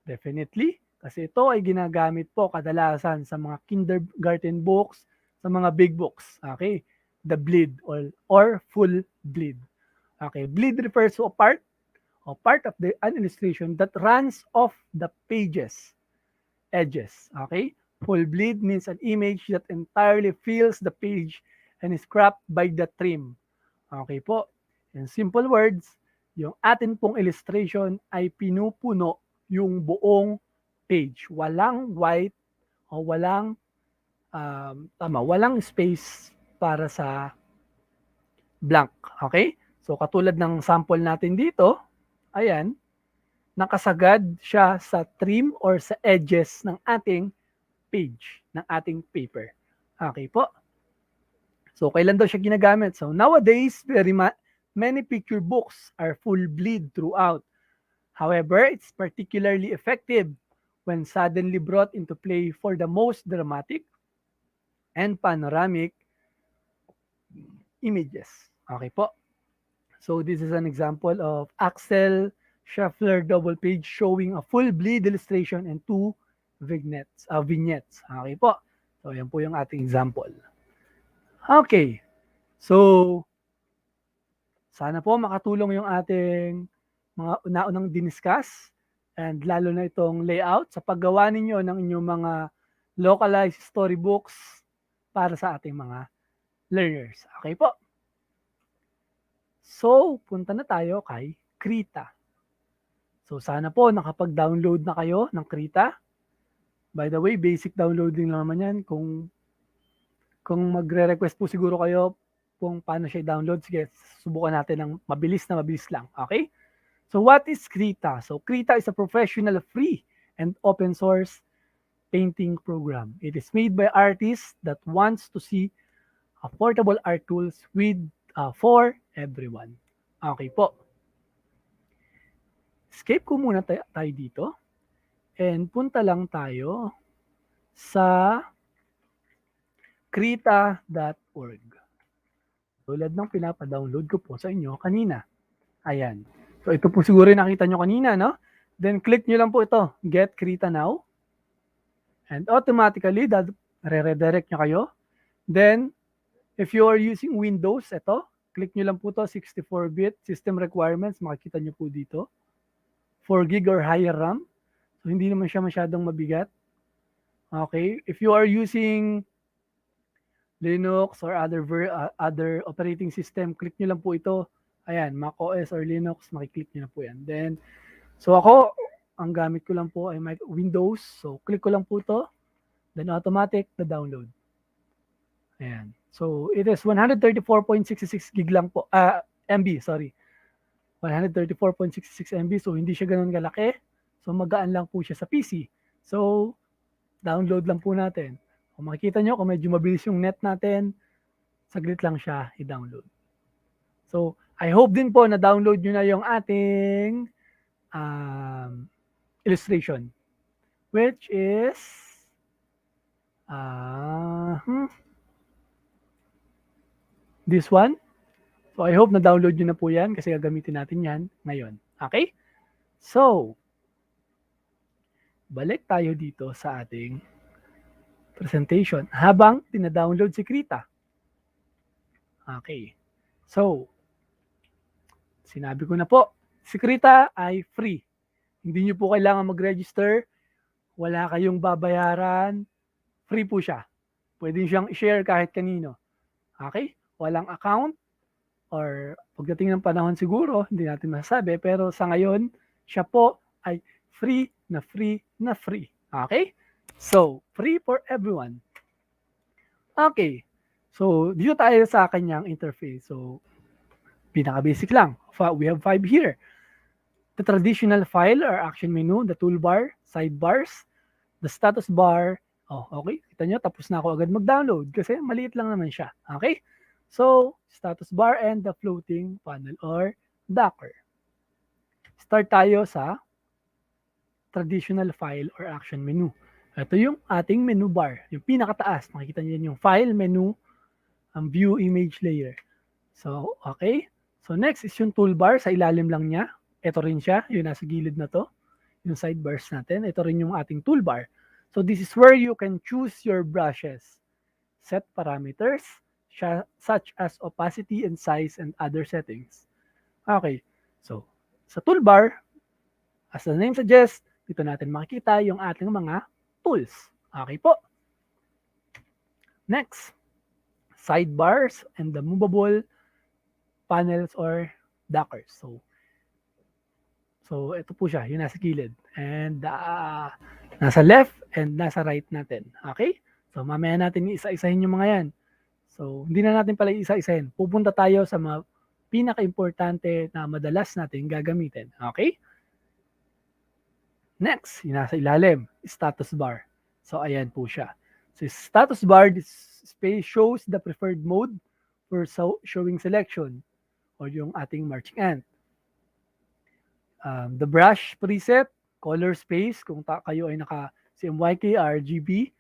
definitely, kasi ito ay ginagamit po kadalasan sa mga kindergarten books, sa mga big books. Okay? The bleed or full bleed. Okay, bleed refers to a part of an illustration that runs off the pages, edges. Okay, full bleed means an image that entirely fills the page and is cropped by the trim. Okay po, in simple words, yung atin pong illustration ay pinupuno yung buong page. Walang white o walang walang space para sa blank. Okay? So katulad ng sample natin dito, ayan, nakasagad siya sa trim or sa edges ng ating page, ng ating paper. Okay po. So kailan daw siya ginagamit? So nowadays, many picture books are full bleed throughout. However, it's particularly effective when suddenly brought into play for the most dramatic and panoramic images. Okay po. So this is an example of Axel Scheffler double page showing a full bleed illustration and 2 vignettes. Okay po. So yan po yung ating example. Okay. So sana po makatulong yung ating mga una-unang diniscuss and lalo na itong layout sa paggawa ninyo ng inyong mga localized storybooks para sa ating mga learners. Okay po. So, punta na tayo kay Krita. So, sana po nakapag-download na kayo ng Krita. By the way, basic downloading lang naman yan. Kung magre-request po siguro kayo kung paano siya i-download, sige, subukan natin ng mabilis lang. Okay? So, what is Krita? So, Krita is a professional free and open source painting program. It is made by artists that wants to see affordable art tools for everyone. Okay po. Escape ko muna tayo dito. And punta lang tayo sa krita.org. Tulad ng pinapa-download ko po sa inyo kanina. Ayan. So ito po siguro yung nakita nyo kanina, no? Then click nyo lang po ito, Get Krita Now. And automatically, redirect nyo kayo. Then, if you are using Windows, ito, click nyo lang po ito, 64-bit system requirements, makikita nyo po dito. 4 gig or higher RAM. So, hindi naman siya masyadong mabigat. Okay, if you are using Linux or other operating system, click nyo lang po ito. Ayan, macOS or Linux, makiklik nyo na po yan. Then, so ako, ang gamit ko lang po ay Windows. So, click ko lang po ito. Then, automatic na download. Ayan. So, it is 134.66 gig lang po. MB, sorry. 134.66 MB. So, hindi siya ganun kalaki. So, magaan lang po siya sa PC. So, download lang po natin. Kung makikita nyo, kung medyo mabilis yung net natin, saglit lang siya i-download. So, I hope din po na download nyo na yung ating illustration. Which is this one. So, I hope na-download nyo na po yan kasi gagamitin natin yan ngayon. Okay? So, balik tayo dito sa ating presentation habang tina-download si Krita. Okay. So, sinabi ko na po, si Krita ay free. Hindi nyo po kailangan mag-register. Wala kayong babayaran. Free po siya. Pwede siyang i-share kahit kanino. Okay? Walang account or pagdating ng panahon siguro, hindi natin masasabi, pero sa ngayon, siya po ay free na free na free. Okay? So, free for everyone. Okay. So, dito tayo sa kanyang interface. So, pinaka-basic lang. We have 5 here. The traditional file or action menu, the toolbar, sidebars, the status bar. Oh, okay. Kita nyo, tapos na ako agad mag-download kasi maliit lang naman siya. Okay? So, status bar and the floating panel or Docker. Start tayo sa traditional file or action menu. Ito yung ating menu bar, yung pinakataas. Makikita niyo yung file, menu, ang view image layer. So, okay. So, next is yung toolbar. Sa ilalim lang niya. Ito rin siya, yung nasa gilid na to. Yung sidebars natin. Ito rin yung ating toolbar. So, this is where you can choose your brushes. Set parameters, such as opacity and size and other settings. Okay. So, sa toolbar, as the name suggests, dito natin makikita yung ating mga tools. Okay po. Next, sidebars and the movable panels or dockers. So ito po siya, yung nasa gilid. And nasa left and nasa right natin. Okay? So mamaya natin isa-isahin yung mga yan. So hindi na natin pala isa-isahin. Pupunta tayo sa mga pinaka-importante na madalas natin gagamitin. Okay? Next, yung nasa ilalim, status bar. So ayan po siya. So status bar, this space shows the preferred mode for showing selection or yung ating marching ant. The brush preset, color space, kung kayo ay naka CMYK, RGB,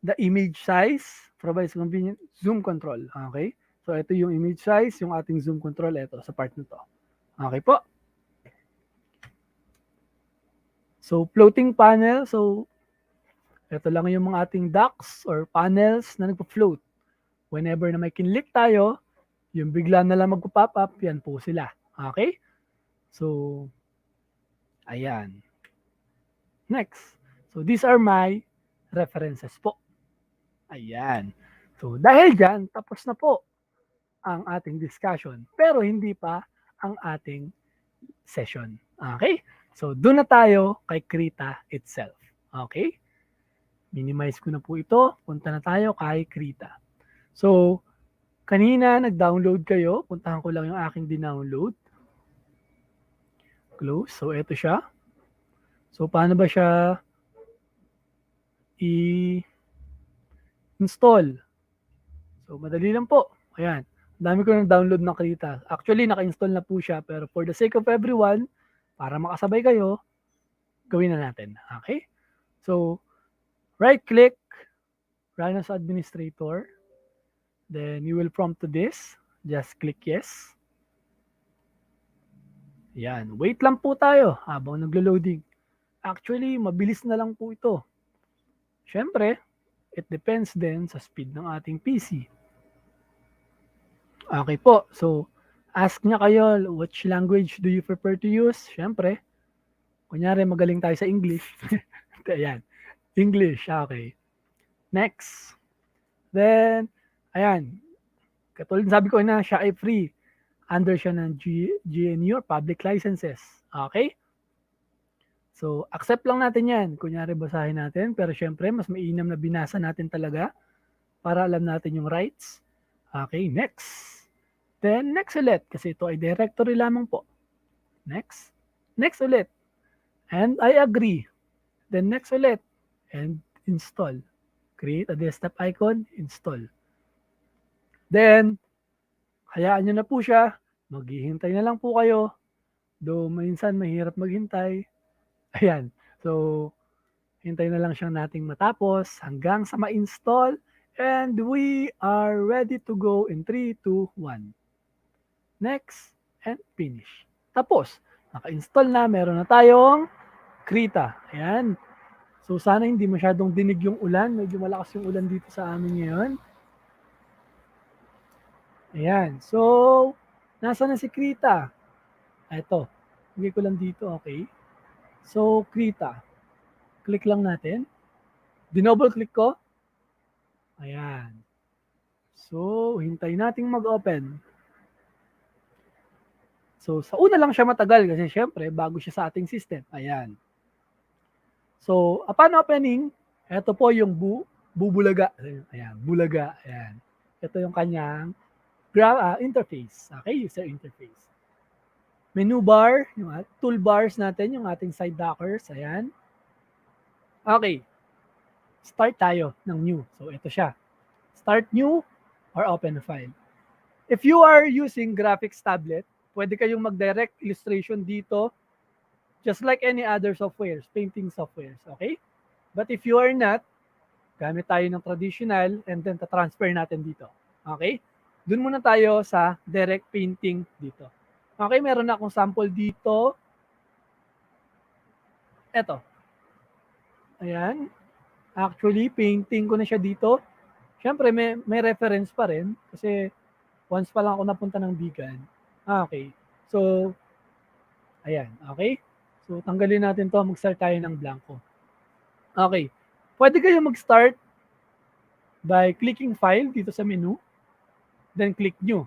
the image size, provides convenient zoom control. Okay? So ito yung image size, yung ating zoom control, ito sa part na to. Okay po? So floating panel, so ito lang yung mga ating docks or panels na nagpa-float. Whenever na may kinlik tayo, yung bigla na lang magpa-pop up, yan po sila. Okay? So, ayan. Next. So, these are my references po. Ayan. So, dahil dyan, tapos na po ang ating discussion. Pero hindi pa ang ating session. Okay? So, doon na tayo kay Krita itself. Okay? Minimize ko na po ito. Punta na tayo kay Krita. So, kanina nag-download kayo. Puntahan ko lang yung aking dinownload. Close. So, ito siya. So, paano ba siya i-install? So, madali lang po. Ayan. Dami ko nang download ng Krita. Actually, naka-install na po siya. Pero for the sake of everyone, para makasabay kayo, gawin na natin. Okay? So, right-click, run as administrator. Then, you will prompt to this. Just click yes. Yan. Wait lang po tayo habang naglo-loading. Actually, mabilis na lang po ito. Siyempre, it depends din sa speed ng ating PC. Okay po. So, ask niya kayo, which language do you prefer to use? Siyempre, kunyari magaling tayo sa English. Ayan. English. Okay. Next. Then, ayan. Katulad sabi ko na, siya ay free. Under siya ng GNU or public licenses. Okay? So, accept lang natin yan. Kunyari, basahin natin. Pero syempre, mas mainam na binasa natin talaga para alam natin yung rights. Okay, next. Then, next ulit. Kasi ito ay directory lamang po. Next. Next ulit. And I agree. Then, next ulit. And install. Create a desktop icon. Install. Then, hayaan nyo na po siya. Maghihintay na lang po kayo. Though minsan mahirap maghintay. Ayan. So, hintay na lang siyang nating matapos hanggang sa ma-install. And we are ready to go in 3, 2, 1. Next. And finish. Tapos, naka-install na. Meron na tayong Krita. Ayan. So, sana hindi masyadong dinig yung ulan. Medyo malakas yung ulan dito sa amin ngayon. Ayan. So, nasa na si Krita? Ito. Lagay ko lang dito. Okay. So, Krita. Click lang natin. Dinouble click ko. Ayan. So, hintay nating mag-open. So, sa una lang siya matagal kasi syempre, bago siya sa ating system. Ayan. So, upon opening, ito po yung bubulaga. Ayan, bulaga. Ayan. Ito yung kanyang interface. Okay, user interface. Menu bar, yung toolbars natin, yung ating side dockers. Ayan. Okay. Start tayo ng new. So, ito siya. Start new or open a file. If you are using graphics tablet, pwede kayong mag-direct illustration dito Just like any other softwares, painting softwares, okay? But if you are not, gamit tayo ng traditional and then transfer natin dito. Okay? Doon muna tayo sa direct painting dito. Okay, meron na akong sample dito. Eto. Ayan. Actually, painting ko na siya dito. Siyempre, may reference pa rin kasi once pa lang ako napunta ng Bigan. Okay. So, ayan. Okay? So, tanggalin natin to. Mag-start tayo ng blanco. Okay. Pwede kayo mag-start by clicking File dito sa menu. Then, click New.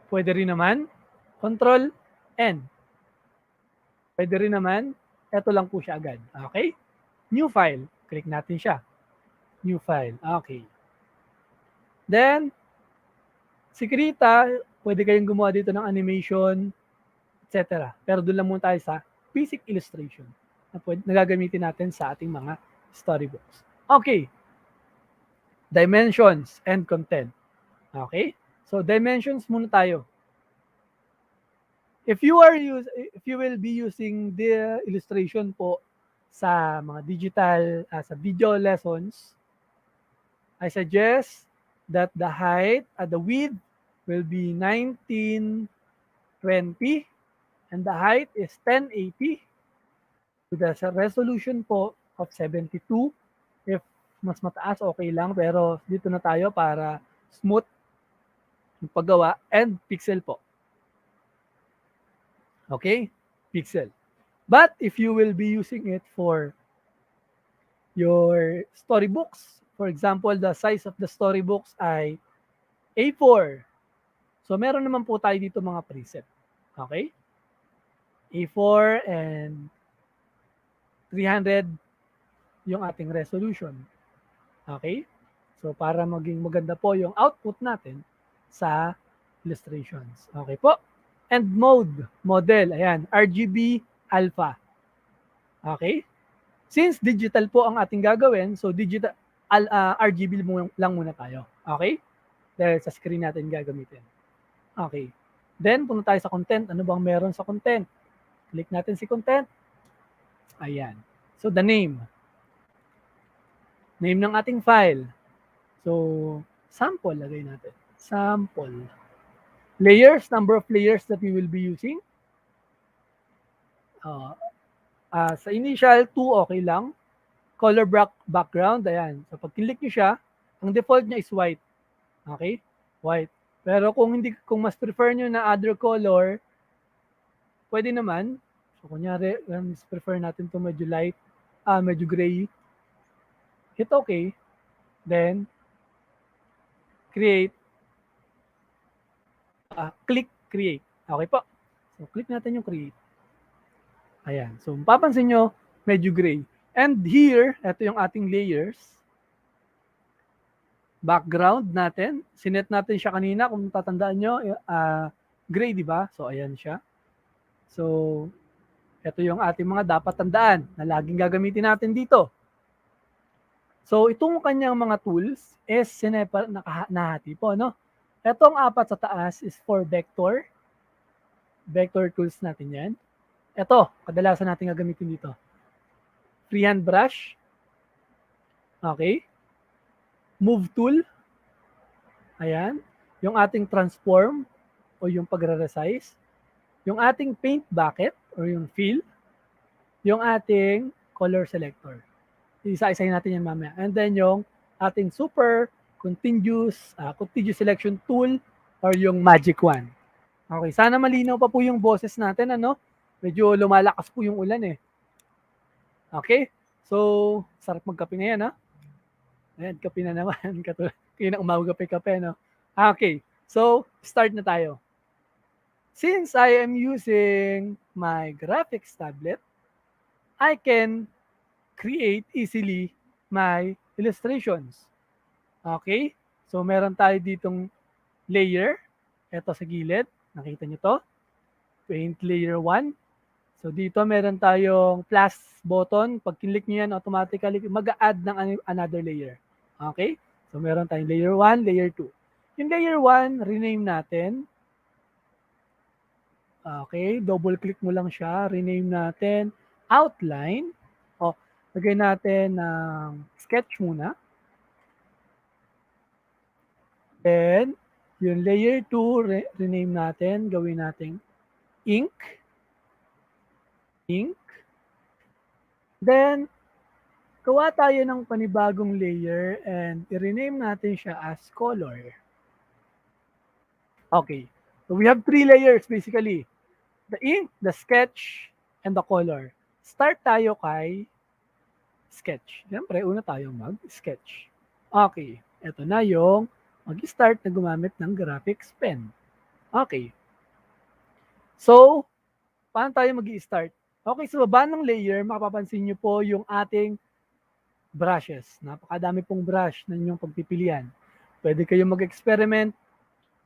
Pwede rin naman, Control N. Pwede rin naman, eto lang po siya agad. Okay? New File. Click natin siya. New File. Okay. Then, si Krita, pwede kayong gumawa dito ng animation, etc. Pero doon lang muna tayo sa basic illustration na gagamitin natin sa ating mga storybooks. Okay. Dimensions and content. Okay? So dimensions muna tayo. If you will be using the illustration po sa mga digital sa video lessons, I suggest that the height at the width will be 1920 and the height is 1080 with a resolution po of 72. If mas mataas, okay lang. Pero dito na tayo para smooth yung paggawa and pixel po. Okay? Pixel. But if you will be using it for your storybooks, for example, the size of the storybooks ay A4. So meron naman po tayo dito mga preset. Okay? A4 and 300 yung ating resolution. Okay? So, para maging maganda po yung output natin sa illustrations. Okay po? And model. Ayan, RGB alpha. Okay? Since digital po ang ating gagawin, so digital RGB lang muna tayo. Okay? Dahil sa screen natin gagamitin. Okay. Then, punta tayo sa content. Ano bang meron sa content? Click natin si content. Ayan. So, the name. Name ng ating file. So, sample lagay natin. Sample. Layers, number of layers that we will be using. Sa initial, 2 okay lang. Color background, ayan. So, pag click nyo siya, ang default niya is white. Okay? White. Pero kung mas prefer nyo na other color, pwede naman. So, kunyari, mas prefer natin to medyo light, medyo gray. Hit okay. Then, create. Click create. Okay po. So, click natin yung create. Ayan. So, mapapansin nyo, medyo gray. And here, ito yung ating layers. Background natin. Sinet natin siya kanina. Kung tatandaan nyo, gray, di ba? So, ayan siya. So, ito yung ating mga dapat tandaan na laging gagamitin natin dito. So, itong kanyang mga tools is nahati po, no? Itong 4 sa taas is for vector. Vector tools natin yan. Ito, kadalasan natin gagamitin dito. Freehand brush. Okay. Move tool. Ayan. Yung ating transform o yung pagre-resize. Yung ating paint bucket or yung fill. Yung ating color selector. Isa-isahin natin yan mamaya. And then yung ating super continuous selection tool or yung magic wand. Okay, sana malinaw pa po yung boses natin, ano? Medyo lumalakas po yung ulan eh. Okay? So, sarap magkape na yan, ha? Ayan, kape na naman. Kaya na umaga kape, no? Okay, so, start na tayo. Since I am using my graphics tablet, I can create easily my illustrations. Okay? So, meron tayo ditong layer. Ito sa gilid. Nakita nyo to? Paint layer 1. So, dito meron tayong plus button. Pag kinlik nyo yan, automatically mag-add ng another layer. Okay? So, meron tayong layer 1, layer 2. Yung layer 1, rename natin. Okay, double click mo lang siya, rename natin outline. O, lagay natin ng sketch muna. Then, yung layer 2, rename natin, gawin natin ink. Then, gawa tayo ng panibagong layer and i-rename natin siya as color. Okay, so we have 3 layers basically. The ink, the sketch, and the color. Start tayo kay sketch. Siyempre, una tayo mag-sketch. Okay, eto na yung mag-start na gumamit ng graphics pen. Okay. So, paano tayo mag-i-start? Okay, sa baba ng layer, mapapansin nyo po yung ating brushes. Napakadami pong brush na inyong pagpipilian. Pwede kayong mag-experiment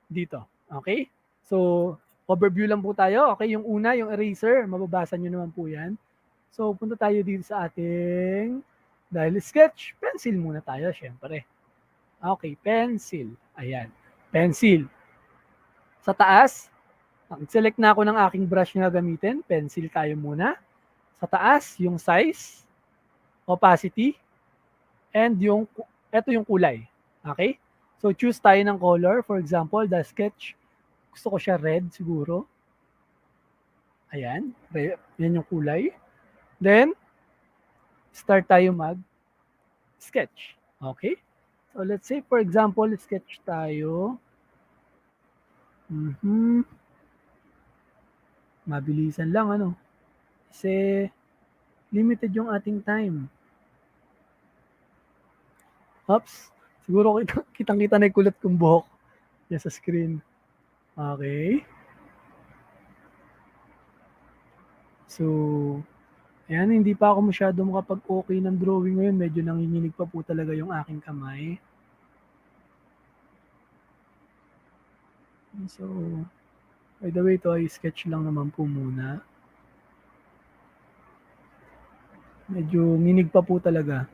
dito. Okay? So, overview lang po tayo. Okay, yung una, yung eraser, mababasa nyo naman po yan. So, punta tayo dito sa ating, dahil sketch, pencil muna tayo, syempre. Okay, pencil. Ayan, pencil. Sa taas, select na ako ng aking brush na gamitin. Pencil tayo muna. Sa taas, yung size, opacity, and yung, eto yung kulay. Okay? So, choose tayo ng color. For example, the sketch, gusto ko siya red siguro. Ayan, yan yung kulay. Then, start tayo mag-sketch. Okay? So, let's say, for example, sketch tayo. Mabilisan lang, ano? Kasi, limited yung ating time. Oops. Siguro kitang-kita na yung kulot kong buhok yan sa screen. Okay. So, ayan, hindi pa ako masyado makapag-okay ng drawing ngayon. Medyo nanginginig pa po talaga yung aking kamay. So, by the way, ito ay sketch lang naman po muna. Medyo nginig pa po talaga.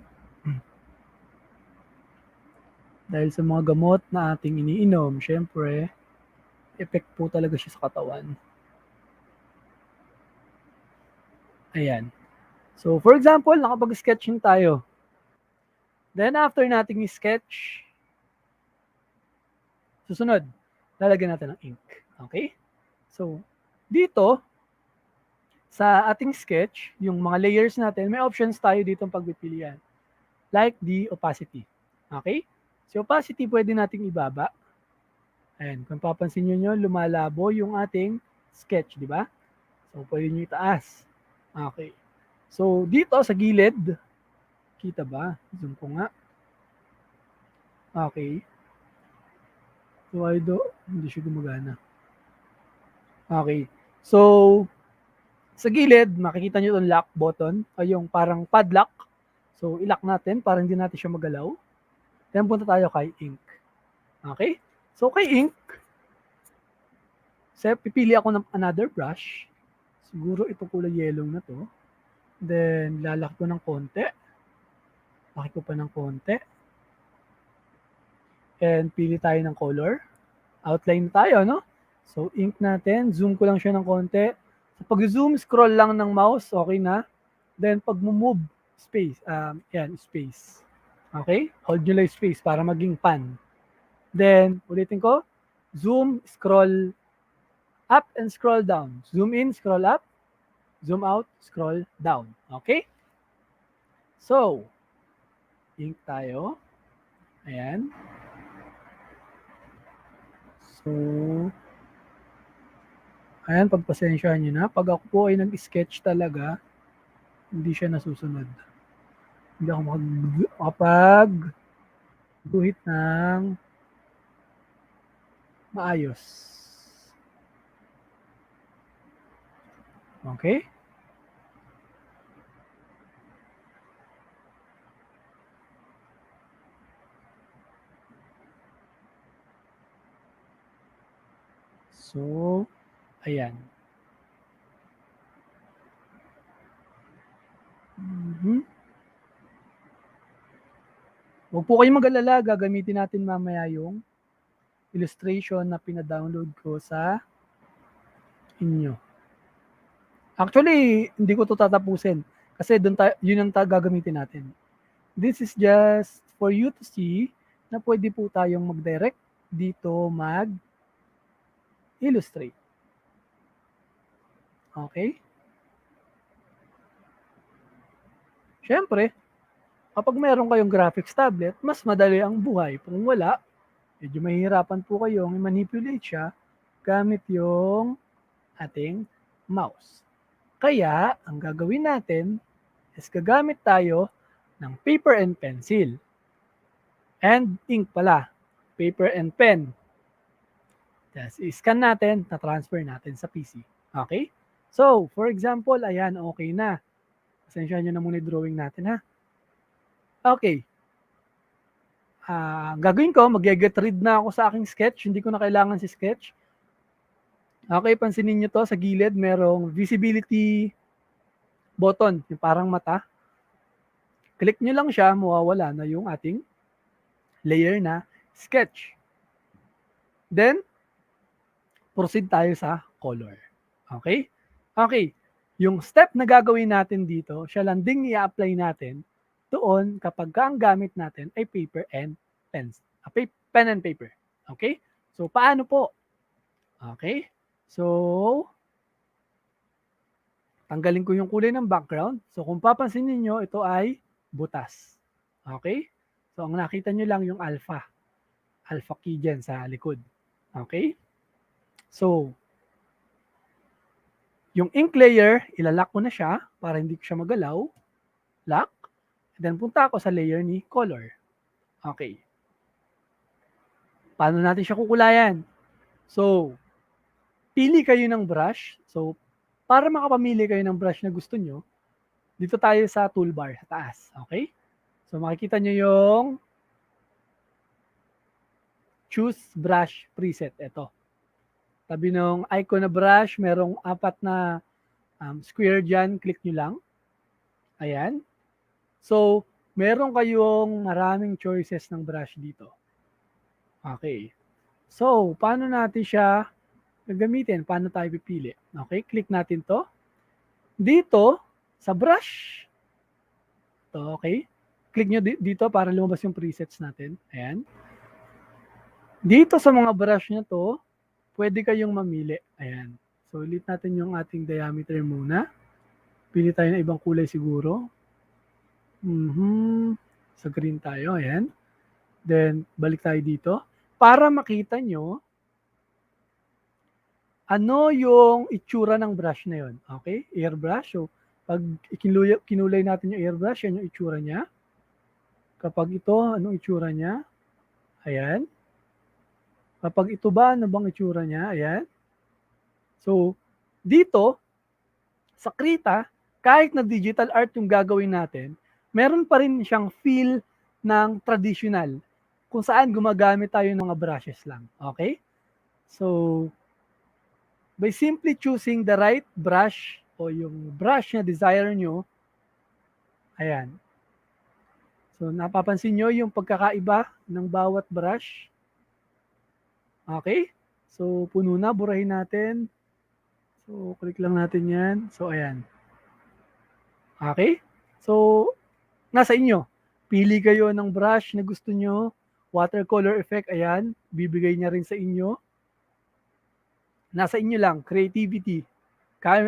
Dahil sa mga gamot na ating iniinom, syempre, effect po talaga siya sa katawan. Ayan. So, for example, nakapag-sketching tayo. Then, after nating sketch, susunod, lalagyan natin ng ink. Okay? So, dito, sa ating sketch, yung mga layers natin, may options tayo dito pagpipilian. Like the opacity. Okay? So, opacity pwede nating ibaba. Ayan, kung papansin nyo, lumalabo yung ating sketch, di ba? So, pwede nyo itaas. Okay. So, dito sa gilid, kita ba? Zoom ko nga. Okay. So, hindi siya gumagana. Okay. So, sa gilid, makikita nyo itong lock button, o yung parang padlock. So, ilock natin para hindi natin siya magalaw. Then, punta tayo kay ink. Okay? So, kay ink, pipili ako ng another brush. Siguro ito kulay yellow na to. Then, lalaki ko ng konti. Laki ko pa ng konti. And, pili tayo ng color. Outline tayo, no? So, ink natin. Zoom ko lang siya ng konti. So, pag-zoom, scroll lang ng mouse. Okay na. Then, pag move, space. Space. Okay? Hold nyo lang space para maging pan. Then, ulitin ko. Zoom, scroll up and scroll down. Zoom in, scroll up. Zoom out, scroll down. Okay? So, ink tayo. Ayan. So, ayan, pagpasensyahan nyo na. Pag ako po ay nag-sketch talaga, hindi siya nasusunod. Hindi ako makapag-guhit ng maayos. Okay? So, ayan. Huwag po kayong mag-alala, gagamitin natin mamaya yung illustration na pina-download ko sa inyo. Actually, hindi ko to tatapusin kasi yun ang gagamitin natin. This is just for you to see na pwede po tayong mag-direct dito, mag-illustrate. Okay? Siyempre, kapag meron kayong graphics tablet, mas madali ang buhay. Kung wala, medyo mahihirapan po kayong i-manipulate siya gamit yung ating mouse. Kaya, ang gagawin natin is gagamit tayo ng paper and pencil. And ink pala, paper and pen. Tapos i-scan natin, na-transfer natin sa PC. Okay? So, for example, ayan, okay na. Pasensya nyo na muna yung drawing natin, ha? Okay. Gagawin ko, mag-get rid na ako sa aking sketch. Hindi ko na kailangan si sketch. Okay, pansinin nyo to, sa gilid, merong visibility button, yung parang mata. Click nyo lang siya, mawawala na yung ating layer na sketch. Then, proceed tayo sa color. Okay? Okay. Yung step na gagawin natin dito, siya lang ding i-apply natin doon kapag ang gamit natin ay paper and pen and paper. Okay? So, paano po? Okay? So, tanggalin ko yung kulay ng background. So, kung papansin niyo ito ay butas. Okay? So, ang nakita nyo lang yung alpha. Alpha key dyan sa likod. Okay? So, yung ink layer, ilalak ko na siya para hindi ko siya magalaw. Lock. And then, punta ako sa layer ni color. Okay. Paano natin siya kukulayan? So, pili kayo ng brush. So, para makapamili kayo ng brush na gusto nyo, dito tayo sa toolbar sa taas. Okay? So, makikita nyo yung choose brush preset. Ito. Tabi ng icon na brush, merong 4 na square dyan. Click nyo lang. Ayan. So, meron kayong maraming choices ng brush dito. Okay. So, paano natin siya gagamitin? Paano tayo pipili? Okay, click natin to. Dito, sa brush. Ito, okay. Click nyo dito para lumabas yung presets natin. Ayan. Dito sa mga brush na to, pwede kayong mamili. Ayan. So, ulit natin yung ating diameter muna. Pili tayo ng ibang kulay siguro. Sa green tayo. Ayan. Then, balik tayo dito. Para makita nyo, ano yung itsura ng brush na yun. Okay? Airbrush. So, pag kinulay natin yung airbrush, yan yung itsura niya. Kapag ito, anong itsura niya? Ayan. Kapag ito ba, ano bang itsura niya? Ayan. So, dito, sa Krita, kahit na digital art yung gagawin natin, meron pa rin siyang feel ng traditional kung saan gumagamit tayo ng mga brushes lang. Okay? So, by simply choosing the right brush o yung brush na desire nyo, ayan. So, napapansin nyo yung pagkakaiba ng bawat brush. Okay? So, puno na. Burahin natin. So, click lang natin yan. So, ayan. Okay? So, nasa inyo. Pili kayo ng brush na gusto nyo. Watercolor effect, ayan. Bibigay niya rin sa inyo. Nasa inyo lang. Creativity.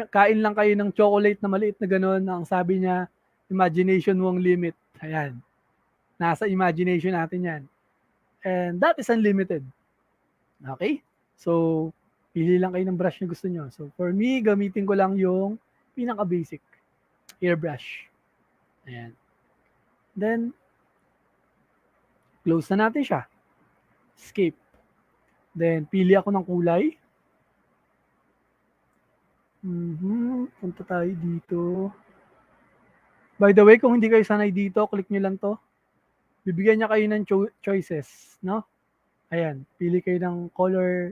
Kain lang kayo ng chocolate na maliit na gano'n. Ang sabi niya, imagination won't limit. Ayan. Nasa imagination natin yan. And that is unlimited. Okay? So, pili lang kayo ng brush na gusto nyo. So, for me, gamitin ko lang yung pinaka-basic. Airbrush. Ayan. Then, close na natin siya. Escape. Then, pili ako ng kulay. Punta tayo dito. By the way, kung hindi kayo sanay dito, click nyo lang to. Bibigyan niya kayo ng choices, no? Ayan, pili kayo ng color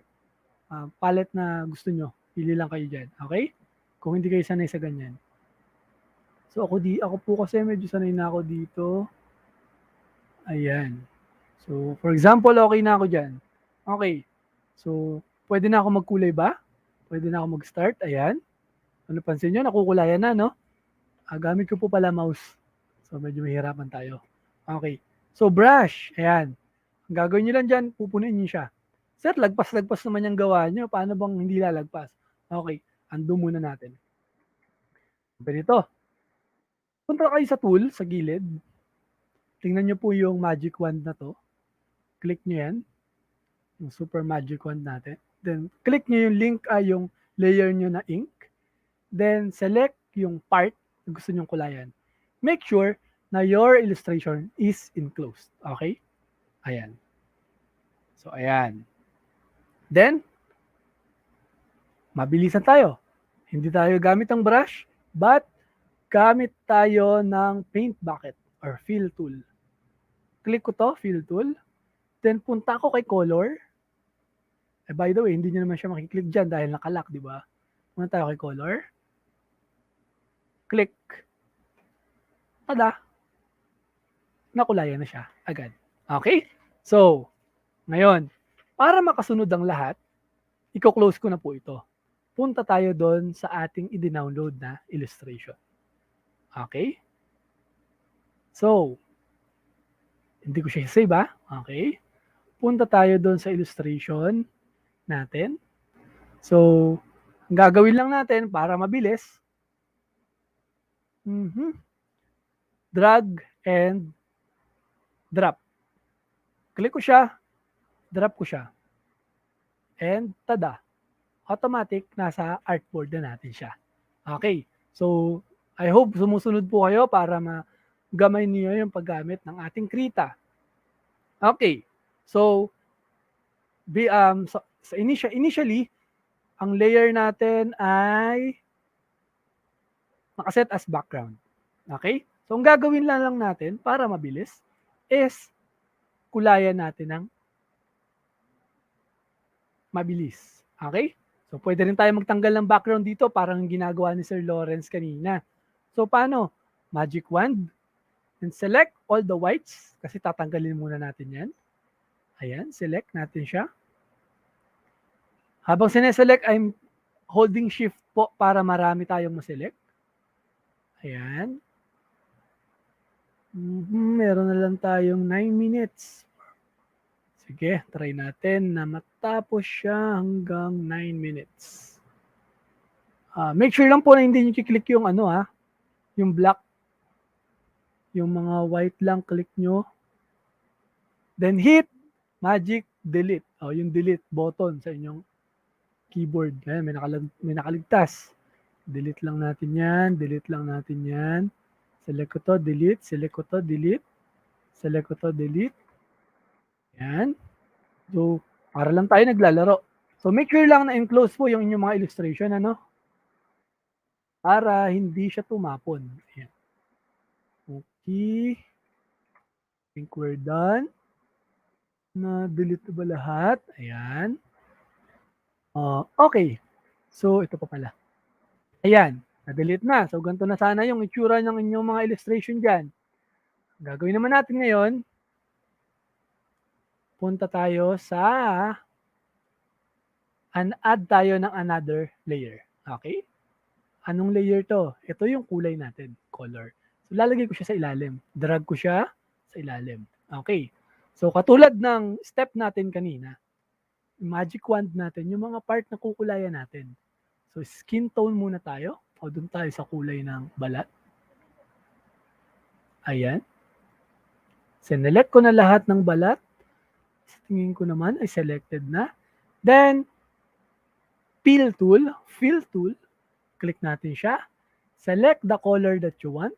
palette na gusto nyo. Pili lang kayo dyan, okay? Kung hindi kayo sanay sa ganyan. So ako po kasi medyo sanay na ako dito. Ayan. So for example, okay na ako dyan. Okay. So pwede na ako magkulay ba? pwede na ako mag-start. Ayan. Ano pansin nyo, nakukulayan na, no? Gamit ko po pala mouse. So, medyo mahirapan tayo. Okay. So, brush. Ayan. Ang gagawin nyo lang dyan, pupunin nyo siya. Sir, lagpas-lagpas naman yung gawa nyo. Paano bang hindi lalagpas? Okay. Undo muna natin. Ganito. Punta kayo sa tool, sa gilid. Tingnan nyo po yung magic wand na to. Click nyo yan. Yung super magic wand natin. Then, click nyo yung link, yung layer nyo na ink. Then, select yung part na gusto nyong kulayan. Make sure na your illustration is enclosed. Okay? Ayan. So, ayan. Then, mabilisan tayo. Hindi tayo gamit ng brush, but gamit tayo ng paint bucket or fill tool. Click ko to, fill tool. Then, punta ako kay color. By the way, hindi nyo naman siya makiklik dyan dahil nakalock, di ba? Punta tayo kay color. Click. Tada! Nakulayan na siya agad. Okay? So, ngayon, para makasunod ang lahat, i-close ko na po ito. Punta tayo doon sa ating i-download na illustration. Okay? So, hindi ko siya save ba? Okay? Punta tayo doon sa illustration natin. So, ang gagawin lang natin para mabilis, drag and drop. Click ko siya, drop ko siya. And tada, automatic nasa artboard na natin siya. Okay, so I hope sumusunod po kayo para magamay niyo yung paggamit ng ating Krita. Okay, so, initially, ang layer natin ay nakaset as background. Okay? So, ang gagawin lang natin para mabilis is kulayan natin ng mabilis. Okay? So, pwede rin tayo magtanggal ng background dito parang ginagawa ni Sir Lawrence kanina. So, paano? Magic wand. And select all the whites kasi tatanggalin muna natin yan. Ayan, select natin siya. Habang sineselect, I'm holding shift po para marami tayong maselect. Ayan. Meron na lang tayong 9 minutes. Sige, try natin na matapos siya hanggang 9 minutes. Make sure lang po na hindi nyo kiklik yung yung black. Yung mga white lang, click nyo. Then hit magic delete. Yung delete button sa inyong keyboard. Ayan, may nakaligtas. Delete lang natin yan. Delete lang natin yan. Select ko to, delete. Select ko to, delete. Select ko to, delete. Yan. So, para lang tayo naglalaro. So, make sure lang na enclose po yung inyong mga illustration, para hindi siya tumapon. Ayan. Okay. I think we're done. Na-delete ba lahat? Ayan. Okay. So, ito pa pala. Ayan. Na-delete na. So, ganito na sana yung itsura ng inyong mga illustration dyan. Gagawin naman natin ngayon, punta tayo sa add tayo ng another layer. Okay? Anong layer to? Ito yung kulay natin, color. So, lalagay ko siya sa ilalim. Drag ko siya sa ilalim. Okay. So, katulad ng step natin kanina, magic wand natin, yung mga part na kukulayan natin. So, skin tone muna tayo. O, dun tayo sa kulay ng balat. Ayan. Sinelect ko na lahat ng balat. Tingin ko naman ay selected na. Then, fill tool. Click natin siya. Select the color that you want.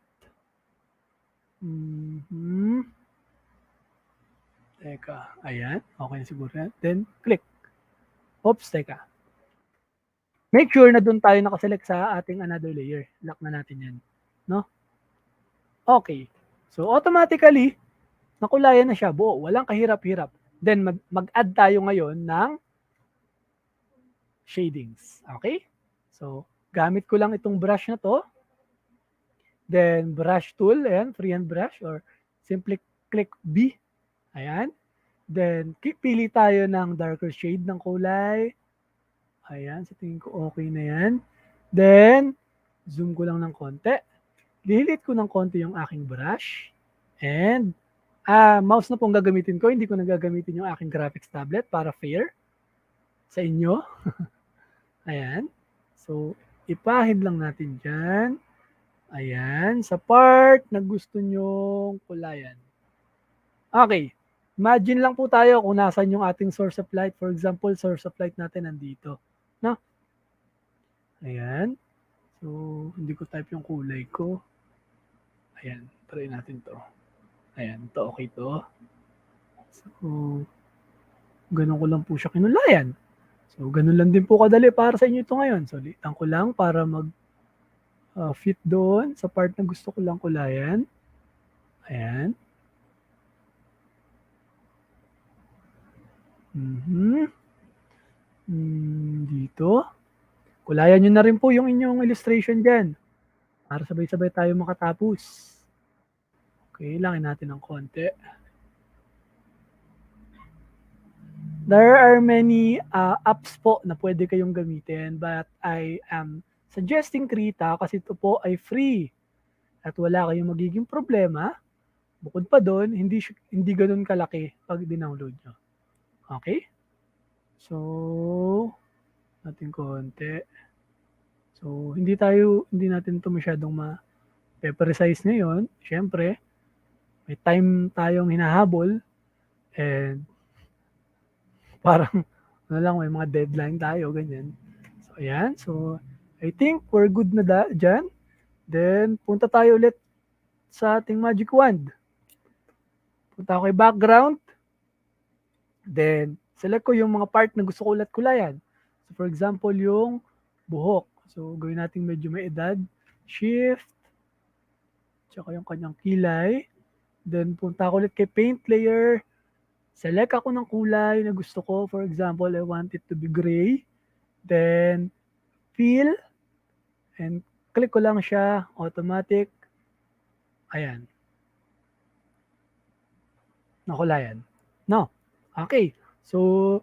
Teka, ayan. Okay na siguro yan. Then, click. Oops, teka. Make sure na doon tayo nakaselect sa ating another layer. Lock na natin yan. No? Okay. So, automatically, nakulayan na siya buo. Walang kahirap-hirap. Then, mag-add tayo ngayon ng shadings. Okay? So, gamit ko lang itong brush na to. Then, brush tool. Ayan, freehand brush. Or simply click B. Ayan. Then, pili tayo ng darker shade ng kulay. Ayan, sa tingin ko okay na yan. Then, zoom ko lang ng konti. Lilit ko ng konti yung aking brush. And, mouse na pong gagamitin ko. Hindi ko na gagamitin yung aking graphics tablet para fair sa inyo. Ayan. So, ipahid lang natin dyan. Ayan, sa part na gusto nyong kulayan. Okay, imagine lang po tayo kung nasan yung ating source of light. For example, source of light natin nandito. No? Ayan. So, hindi ko type yung kulay ko. Ayan, try natin to. Ayan, to okay to. So, ganun ko lang po siya kinulayan. So, ganun lang din po kadali para sa inyo ito ngayon. So, litan ko lang para fit doon sa part na gusto ko lang kulayan. Ayan. Dito. Kulayan nyo na rin po yung inyong illustration dyan. Para sabay-sabay tayo makatapos. Okay, langin natin ng konti. There are many apps po na pwede kayong gamitin, but I am suggesting Krita kasi ito po ay free. At wala kayong magiging problema. Bukod pa doon, hindi ganoon kalaki pag dinownload nyo. Okay? So, natin konti. So, hindi natin ito masyadong ma-precise ngayon. Siyempre, may time tayong hinahabol and parang may mga deadline tayo, ganyan. So, ayan. So, I think we're good na dyan. Then, punta tayo ulit sa ating magic wand. Punta ako kay background. Then, select ko yung mga part na gusto ko ulit kulayan. So, for example, yung buhok. So, gawin natin medyo may edad. Shift. Tsaka yung kanyang kilay. Then, punta ako ulit kay paint layer. Select ako ng kulay na gusto ko. For example, I want it to be gray. Then, fill. And click ko lang siya. Automatic. Ayan. Nakulayan. No. Okay. So,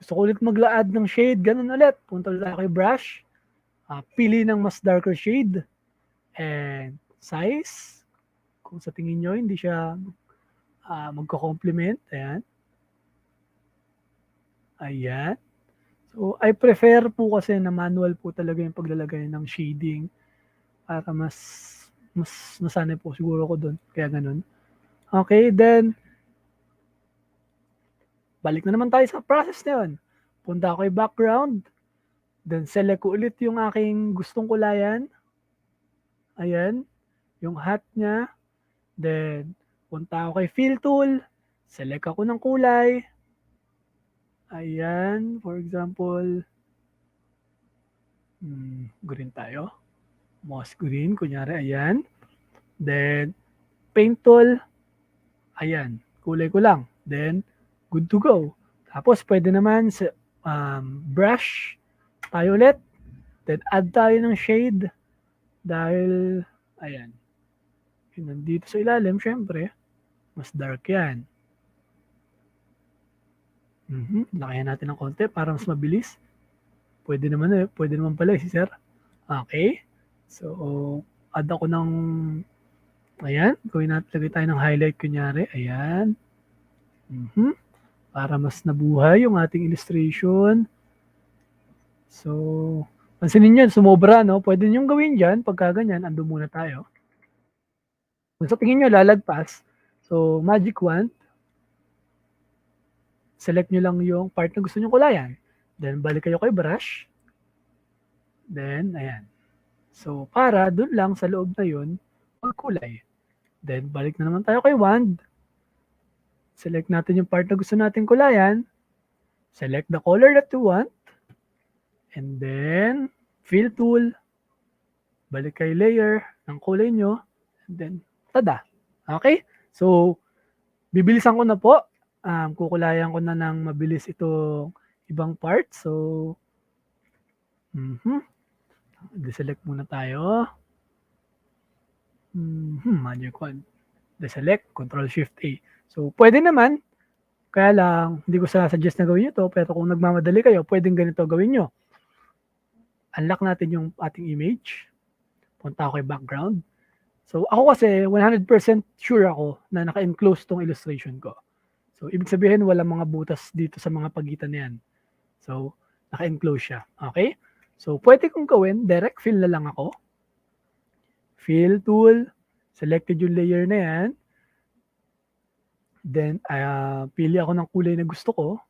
gusto ko ulit maglaad ng shade. Ganun ulit. Punta ulit ako kay brush. Pili ng mas darker shade. And size. Kung sa tingin nyo, hindi siya magko-complement. Ayan. Ayan. So, I prefer po kasi na manual po talaga yung paglalagay ng shading para mas nasanay po siguro ko doon. Kaya ganun. Okay, then balik na naman tayo sa process na yun. Punta ako kay background. Then select ko ulit yung aking gustong kulayan. Ayan. Yung hat niya. Then punta ako kay fill tool. Select ako ng kulay. Ayan. For example, green tayo. Moss green. Kunyari, ayan. Then, paint tool. Ayan. Kulay ko lang. Then, good to go. Tapos, pwede naman sa brush tayo ulit. Then, add tayo ng shade. Dahil, ayan. Yun, nandito sa ilalim, syempre, mas dark yan. Lakayan natin ng konti para mas mabilis. Pwede naman pala si sir. Okay. So, add ako ng, ayan, lagay tayo ng highlight kunyari. Ayan. Para mas nabuhay yung ating illustration. So, pansinin nyo, sumobra, no? Pwede nyo gawin dyan. Pagka ganyan, ando muna tayo. Kung sa tingin nyo, lalagpas. So, magic wand. Select nyo lang yung part na gusto nyo kulayan. Then, balik kayo kay brush. Then, ayan. So, para dun lang sa loob na yun, magkulay. Then, balik na naman tayo kay wand. Select natin yung part na gusto natin kulayan. Select the color that you want. And then, fill tool. Balik kay layer ng kulay nyo. And then, tada. Okay? So, bibilisan ko na po. Kukulayan ko na ng mabilis itong ibang part. So, deselect muna tayo. Magic wand. Deselect, Control Shift A. So, pwede naman, Kaya lang, hindi ko suggest na gawin nyo to, pero kung nagmamadali kayo, pwedeng ganito gawin nyo. Unlock natin yung ating image. Punta ako kay background. So, ako kasi 100% sure ako na naka-enclose tong illustration ko. So, ibig sabihin, walang mga butas dito sa mga pagitan na yan. So, naka-enclose siya. Okay? So, pwede kong gawin, direct fill na lang ako. Fill tool. Selected yung layer na yan. Then, pili ako ng kulay na gusto ko.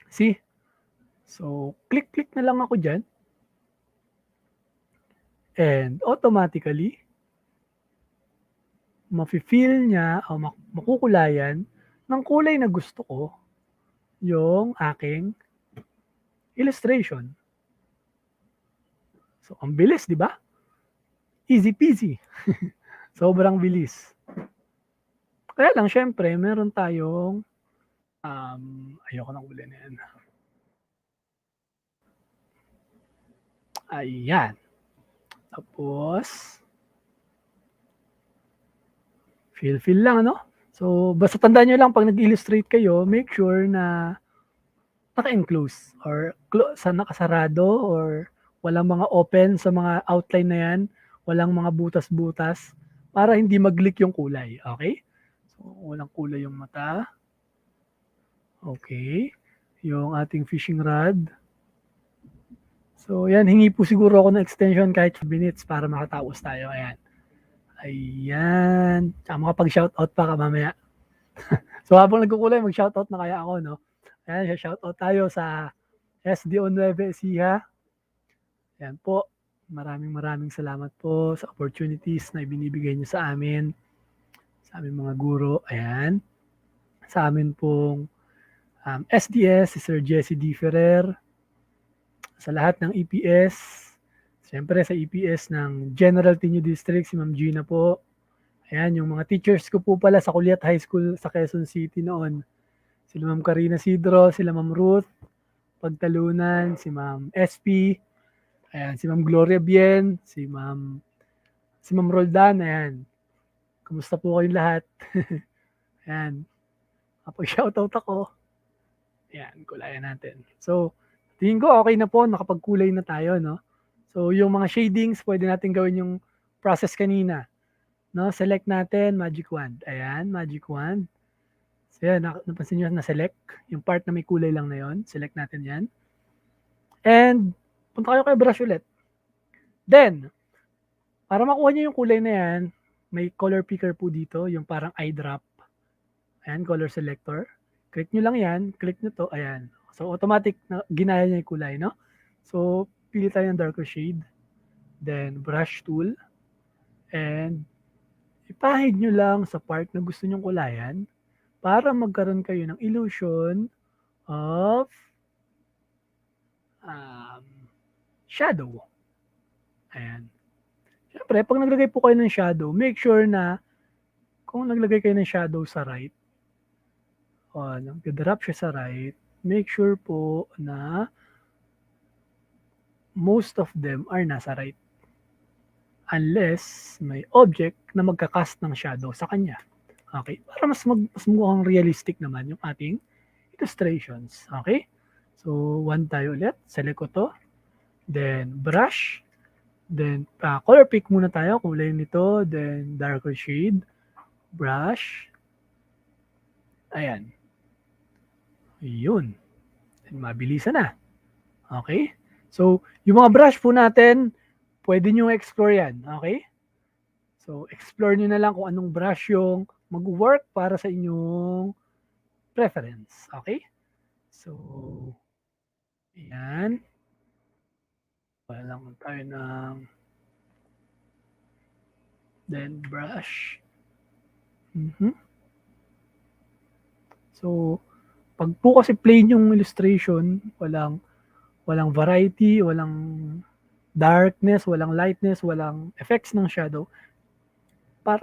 See? So, click na lang ako dyan. And automatically, mafe-fill niya o makukulayan ng kulay na gusto ko yung aking illustration. So, ang bilis, di ba? Easy peasy. Sobrang bilis. Kaya lang, syempre, meron tayong ayoko ng kulay na yan. Ayan. Tapos, fill lang, ano? So, basta tandaan nyo lang, pag nag-illustrate kayo, make sure na naka-enclose or nakasarado or walang mga open sa mga outline na yan, walang mga butas-butas para hindi mag-leak yung kulay. Okay? So, walang kulay yung mata. Okay. Yung ating fishing rod. So, yan. Hingi po siguro ako ng extension kahit 5 minutes para makatapos tayo. Ayan. Ayan. Tsaka makapag-shoutout pa ka mamaya. So, habang nagkukulay, mag-shoutout na kaya ako, no? Ayan, shoutout tayo sa SDO 9 Ecija. Ayan po. Maraming salamat po sa opportunities na ibinibigay niyo sa amin. Sa aming mga guro. Ayan. Sa amin pong SDS, si Sir Jesse D. Ferrer. Sa lahat ng EPS. Siyempre sa EPS ng General Tinio District, si Ma'am Gina po. Ayan, yung mga teachers ko po pala sa Kuliat High School sa Quezon City noon. Sila Ma'am Karina Sidro, sila Ma'am Ruth Pagtalunan, si Ma'am SP, ayan, si Ma'am Gloria Bien, si Ma'am Roldan, ayan. Kumusta po kayong lahat? Ayan. Kapag-shoutout ako, ayan, kulayan natin. So, tingin ko okay na po, nakapagkulay na tayo, no? So, yung mga shadings, pwede natin gawin yung process kanina. No? Select natin, magic wand. Ayan, magic wand. So, yan, napansin nyo na select. Yung part na may kulay lang na yon. Select natin yan. And, punta kayo kay brush ulit. Then, para makuha nyo yung kulay na yan, may color picker po dito, yung parang eyedrop. Ayan, color selector. Click nyo lang yan. Click nyo to. Ayan. So, automatic na ginaya niya yung kulay, no? So, pili tayo ng darker shade. Then, brush tool. And, ipahid nyo lang sa part na gusto nyong kulayan para magkaroon kayo ng illusion of shadow. Ayan. Siyempre, pag naglagay po kayo ng shadow, make sure na kung naglagay kayo ng shadow sa right, o nag-drop siya sa right, make sure po na most of them are nasa right. Unless may object na magkakast ng shadow sa kanya. Okay? Para mas mukhang realistic naman yung ating illustrations. Okay? So, one tayo ulit. Select ko to. Then, brush. Then, color pick muna tayo. Kulay nito. Then, darker shade. Brush. Ayan. Yun. Then, mabilisan na. Okay? So, yung mga brush po natin, pwede nyo explore yan. Okay? So, explore nyo na lang kung anong brush yung mag-work para sa inyong preference. Okay? So, ayan. Wala lang tayo ng then brush. So, pag po kasi plain yung illustration, walang variety, walang darkness, walang lightness, walang effects ng shadow.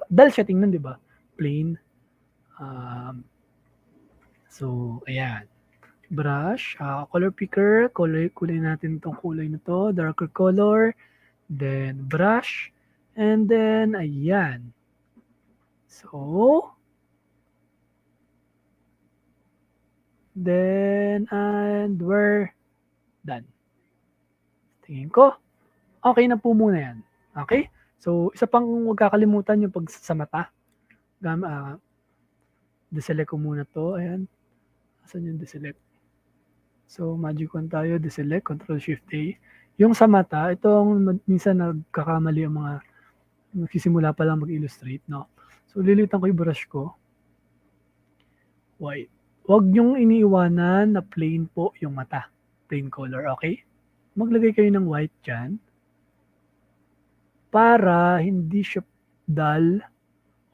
Dahil siya tingnan, di ba? Plain. So, ayan. Brush, color picker, kulay natin itong kulay na to, darker color, then brush, and then, ayan. So, Then, and we're done. Tingin ko, okay na po muna yan. Okay? So, isa pang huwag kakalimutan yung pag sa mata. Deselect ko muna to. Ayan. Asan yung deselect? So, magic 1 tayo. Deselect. Control-Shift-A. Yung sa mata, itong minsan nagkakamali ang mga nagsisimula pa lang mag-illustrate. No? So, lilitan ko yung brush ko. White. Huwag niyong iniiwanan na plain po yung mata. Plain color, okay? Maglagay kayo ng white dyan para hindi siya dull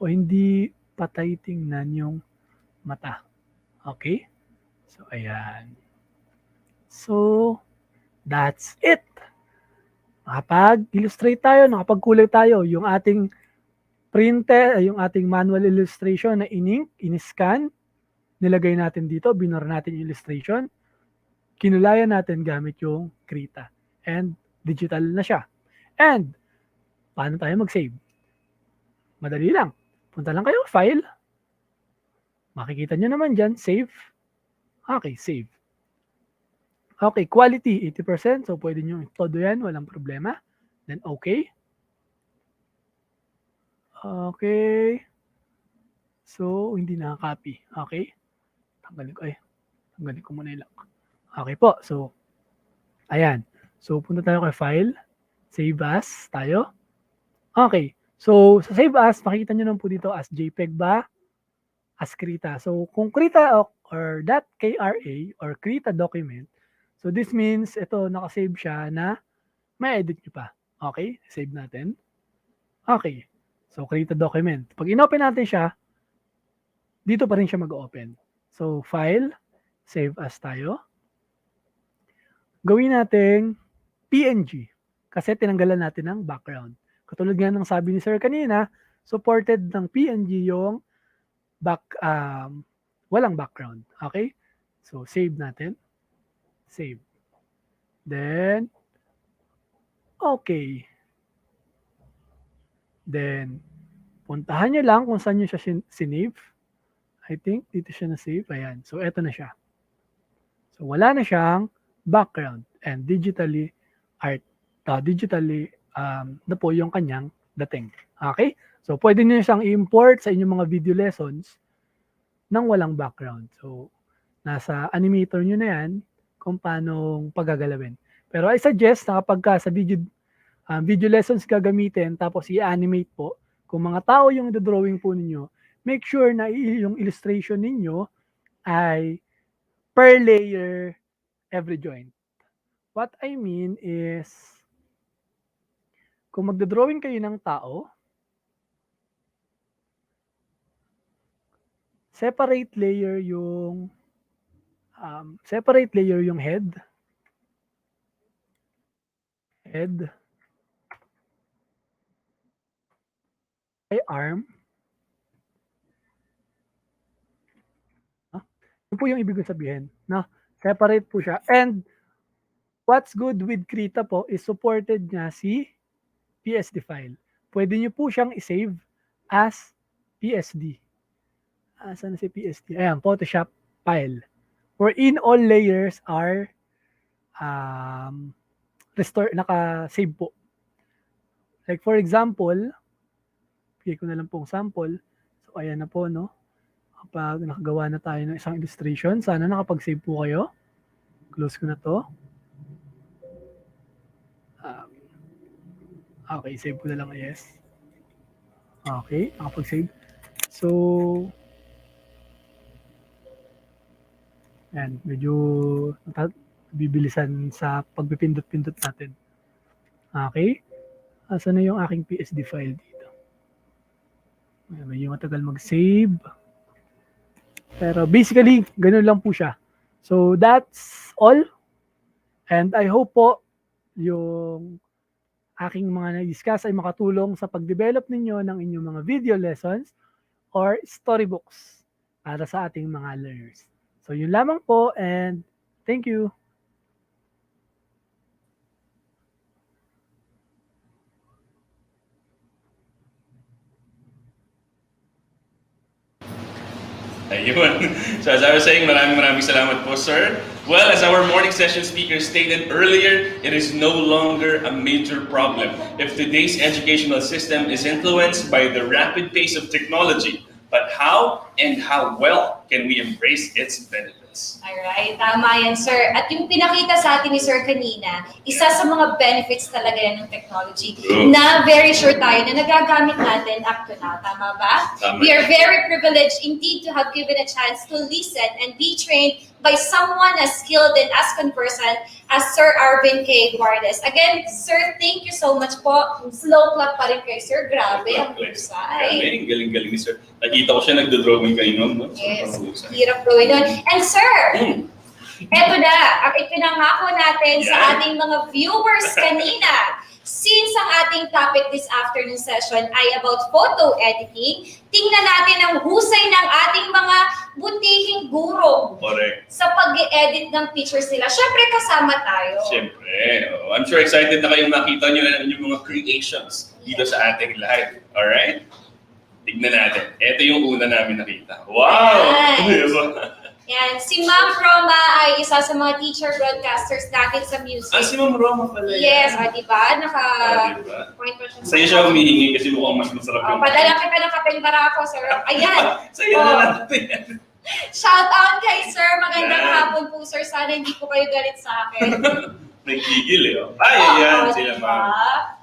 o hindi patay tingnan yung mata. Okay? So, ayan. So, that's it. Nakapag-illustrate tayo, nakapagkulay tayo. Yung ating printed, yung ating manual illustration na in-scan, nilagay natin dito, binor natin yung illustration, kinulayan natin gamit yung Krita. And digital na siya. And, paano tayo mag-save? Madali lang. Punta lang kayo, file. Makikita nyo naman dyan, save. Okay, save. Okay, quality, 80%. So, pwede nyo todo yan, walang problema. Then, okay. Okay. So, hindi nakaka-copy. Okay. Tanggalin ko muna yung lock. Okay po. So, ayan. So, punta tayo kay file. Save as tayo. Okay. So, sa save as, makikita nyo naman po dito as JPEG ba? As Krita. So, kung Krita or .kra or Krita document, so this means ito, nakasave siya na may edit nyo pa. Okay? Save natin. Okay. So, Krita document. Pag in-open natin siya, dito pa rin siya mag-open. So, file, save as tayo. Gawin natin PNG kasi tinanggalan natin ng background. Katulad nga ng sabi ni Sir kanina, supported ng PNG yung walang background. Okay? So, save natin. Save. Then, okay. Then, puntahan nyo lang kung saan nyo siya sinave. I think dito siya na-save. Ayan. So, eto na siya. So, wala na siyang background and digitally na po yung kanyang dating. Okay? So, pwede nyo siyang i-import sa inyong mga video lessons nang walang background. So, nasa animator nyo na yan kung paano pagagalawin. Pero I suggest na kapag sa video lessons gagamitin tapos i-animate po, kung mga tao yung drawing po ninyo, make sure na yung illustration ninyo ay per layer every joint. What I mean is, kung magdodrawing kayo ng tao, separate layer yung head, arm. Yun po yung ibig sabihin. No? Separate po siya. And what's good with Krita po is supported niya si PSD file. Pwede niyo po siyang i-save as PSD. Saan na si PSD? Ayan, Photoshop file. Wherein all layers are naka-save po. Like for example, bigay ko na lang pong sample. So ayan na po, no? Kapag nakagawa na tayo ng isang illustration, sana nakapag-save po kayo. Close ko na to. Okay, save ko na lang, yes. Okay, nakapag-save. So, yan, medyo bibilisan sa pagpipindot-pindot natin. Okay, asan na yung aking PSD file dito? Medyo matagal mag-save. Pero basically, ganun lang po siya. So, that's all. And I hope po yung aking mga na-discuss ay makatulong sa pag-develop ninyo ng inyong mga video lessons or storybooks para sa ating mga learners. So, yun lamang po and thank you. Ayun. So as I was saying, maraming salamat po, sir. Well, as our morning session speaker stated earlier, it is no longer a major problem if today's educational system is influenced by the rapid pace of technology. But how and how well can we embrace its benefits? Alright, tama yan, sir. At yung pinakita sa atin ni Sir kanina, isa sa mga benefits talaga yan ng technology na very sure tayo na nagagamit natin up to now. Tama ba? Tama. We are very privileged indeed to have given a chance to listen and be trained by someone as skilled and as conversant as Sir Arvin K. Guardes. Again, sir, thank you so much po. Slow clap pa rin kayo, sir. Grabe, ang husay. Grabe, galing-galing ni sir. Nakita ko siya nagdo-drawing kayo noon, no? Yes, hirap gawin nun. And sir, eto na, ang ipinangako natin sa ating mga viewers kanina. Since ang ating topic this afternoon session ay about photo editing, tingnan natin ang husay ng ating mga butihing guro. Correct. Sa pag-edit ng pictures nila. Siyempre, kasama tayo. Siyempre. Oh, I'm sure excited na kayong makita nyo na yung mga creations dito sa ating live. Alright? Tignan natin. Ito yung una namin nakita. Wow! Nice. Yan. Si Ma'am Roma ay isa sa mga teacher broadcasters natin sa music. Si Ma'am Roma pala yan. Yes, diba? Diba? Point pa siya. Sa'yo siya humihingi kasi mukhang mas masarap yung... Padala kita ng kapendara ako, sir. Ayan. Sa'yo na natin. Shout out kay sir. Magandang hapon po, sir. Sana hindi po kayo galit sa akin. Nagigil eh. Ayan, sila diba? Ma'am.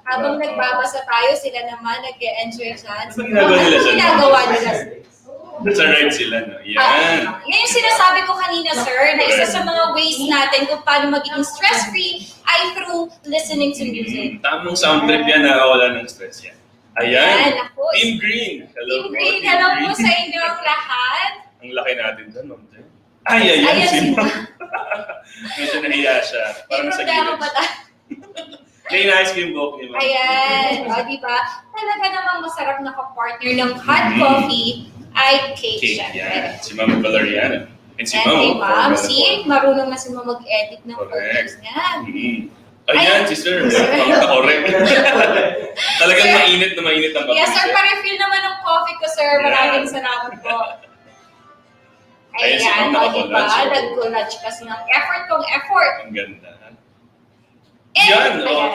Habang nagbabasa tayo, sila naman nag-enjoy dyan. Ano ginagawa nila sa That's right sila, no? Yan. Yan yung sinasabi ko kanina, sir, na isa sa mga ways natin kung paano magiging stress-free ay through listening to music. Tamang sound trip yan, nakakawala ng stress yan. Ayan. Ako. Team Green. Hello Team po. Green, hello po sa inyong lahat. Ang laki natin doon, Ma'am Jen. Ayan si Ma'am. Medyo nahiya siya. Parang sa problema gilid. ba tayo? Nainayos ko yung buhok ni Ma'am. Ayan. O, diba? Talaga namang masarap na ka-partner ng hot coffee ay cake, syempre. Yan. Si Ma'am Valeriana. And si And kay Ma'am, Ma'am. marunong na si Ma'am mag-edit ng Correct. photos niya. Ayan, si Sir. Correct. Talagang mainit ang coffee. Yes, sir. Pa-refill naman ng coffee ko, sir. Maraming salamat po. Ayan, si Ayan, Ma'am o, diba? nakakolage. Nag-collage kasi ng effort kong effort. Ang ganda. And, Yan, ayan.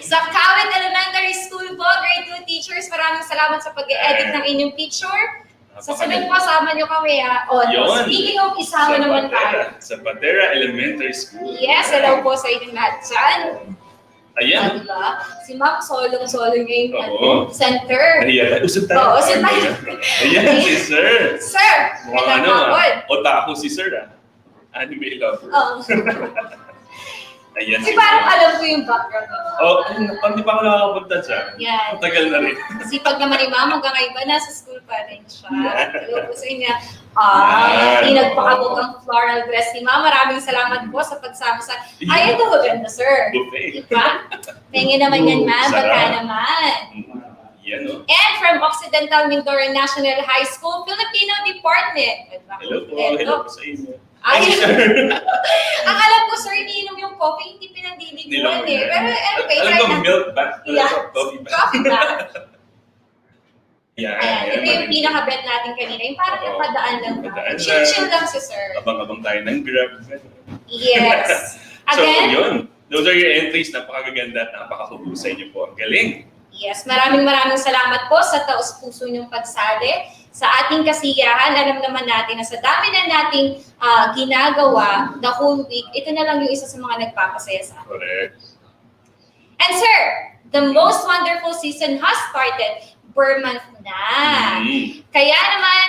Sa Kawit Elementary School po, grade 2 teachers, maraming salamat sa pag-edit ng inyong picture. Sa sunod po, sama nyo kami ha. O, speaking of, isama naman tayo. Sa Patera Elementary School. Yes, hello po sa inyong lahat dyan. Ayan. Diba? Si Ma'am, solong-solong yung Oo. center. Ayan. Usap tayo. Oo, usap tayo. Ayan, si Sir. Sir, Mukhang magandang hapon. otaku si Sir Anime lover. Oo. Ayan Kasi parang alam ko yung background mo. Oh, hindi pa ako nakakapunta siya. Yan. Matagal na rin. Sipag naman ni Ma'am, hanggang ngayon ba nasa school pa rin siya. Hello po sa inyo. Yan. Pinagpakabog ang floral dress ni Ma'am. Maraming salamat po sa pagsama sa... Ay, ito, maganda, sir. Buffet. Diba? Tingin naman yan, Ma'am. Sarap. Baka naman. Yan, no? And from Occidental Mindoro National High School, Filipino Department. Hello po. Hello po sa inyo. Ay, Sir. ang alam ko, sir, iniinom yung coffee, hindi pinandiliguan eh. Pero anyway, alam try ko, na. milk ba? Yeah. Coffee ba? Coffee ba? Yan. Ayan, ito yung pinaka-bet natin kanina. Yung parang Oo. napadaan lang. Napadaan lang. Chill-chill lang si sir. Abang-abang tayo ng Grab. Yes. So, Again, yun. Those are your entries. Napakaganda at napakahusay niyo po. Ang galing. yes, maraming salamat po sa taos-puso niyong pagsali sa ating kasiyahan. Alam naman natin na sa dami na nating ginagawa the whole week, ito na lang yung isa sa mga nagpapasaya sa atin. Correct. And sir, the most wonderful season has started. Per month na. Kaya naman,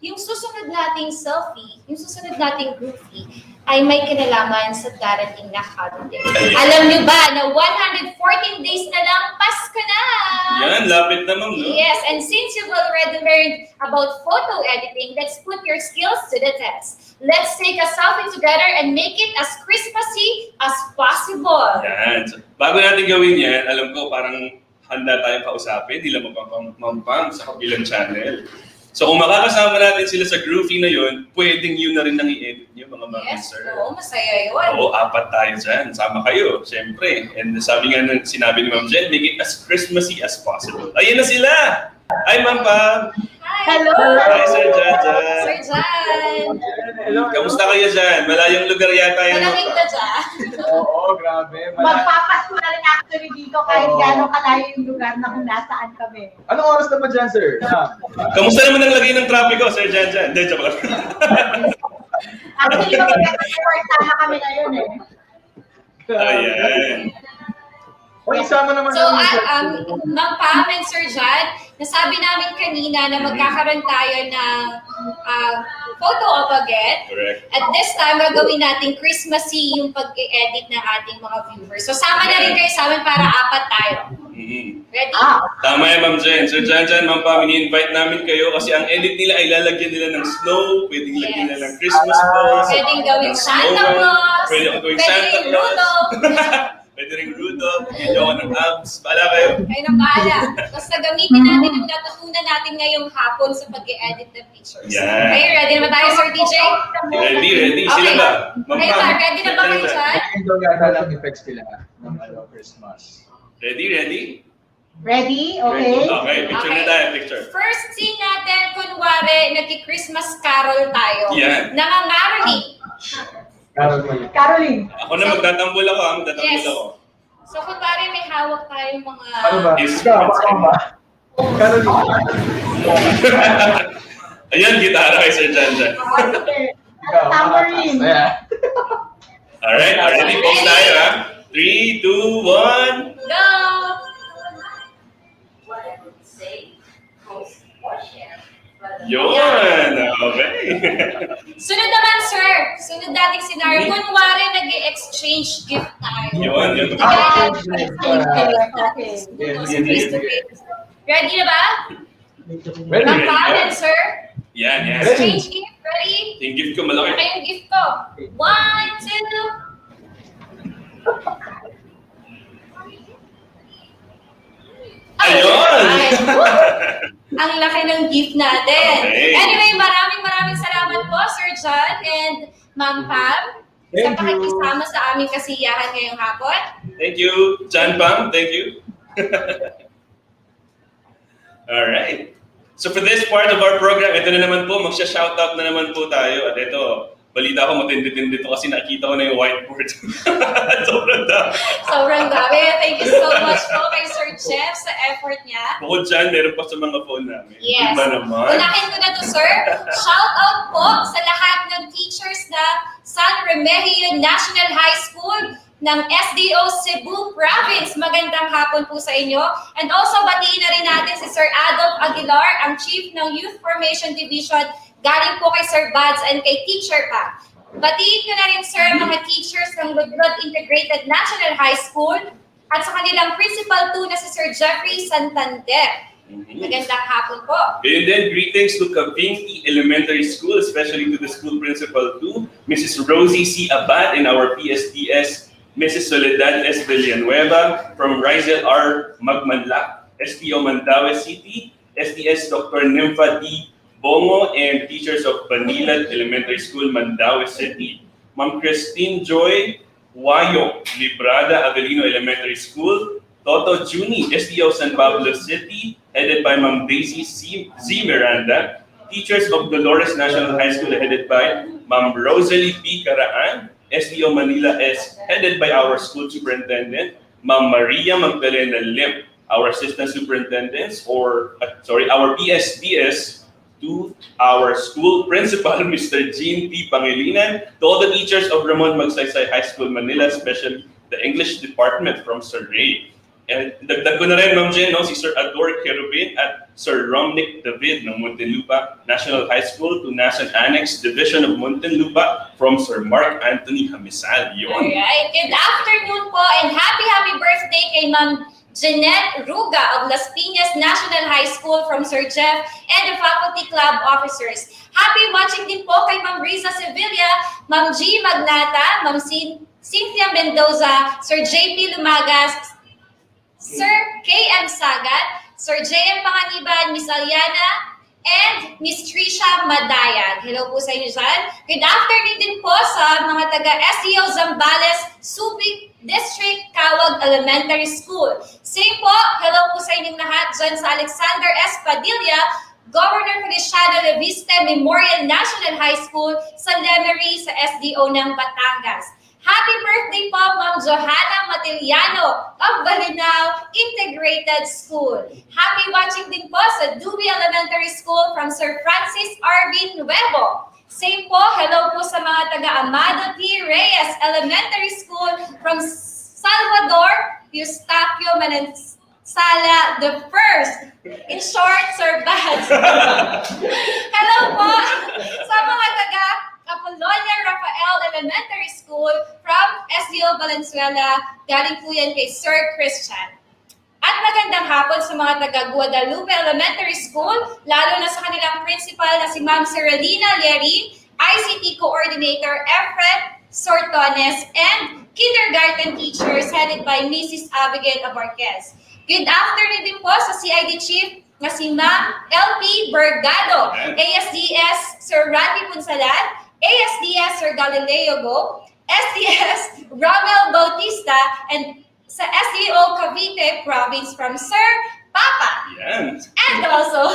yung susunod nating selfie, yung susunod nating groupie, ay may kinalaman sa darating na holiday. Alam niyo ba na 114 days na lang, Pasko na! Yan, lapit naman, no? Yes, and since you've already learned about photo editing, let's put your skills to the test. Let's take a selfie together and make it as Christmassy as possible. Yan. So, bago natin gawin yan, alam ko parang handa tayong kausapin, hindi lang mapampang sa kabilang channel. So kung makakasama natin sila sa groovy na yun, pwedeng yun na rin nang i-edit nyo, mga ma'am and Yes, sir. oo, masaya yun. Oo, 4 tayo dyan. Sama kayo, syempre. And sabi nga, sinabi ni Ma'am Jen, make it as Christmassy as possible. Ayan na sila! Hi, Ma'am Pam! Hi! Hello! Hi, Sir Jan Jan. Sir Jan! Kamusta kayo dyan? Malayong lugar yata yun. Malamig ka dyan. Oo, grabe. Magpapasko na rin actually dito kahit gano'ng kalayo yung lugar na kung nasaan kami. Anong oras naman dyan, sir? Kamusta naman ang lagay ng trapiko, Sir Jan Jan? Hindi, joke lang. Actually, mag-work sama kami ngayon eh. Ayan. O, isama naman So, namin, sir. Ma'am Pam and Sir Jan, nasabi namin kanina na magkakaroon tayo ng photo op again. Correct. At this time, gagawin natin Christmassy yung pag-edit ng ating mga viewers. So, sama na rin kayo sa amin para apat tayo. Ready? Tama yan, Ma'am Jen. Sir Jan Jan, Ma'am Pam, ini-invite namin kayo kasi ang edit nila ay lalagyan nila ng snow, pwedeng lagyan nila ng Christmas balls, Pwedeng gawing ng Santa snowman, Claus, pwedeng gawing pwede Santa rin Claus, Rudolph. pwede rin Rudolph, pwede ako ng abs, bahala kayo. Kayo nang bahala. Basta gamitin natin yung natutunan natin ngayong hapon sa pag-edit ng pictures. Yan. Okay, ready na ba tayo, Sir DJ? Ready. Sila Okay. ba? Ma'am Kayo Pam. ba? Ready na ba kayo dyan? Ito yata lang effects nila ng Christmas. Ready? Ready? Okay. Okay, picture na tayo, picture. First scene natin, kunwari, nagki-Christmas carol tayo. Yan. Nangangaroling. Carol mo yun. Caroline. Ako na magtatambol ako, magtatambol Yes. ako. So, kunwari, may hawak tayong mga... Ano ba? Instruments. Ikaw ba? Carol mo. Ayan, gitara kay Sir Jan Jan. Okay. Tambourine. Ayan. Alright, ready? Pause tayo, ha? 3, 2, 1. Go! Yun! Okay. Sunod naman, sir. Sunod dating scenario. Kunwari, nag-exchange gift tayo. Yun. Okay. Face-to-face. Ready na ba? Ready? Ma'am Pam and sir? Yan. Exchange gift. Ready? Yung gift ko malaki. Okay, yung gift ko. 1, 2. Ayun! Ang laki ng gift natin. Okay. Anyway, maraming salamat po, Sir John and Ma'am Pam sa Thank you. pakikisama sa aming kasiyahan ngayong hapon. Thank you, Jan Pam. Thank you. Alright. So for this part of our program, ito na naman po, magsha-shoutout na naman po tayo. At ito, balita ko matindi-tindi to kasi nakita ko na yung whiteboard. Sobrang dami. Sobrang dami. Thank you so much po kay Sir Jeff sa effort niya. Bukod dyan, meron pa sa mga phone namin. Yes. Iba naman. Unahin ko na to, sir. Shout out po sa lahat ng teachers na San Remigio National High School ng SDO Cebu Province. Magandang hapon po sa inyo. And also, batiin na rin natin si Sir Adolf Aguilar, ang Chief ng Youth Formation Division. Galing po kay Sir Buds and kay Teacher pa. Batiin ko na rin, sir, mga teachers ng Ludlod Integrated National High School at sa kanilang Principal 2 na si Sir Jeffrey Santander. Magandang hapon po. And then, greetings to Cavinti Elementary School, especially to the school principal 2, Mrs. Rosie C. Abad, and our PSDS, Mrs. Soledad S. Villanueva, from Rizel R. Magmanlak, STO Mandaue City, SDS Dr. Nympha D. Bongo, and teachers of Banilan Elementary School, Mandaue City. Ma'am Christine Joy Wayo, Librada Avelino Elementary School, Toto Juni, SDO San Pablo City, headed by Ma'am Daisy Z. Miranda, teachers of Dolores National High School, headed by Ma'am Rosalie P. Caraan, SDO Manila S, headed by our school superintendent, Ma'am Maria Magdalena Lim, our assistant superintendents, our PSDS, to our school principal, Mr. Jean P. Pangilinan, to all the teachers of Ramon Magsaysay High School, Manila, especially the English department from Sir Ray. And dagdag ko na rin, Ma'am Jen, si Sir Ador Kerubin at Sir Romnick David ng Muntinlupa National High School to Nasan Annex Division of Muntinlupa from Sir Mark Anthony Hamisal. Yun. Alright, good afternoon po and happy birthday kay Ma'am Jeanette Ruga of Las Piñas National High School from Sir Jeff and the faculty club officers. Happy watching din po kay Ma'am Riza Sevilla, Ma'am G. Magnata, Ma'am Cynthia Mendoza, Sir JP Lumagas, Sir K.M. Sagat, Sir J.M. Panganiban, Miss Aliana, and Miss Trisha Madayan. Hello po sa inyo dyan. Good afternoon din po sa mga taga SEO Zambales, Subic District, Kawag Elementary School. Same po, hello po sa inyong lahat dyan sa Alexander S. Padilla, Governor Feliciano Leviste Memorial National High School sa Lemery sa SDO ng Batangas. Happy birthday po, Ma'am Johanna Matiliano of Balinao Integrated School. Happy watching din po sa Dewey Elementary School from Sir Francis Arvin Nuevo. Same po, hello po sa mga taga Amado T. Reyes Elementary School from Salvador Eustaquio Manansala the First. In short, Sir Baz. Hello po sa mga taga Apollonia Rafael Elementary School from SDO Valenzuela. Galing po yan kay Sir Christian. At magandang hapon sa mga taga Guadalupe Elementary School, lalo na sa kanilang principal na si Ma'am Serelina Lerin, ICT Coordinator Efren Sortones, and kindergarten teachers headed by Mrs. Abigail Abarquez. Good afternoon din po sa CID Chief na si Ma'am LP Bergado, ASDS Sir Randy Punsalan, ASDS Sir Galileo Go, SDS Romel Bautista, and sa SDO Cavite Province from Sir Papa. Yan. And also,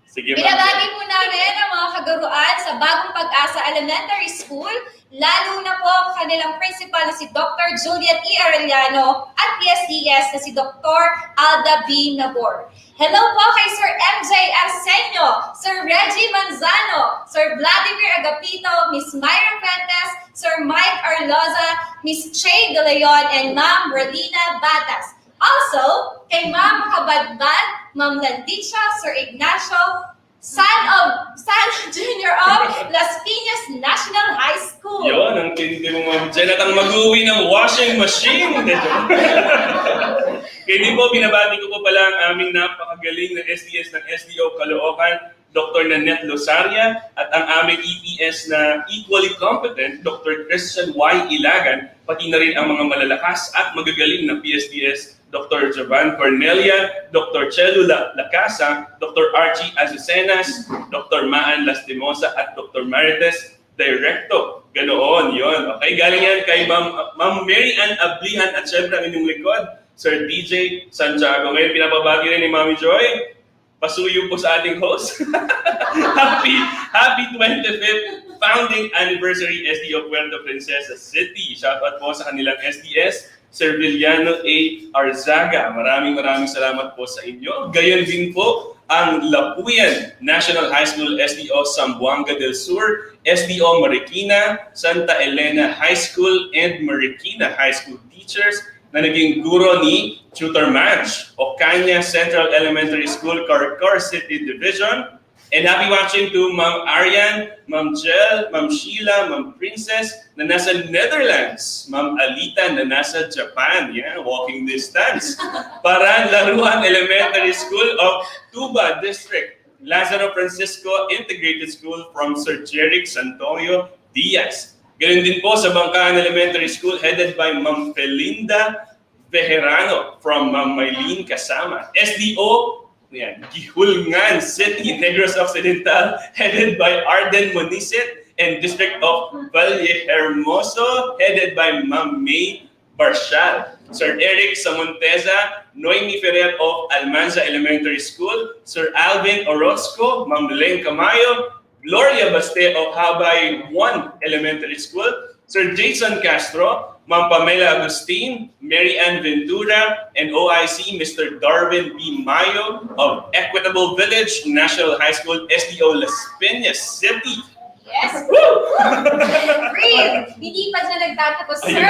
Sige, ma'am. binabati po namin ang mga kagaruan sa Bagong Pag-asa Elementary School, lalo na po ang kanilang principal na si Dr. Juliet E. Arellano at PSDS na si Dr. Alda B. Nabor. Hello po kay Sir MJ Arsenio, Sir Reggie Manzano, Sir Vladimir Agapito, Miss Myra Fuentes, Sir Mike Arloza, Miss Che De Leon, and Ma'am Berlina Batas. Also, kay Ma'am Kabadbad, Ma'am Landicha, Sir Ignacio, son Junior of Las Piñas National High School. Yun, ang tindi mo, Ma'am Jen, at ang mag-uwi ng washing machine. Kaya din po, binabati ko po pala ang aming napakagaling na SDS ng SDO Caloocan, Dr. Nanette Losaria, at ang aming EPS na equally competent, Dr. Christian Y. Ilagan, pati na rin ang mga malalakas at magagaling na PSDS, Dr. Jovan Cornelia, Dr. Chelo Lacasa, Dr. Archie Azucenas, Dr. Maan Lastimosa, at Dr. Marites Directo. Ganoon, yon. Okay, galing yan kay Ma'am Mary Ann Ablihan at syempre ang inyong likod, Sir DJ Santiago. Ngayon, pinapabati rin ni Mami Joy. Pasuyo po sa ating host. Happy 25th founding anniversary SDO Puerto Princesa City. Shoutout po sa kanilang SDS, Sir Villano A. Arzaga. Maraming salamat po sa inyo. Gayon din po ang Lapuyan National High School SDO Zamboanga del Sur, SDO Marikina, Santa Elena High School, and Marikina High School teachers na naging guro ni Tutor Madge, Ocaña Central Elementary School, Carcar City Division. And happy watching to Ma'am Arian, Ma'am Jel, Ma'am Sheila, Ma'am Princess na nasa Netherlands, Ma'am Alita na nasa Japan, walking distance. Paran Laruan Elementary School of Tuba District, Lazaro Francisco Integrated School from Sir Jeric Santoyo Diaz. Ganun din po sa Bangkaan Elementary School headed by Ma'am Felinda Bejerano from Ma'am Maylene Kasama. SDO, Gihulngan City, Negros Occidental, headed by Arden Monisit, and District of Valle Hermoso, headed by Ma'am May Barshal. Sir Eric Samonteza, Noemi Ferrer of Almanza Elementary School, Sir Alvin Orozco, Ma'am Leng Camayo, Gloria Baste of Habay 1 Elementary School, Sir Jason Castro, Ma'am Pamela Agustin, Mary Ann Ventura, and OIC Mr. Darwin B. Mayo of Equitable Village National High School, SDO Las Piñas City. Yes! Real! Hindi pa siya nagtatapos, sir.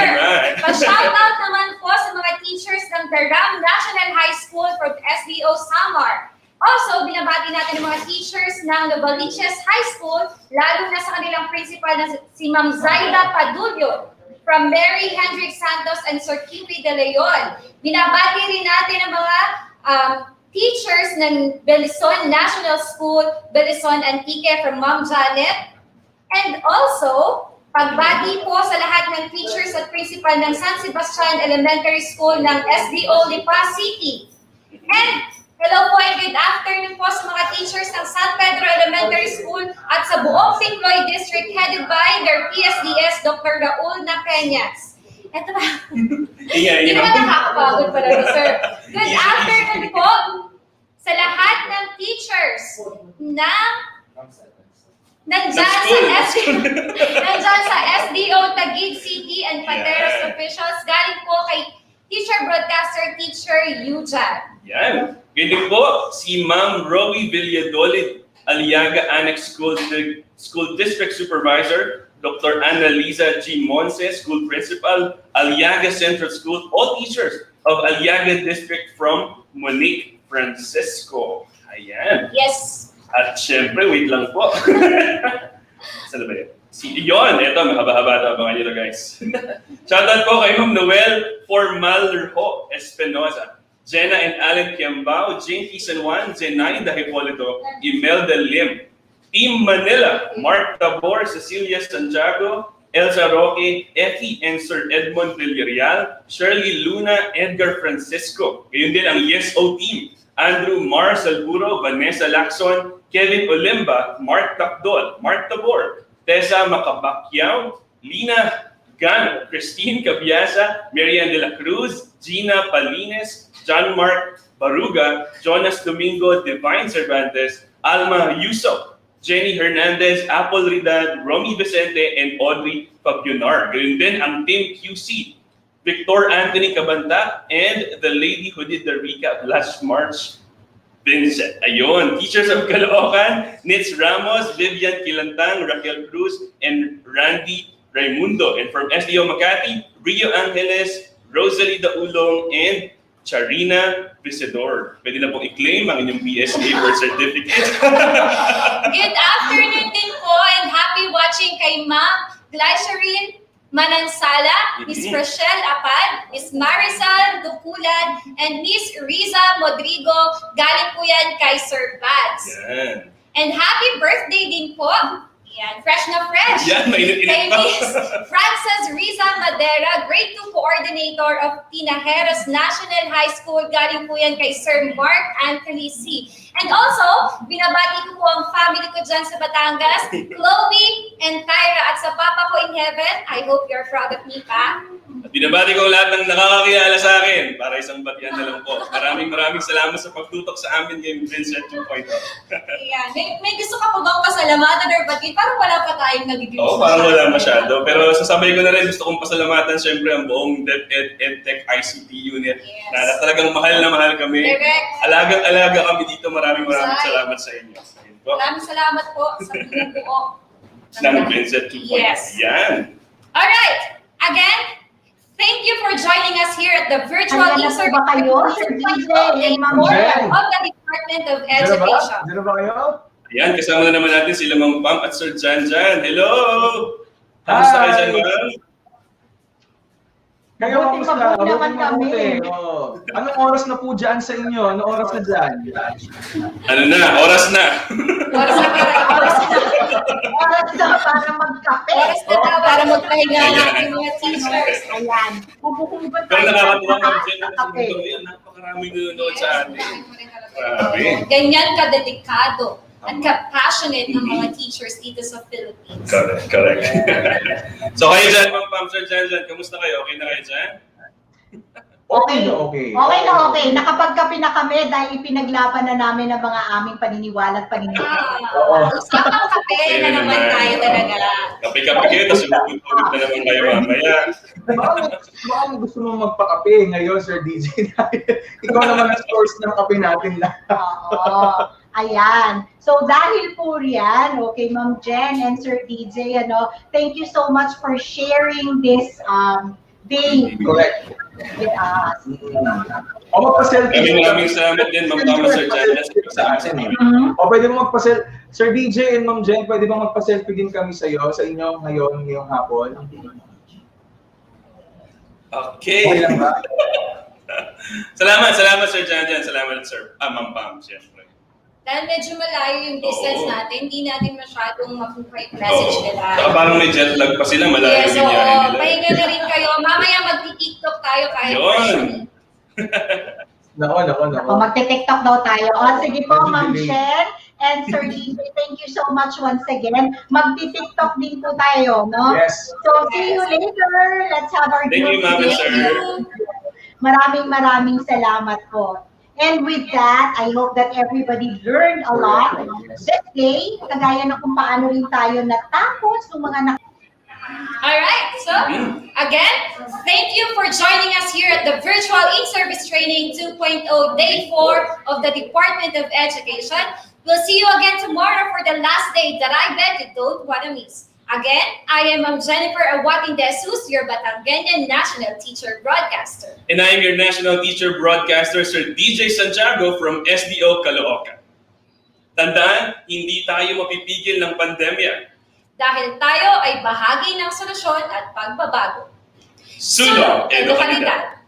Pa-shoutout naman po sa mga teachers ng Taram National High School from SDO Samar. Also, binabati natin ang mga teachers ng Novaliches High School, lalo na sa kanilang principal na si Ma'am Zaida Padulyo from Mary Hendrick Santos and Sir Kiwi De Leon. Binabati rin natin ang mga teachers ng Belison National School, Belison Antique from Ma'am Janet. And also, pagbati po sa lahat ng teachers at principal ng San Sebastian Elementary School ng SDO Lipa City. And hello po and good afternoon po sa mga teachers ng San Pedro Elementary School at sa buong Tingloy District headed by their PSDS Dr. Raul Napeñas. Ito ba? Hindi naman nakakapagod pala, sir. Good afternoon po sa lahat ng teachers na nandyan sa SDO Taguig City and Pateros officials, galing po kay teacher broadcaster, Teacher Yujan. Yan. Ganyan po, si Ma'am Rowie Villadolid, Aliaga Annex School District Supervisor, Dr. Annalisa G. Monse, School Principal, Aliaga Central School, all teachers of Aliaga District from Monique Francisco. Ayan. Yes. At syempre, wait lang po. Saan ba yun? Yun, ito, mahaba-haba ito. Abangan nyo ito, guys. Shoutout po kay Ma'am Noel Formalho Espinosa, Jenna and Alan Kiambao, Jinky San Juan, Zenaida Hipolito, Imelda Lim, Team Manila, Mark Tabor, Cecilia Santiago, Elsa Roque, Effie and Sir Edmond Villarreal, Shirley Luna, Edgar Francisco. Ngayon din ang YesO team, Andrew Mar Salguro, Vanessa Lacson, Kevin Olimba, Mark Takdol, Mark Tabor, Tessa Macabacquiao, Lina Gano, Christine Cabiasa, Marian de la Cruz, Gina Palines, John Mark Baruga, Jonas Domingo, Divine Cervantes, Alma Yuso, Jenny Hernandez, Apple Ridad, Romy Vicente, and Audrey Fabunar. Ganoon din ang Team QC, Victor Anthony Cabanta, and the lady who did the recap last March, VINSET. Ayun, teachers of Caloocan, Nitz Ramos, Vivian Kilantang, Raquel Cruz, and Randy Raimundo. And from SDO Makati, Rio Angeles, Rosalie Daulong, and Charina Visidor. Pwede na pong i-claim ang inyong PSA birth certificate. Good afternoon din po and happy watching kay Ma'am Glycerine Manansala, Miss Rochelle Apad, Miss Marisol Dukulan, and Miss Riza Modrigo. Galing po yan kay Sir Bads. Yan. And happy birthday din po. Yan, fresh na fresh. Yan, mainit-init Kay pa. Miss Frances Riza Madera, Grade 2 Coordinator of Tinajeros National High School. Galing po yan kay Sir Mark Anthony C. And also, binabati ko po ang family ko dyan sa Batangas, Chloe and Tyra, at sa Papa ko in heaven. I hope you're proud of me, Pa. At binabati ko lahat ng nakakakilala sa akin para isang batian na lang po. Maraming salamat sa pagtutok sa amin ngayong VINSET 2.0. Ayan. May gusto ka po bang pasalamatan or batiin? Parang wala pa tayong nagiging Oo, parang wala masyado. Pero sasabay ko na rin, gusto kong pasalamatan syempre ang buong DepEd EdTech ICT unit. Yes. Na talagang mahal na mahal kami. Correct. Alagang-alaga kami dito. Maraming salamat sa inyo. Ayun po. Maraming salamat po sa buo Ng VINSET 2.0. Yes. Yan. Alright. Again, thank you for joining us here at the virtual Ayan na po ba kayo, Sir DJ and Ma'am Jen? of the Department of Education. Diyan na ba kayo? Yan, kasama na naman natin sila Ma'am Pam at Sir Janjan. Hello! Kamusta kayo dyan, Ma'am? Kayo, Buti kamusta? mabuti naman kami. Oh. Anong oras na po dyan sa inyo? Anong oras na dyan? Ano na? Oras na! Oras na Oras na para magkape. Oras na para magpahinga ng ating mga teachers. Ayan. Pupukubat Pero tayo nakakatuwa sa Ma'am Jen, kape. napakaraming nanonood sa atin. Grabe. Ganyan kadedikado at ka-passionate ng mga teachers dito sa Philippines. Correct. So kayo dyan, Ma'am Pam, Sir Janjan, kamusta kayo? Okay na kayo dyan? Okay na okay. Okay na okay. Nakapagkape na kami dahil ipinaglaban na namin ang mga aming paniniwala at paniniwala. Usapang kape na naman tayo talaga. Kape-kape kayo, tapos ulog na naman kayo mamaya. Baka gusto mo magpakape ngayon, Sir DJ. Ikaw naman ang source ng kape natin lahat. Oo. Ayan. So dahil po riyan, okay, Ma'am Jen and Sir DJ, thank you so much for sharing this day Correct. with us. O magpa-selfie. Maraming salamat din, Ma'am Pam, Sir Janjan, sa atin. O pwede mo magpa-selfie. Sir DJ and Ma'am Jen, pwede ba magpa-selfie din kami sa inyo ngayong hapon? Okay. Okay lang ba? Salamat Sir Janjan. Salamat Sir Ma'am Pam, siyempre. Dahil medyo malayo yung distance natin, hindi natin masyadong makuha yung message Oo. nila. Saka parang may jet lag pa sila, malayo Yes, yung biyahe nila. pahinga na rin kayo. Mamaya magti-TikTok tayo kahit Yun. Nako. O, magte-TikTok daw tayo. O, sige po, Ma'am Jen and Sir DJ, thank you so much once again. Magti-TikTok din po tayo, no? Yes. So, see you later. Let's have our Thank you, Ma'am and Sir. Maraming salamat po. And with that, I hope that everybody learned a lot that day, kagaya na kung paano rin tayo natapos ng mga All right, so again, thank you for joining us here at the Virtual In-Service Training 2.0 Day 4 of the Department of Education. We'll see you again tomorrow for the last day that I bet you don't want to miss. Again, I am Jennifer Awating De Jesus, your Batanggenyan National Teacher Broadcaster. And I am your National Teacher Broadcaster, Sir DJ Santiago from SDO Caloocan. Tandaan, hindi tayo mapipigil ng pandemya. Dahil tayo ay bahagi ng solusyon at pagbabago. Sulong Edukalidad.